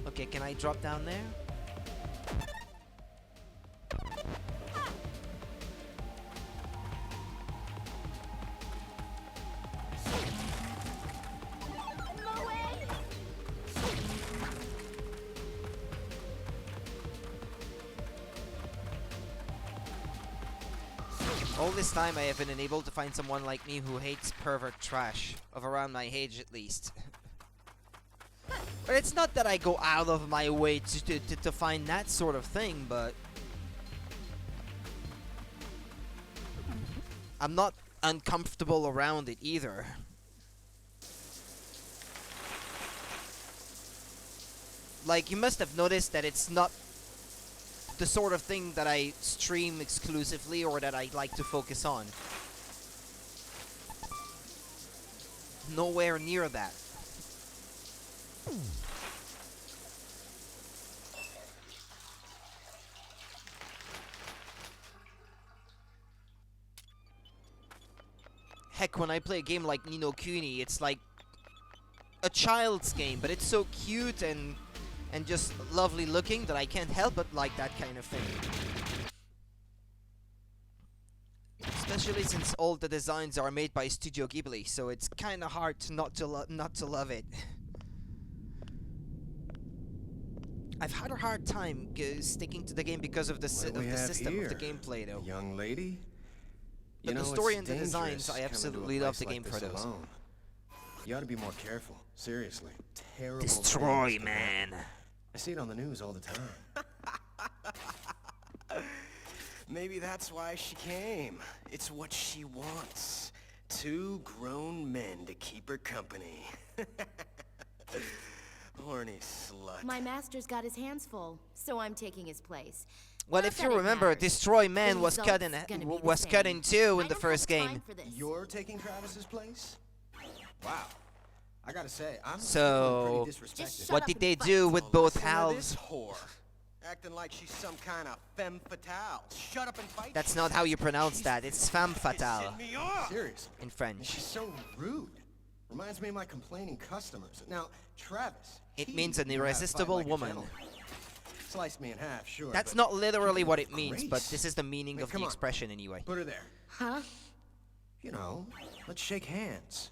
Okay, can I drop down there? All this time I have been unable to find someone like me who hates pervert trash, of around my age at least. But it's not that I go out of my way to find that sort of thing, but I'm not uncomfortable around it either. Like, you must have noticed that it's not the sort of thing that I stream exclusively or that I like to focus on. Nowhere near that. Heck, when I play a game like Ni no Kuni, it's like a child's game, but it's so cute and just lovely looking that I can't help but like that kind of thing. Especially since all the designs are made by Studio Ghibli, so it's kind of hard not to love it. I've had a hard time sticking to the game because of the system of the gameplay, though. Young lady. But the story and the designs, I absolutely love the game for those. You ought to be more careful. Seriously. Terrible. Destroy, man. I see it on the news all the time. Maybe that's why she came. It's what she wants. 2 grown men to keep her company. Horny slut. My master's got his hands full, so I'm taking his place. Well, Not if that you it remember, matters. Destroy Man The was cut in result's gonna be the was cut same. in 2 in I the don't first have time game. for this. You're taking Travis's place? Wow. I gotta say, I'm So, pretty disrespected. what did they do with both Listen to halves? this whore. Acting like she's some kind of femme fatale. Shut up and fight. That's not how you pronounce that. It's femme fatale Me off. Seriously. in French. She's so rude. Reminds me of my complaining customers. Now, Travis. It he means an knew how to fight irresistible like a woman. gentleman. Sliced me in half, sure. That's but not literally what it with means, but grace. this is the meaning I mean, of come the on. expression anyway. Put her there. Huh? You know, let's shake hands.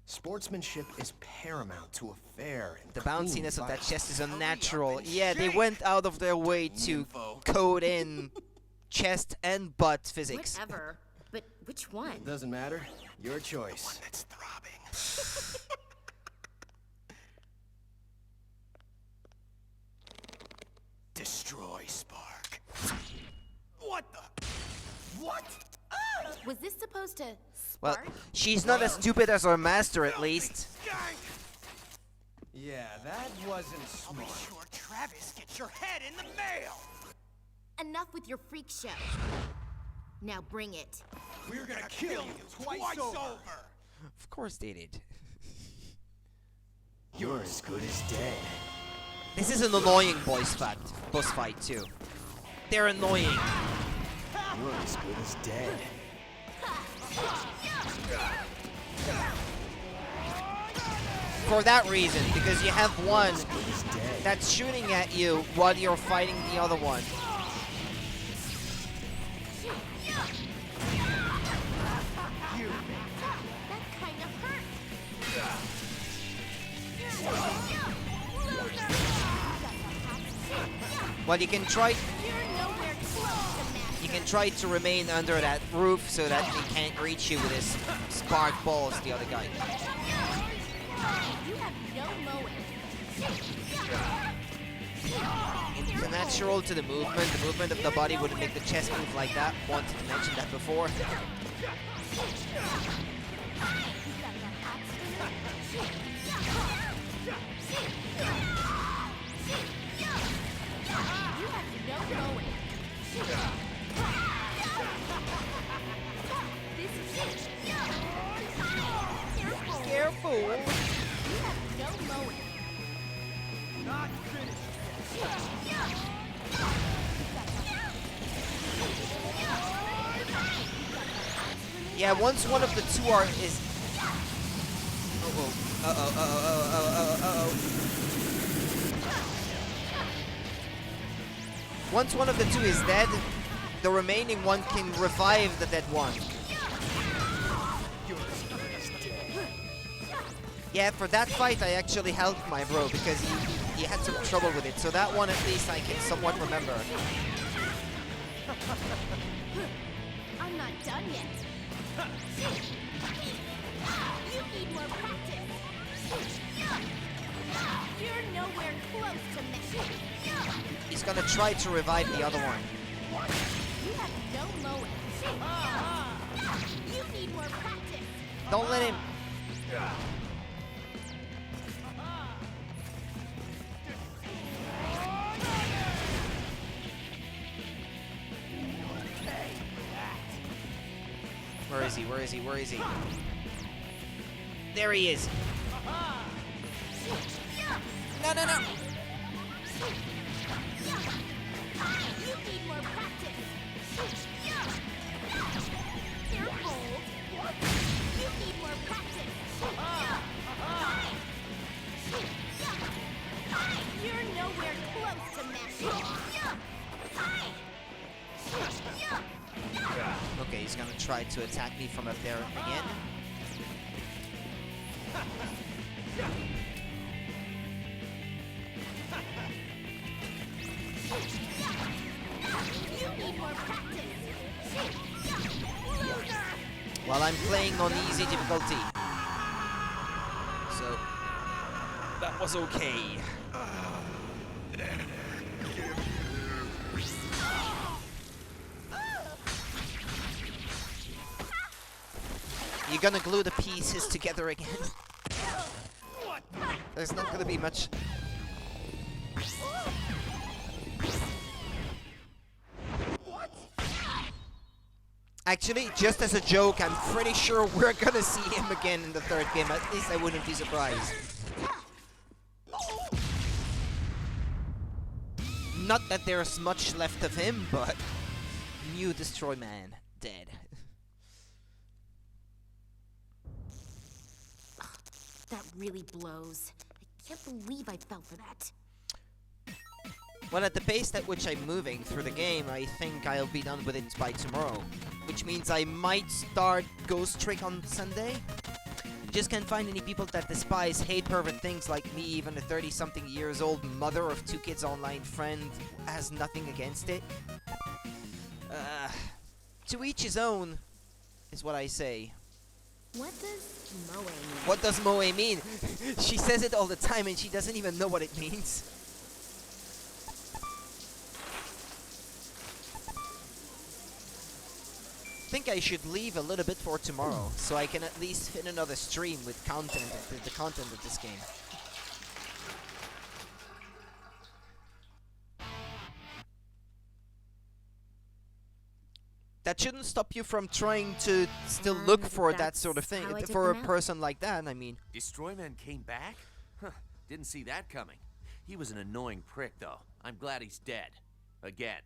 Sportsmanship is paramount to a fair and The clean bounciness of that fight. chest is Hurry up unnatural. and Yeah, they shake. went out of their way to Nympho. code in chest and butt physics. Whatever. But which one? Doesn't matter. Your choice. One that's throbbing. Destroy Spark. What the? What? Ah! Was this supposed to Well, spark? she's not as stupid as her master, at least. Yeah, that wasn't smart. Sure, Travis, get your head in the mail! Enough with your freak show. Now bring it. We're gonna kill you twice over! Of course they did. You're as good as dead. This is an annoying boss fight too. They're annoying. You're as good as dead. For that reason, because you have one As good as dead. that's shooting at you while you're fighting the other one. That kind of hurt. Well, you can try. You're nowhere close to master. You can try to remain under that roof so that he can't reach you with his spark balls. The other guy. You have no mowing. It's natural to the movement. The movement of the body wouldn't make the chest move like that. Wanted to mention that before. You have no mowing. This is Careful. You have no mowing. Not finished. Yeah, once one of the two is. Uh-oh. Once one of the two is dead, the remaining one can revive the dead one. Yeah, for that fight I actually helped my bro because he had some trouble with it, so that one at least I can somewhat remember. I'm not done yet. You need more practice. You're nowhere close to me. He's gonna try to revive the other one. You have no mowing. You need more practice. Don't let him. Where is he? Where is he? Where is he? There he is. No, no, no. You need more practice. Careful. You need more practice. You're nowhere close to mastering. Okay, he's gonna try to attack me from up there again. You need more practice. While I'm playing on easy difficulty. So, that was okay. You're gonna glue the pieces together again. There's not gonna be much. Actually, just as a joke, I'm pretty sure we're gonna see him again in the third game. At least I wouldn't be surprised. Not that there's much left of him, but new Destroy Man dead. That really blows. I can't believe I fell for that. Well, at the pace at which I'm moving through the game, I think I'll be done with it by tomorrow. Which means I might start Ghost Trick on Sunday. Just can't find any people that despise, hate pervert things like me. Even a 30-something years old mother of 2 kids online friend has nothing against it. To each his own, is what I say. What does mowing mean? What does moe mean? She says it all the time and she doesn't even know what it means. think I should leave a little bit for tomorrow, so I can at least fit another stream with content, the content of this game. That shouldn't stop you from trying to still look for that sort of thing. For a person like that, I mean. Destroyman came back? Huh, didn't see that coming. He was an annoying prick, though. I'm glad he's dead. Again.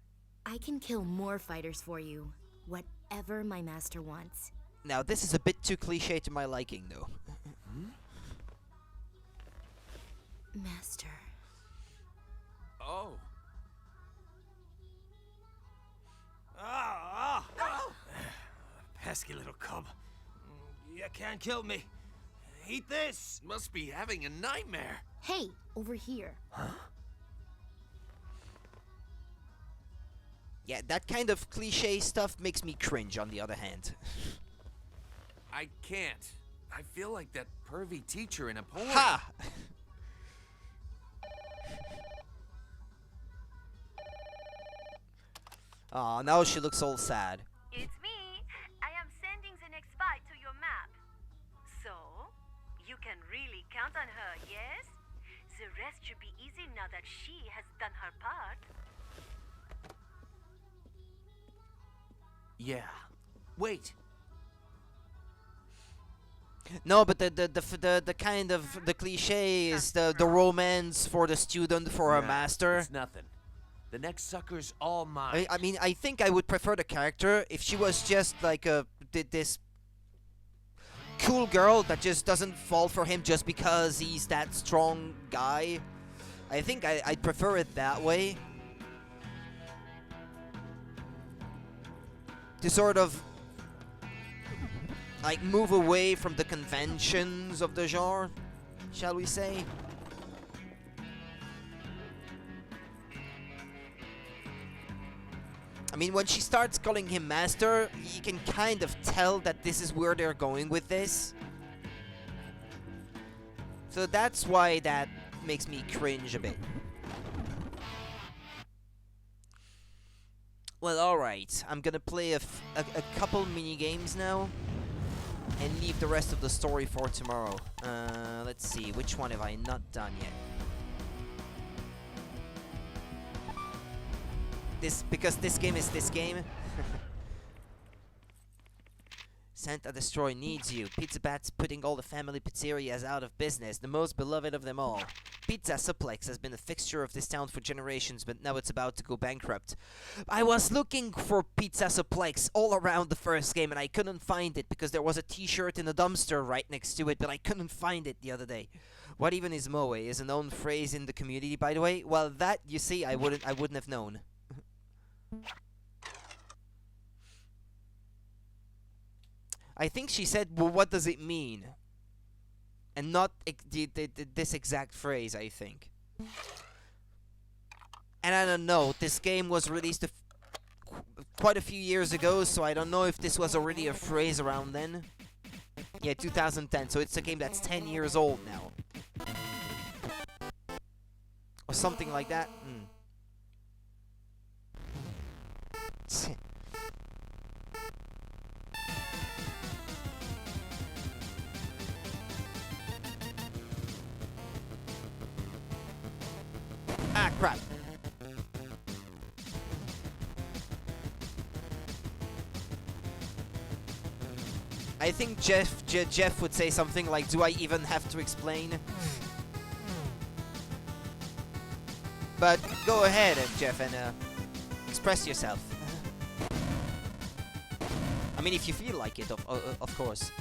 I can kill more fighters for you. Whatever my master wants. Now, this is a bit too cliche to my liking, though. Master. Oh. Pesky little cub. You can't kill me. Eat this. Must be having a nightmare. Hey, over here. Huh? Yeah, that kind of cliche stuff makes me cringe, on the other hand. I can't. I feel like that pervy teacher in a poem. Ha! Aw, now she looks all sad. It's me. I am sending the next fight to your map. So, you can really count on her, yes? The rest should be easy now that she has done her part. Yeah. Wait. No, but the kind of the cliche is the romance for the student for her master. It's nothing. The next sucker's all mine. I mean, I think I would prefer the character if she was just like this cool girl that just doesn't fall for him just because he's that strong guy. I think I'd prefer it that way. To sort of like move away from the conventions of the genre, shall we say? I mean, when she starts calling him master, you can kind of tell that this is where they're going with this. So that's why that makes me cringe a bit. Well, alright. I'm gonna play a couple mini-games now. And leave the rest of the story for tomorrow. Let's see. Which one have I not done yet? Because this game is this game. Santa Destroy needs you. Pizza Bat's putting all the family pizzerias out of business, the most beloved of them all. Pizza Suplex has been a fixture of this town for generations, but now it's about to go bankrupt. I was looking for Pizza Suplex all around the first game, and I couldn't find it because there was a t-shirt in a dumpster right next to it, but I couldn't find it the other day. What even is moe? Is a known phrase in the community, by the way? Well, that, you see, I wouldn't have known. I think she said, well, what does it mean? And not this exact phrase, I think. And I don't know, this game was released quite a few years ago, so I don't know if this was already a phrase around then. Yeah, 2010, so it's a game that's 10 years old now. Or something like that. Ah, crap. I think Jeff would say something like, do I even have to explain? But go ahead, Jeff, and express yourself. I mean, if you feel like it, of course.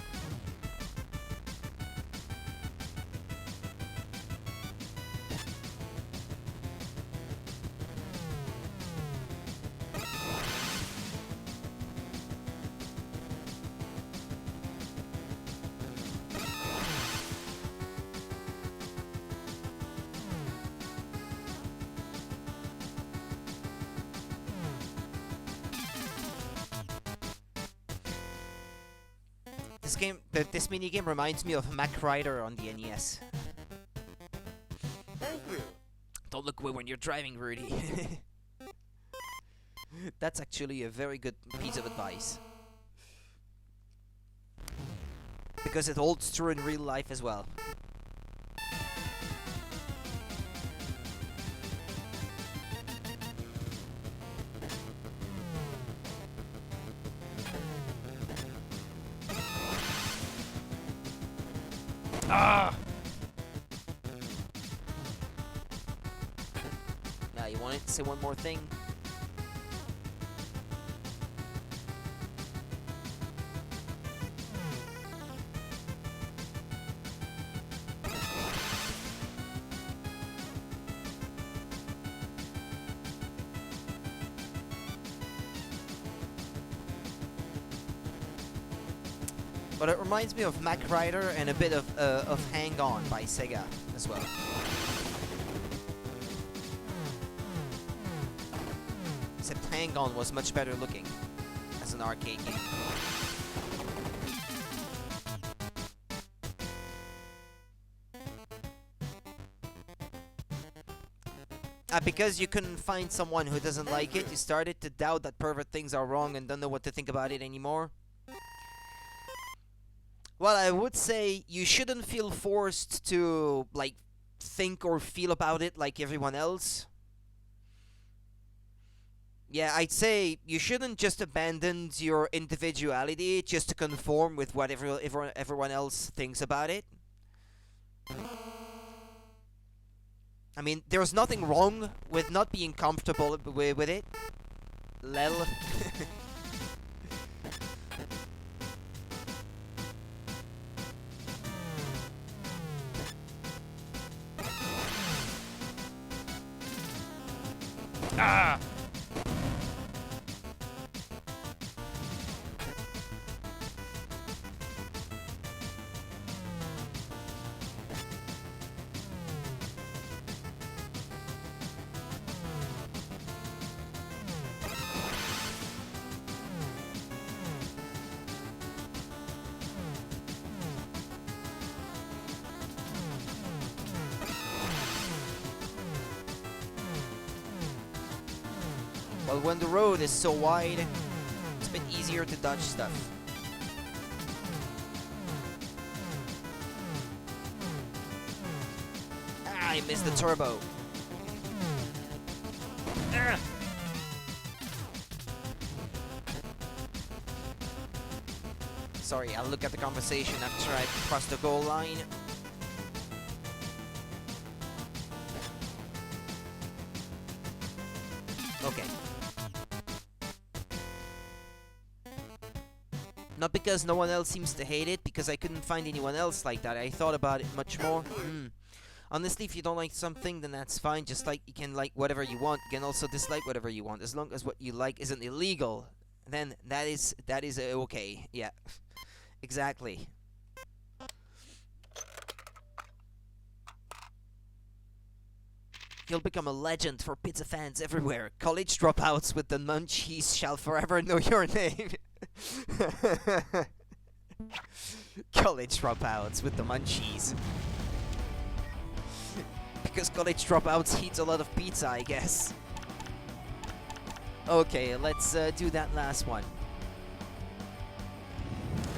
This mini game reminds me of Mac Rider on the NES. Thank you. Don't look away when you're driving, Rudy. That's actually a very good piece of advice. because it holds true in real life as well. Ah! Now, you wanted to say one more thing? But it reminds me of Mac Rider and a bit of Hang On by Sega as well. Except Hang On was much better looking as an arcade game. Because you couldn't find someone who doesn't like it, you started to doubt that pervert things are wrong and don't know what to think about it anymore. Well, I would say you shouldn't feel forced to, like, think or feel about it like everyone else. Yeah, I'd say you shouldn't just abandon your individuality just to conform with what everyone else thinks about it. I mean, there's nothing wrong with not being comfortable with it. Lel. Ah! Well, when the road is so wide, it's a bit easier to dodge stuff. Ah, I missed the turbo. Ah. Sorry, I'll look at the conversation after I cross the goal line. Okay. Not because no one else seems to hate it, because I couldn't find anyone else like that. I thought about it much more. Honestly, if you don't like something, then that's fine. Just like you can like whatever you want, you can also dislike whatever you want. As long as what you like isn't illegal, then that is okay. Yeah, exactly. You'll become a legend for pizza fans everywhere. College dropouts with the munchies shall forever know your name. College dropouts with the munchies. Because college dropouts eat a lot of pizza, I guess. Okay, let's do that last one.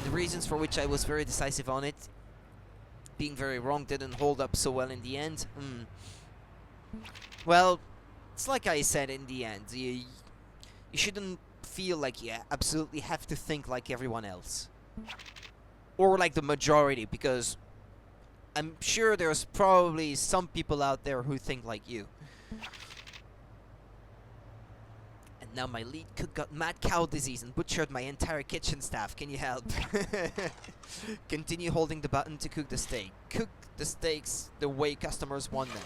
The reasons for which I was very decisive on it, being very wrong, didn't hold up so well in the end. Well, it's like I said in the end, you shouldn't feel like you absolutely have to think like everyone else. Or like the majority, because I'm sure there's probably some people out there who think like you. And now my lead cook got mad cow disease and butchered my entire kitchen staff. Can you help? Continue holding the button to cook the steak. Cook the steaks the way customers want them.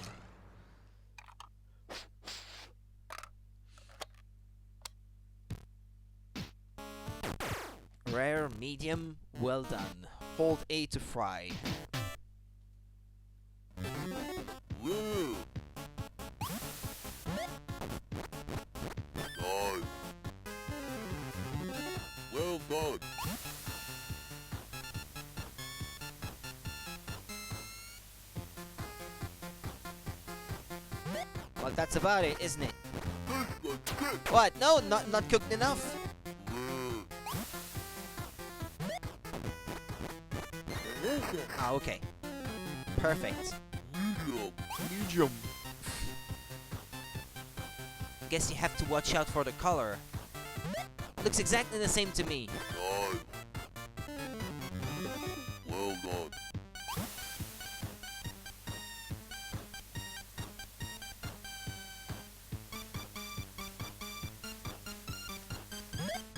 Rare, medium, well done. Hold A to fry. Woo! Nice. Well done. Well, that's about it, isn't it? What? No, not cooked enough. Ah, okay. Perfect. Medium. Guess you have to watch out for the color. Looks exactly the same to me. Well done.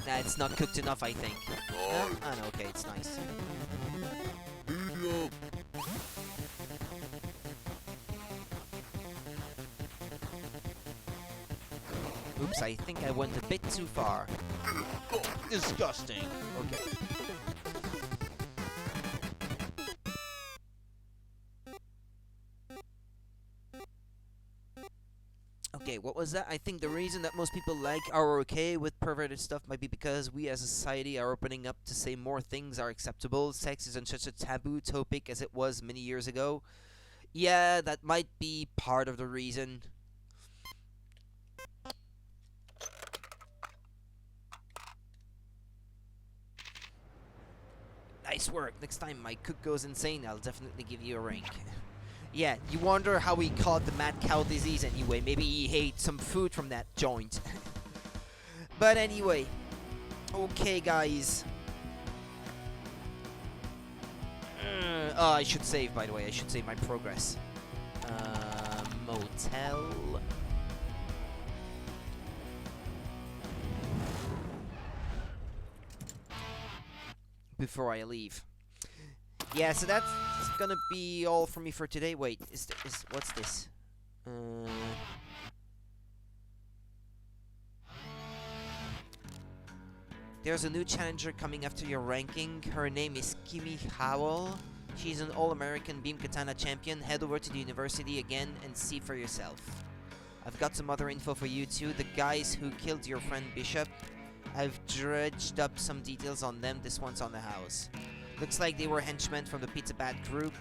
Nah, it's not cooked enough, I think. No? Oh, no, okay, it's nice. Medium. Oops, I think I went a bit too far. Disgusting. Okay. Okay, what was that? I think the reason that most people are okay with perverted stuff might be because we as a society are opening up to say more things are acceptable. Sex isn't such a taboo topic as it was many years ago. Yeah, that might be part of the reason. Nice work. Next time my cook goes insane, I'll definitely give you a ring. Yeah, you wonder how he caught the mad cow disease anyway. Maybe he ate some food from that joint. But anyway. Okay, guys. Oh, I should save, by the way. I should save my progress. Motel. Before I leave. Yeah, so that's gonna be all for me for today. Wait, what's this? There's a new challenger coming after your ranking. Her name is Kimi Howell. She's an all-American beam katana champion. Head over to the university again and see for yourself. I've got some other info for you too. The guys who killed your friend Bishop, I've dredged up some details on them. This one's on the house. Looks like they were henchmen from the Pizza Bat group.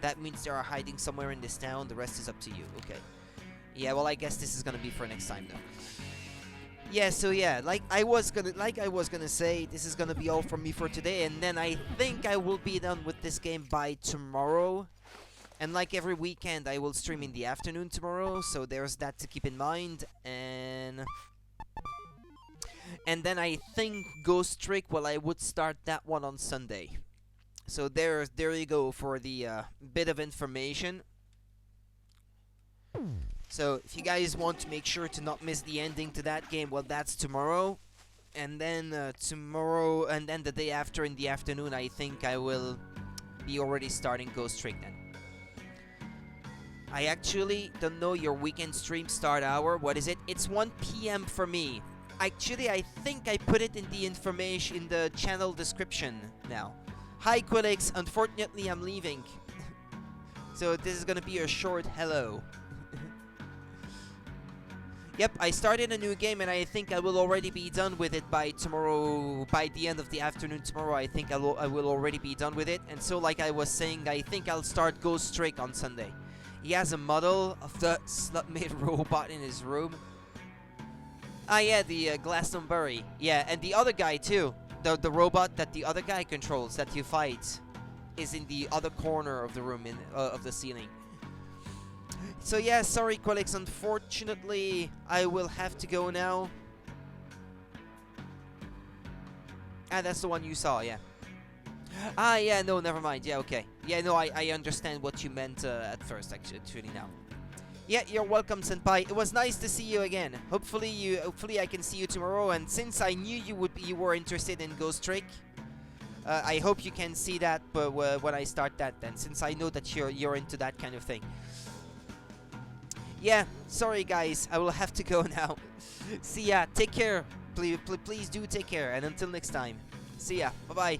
That means they are hiding somewhere in this town. The rest is up to you. Okay. Yeah, well, I guess this is gonna be for next time though. Yeah, so yeah, like I was gonna say, this is gonna be all from me for today, and then I think I will be done with this game by tomorrow. And like every weekend, I will stream in the afternoon tomorrow, so there's that to keep in mind. And then I think Ghost Trick, well, I would start that one on Sunday. So there you go for the bit of information. So if you guys want to make sure to not miss the ending to that game, well, that's tomorrow. And then tomorrow, and then the day after in the afternoon, I think I will be already starting Ghost Trick then. I actually don't know your weekend stream start hour. What is it? It's 1 PM for me. Actually, I think I put it in the information in the channel description now. Hi Quillix, unfortunately I'm leaving. So this is gonna be a short hello. Yep, I started a new game and I think I will already be done with it by tomorrow, by the end of the afternoon tomorrow. I think I will already be done with it. And so like I was saying, I think I'll start Ghost Trick on Sunday. He has a model of the slut-made robot in his room. Ah yeah, the Glastonbury. Yeah, and the other guy too. The robot that the other guy controls, that you fight, is in the other corner of the room, of the ceiling. So yeah, sorry Quillix, unfortunately I will have to go now. Ah, that's the one you saw, yeah. Ah, yeah, no, never mind, yeah, okay. Yeah, no, I understand what you meant at first, actually, now. Yeah, you're welcome, Senpai. It was nice to see you again. Hopefully I can see you tomorrow, and since I knew you were interested in Ghost Trick, I hope you can see that when I start that then, since I know that you're into that kind of thing. Yeah, sorry guys, I will have to go now. See ya, take care. Please do take care, and until next time. See ya, bye-bye.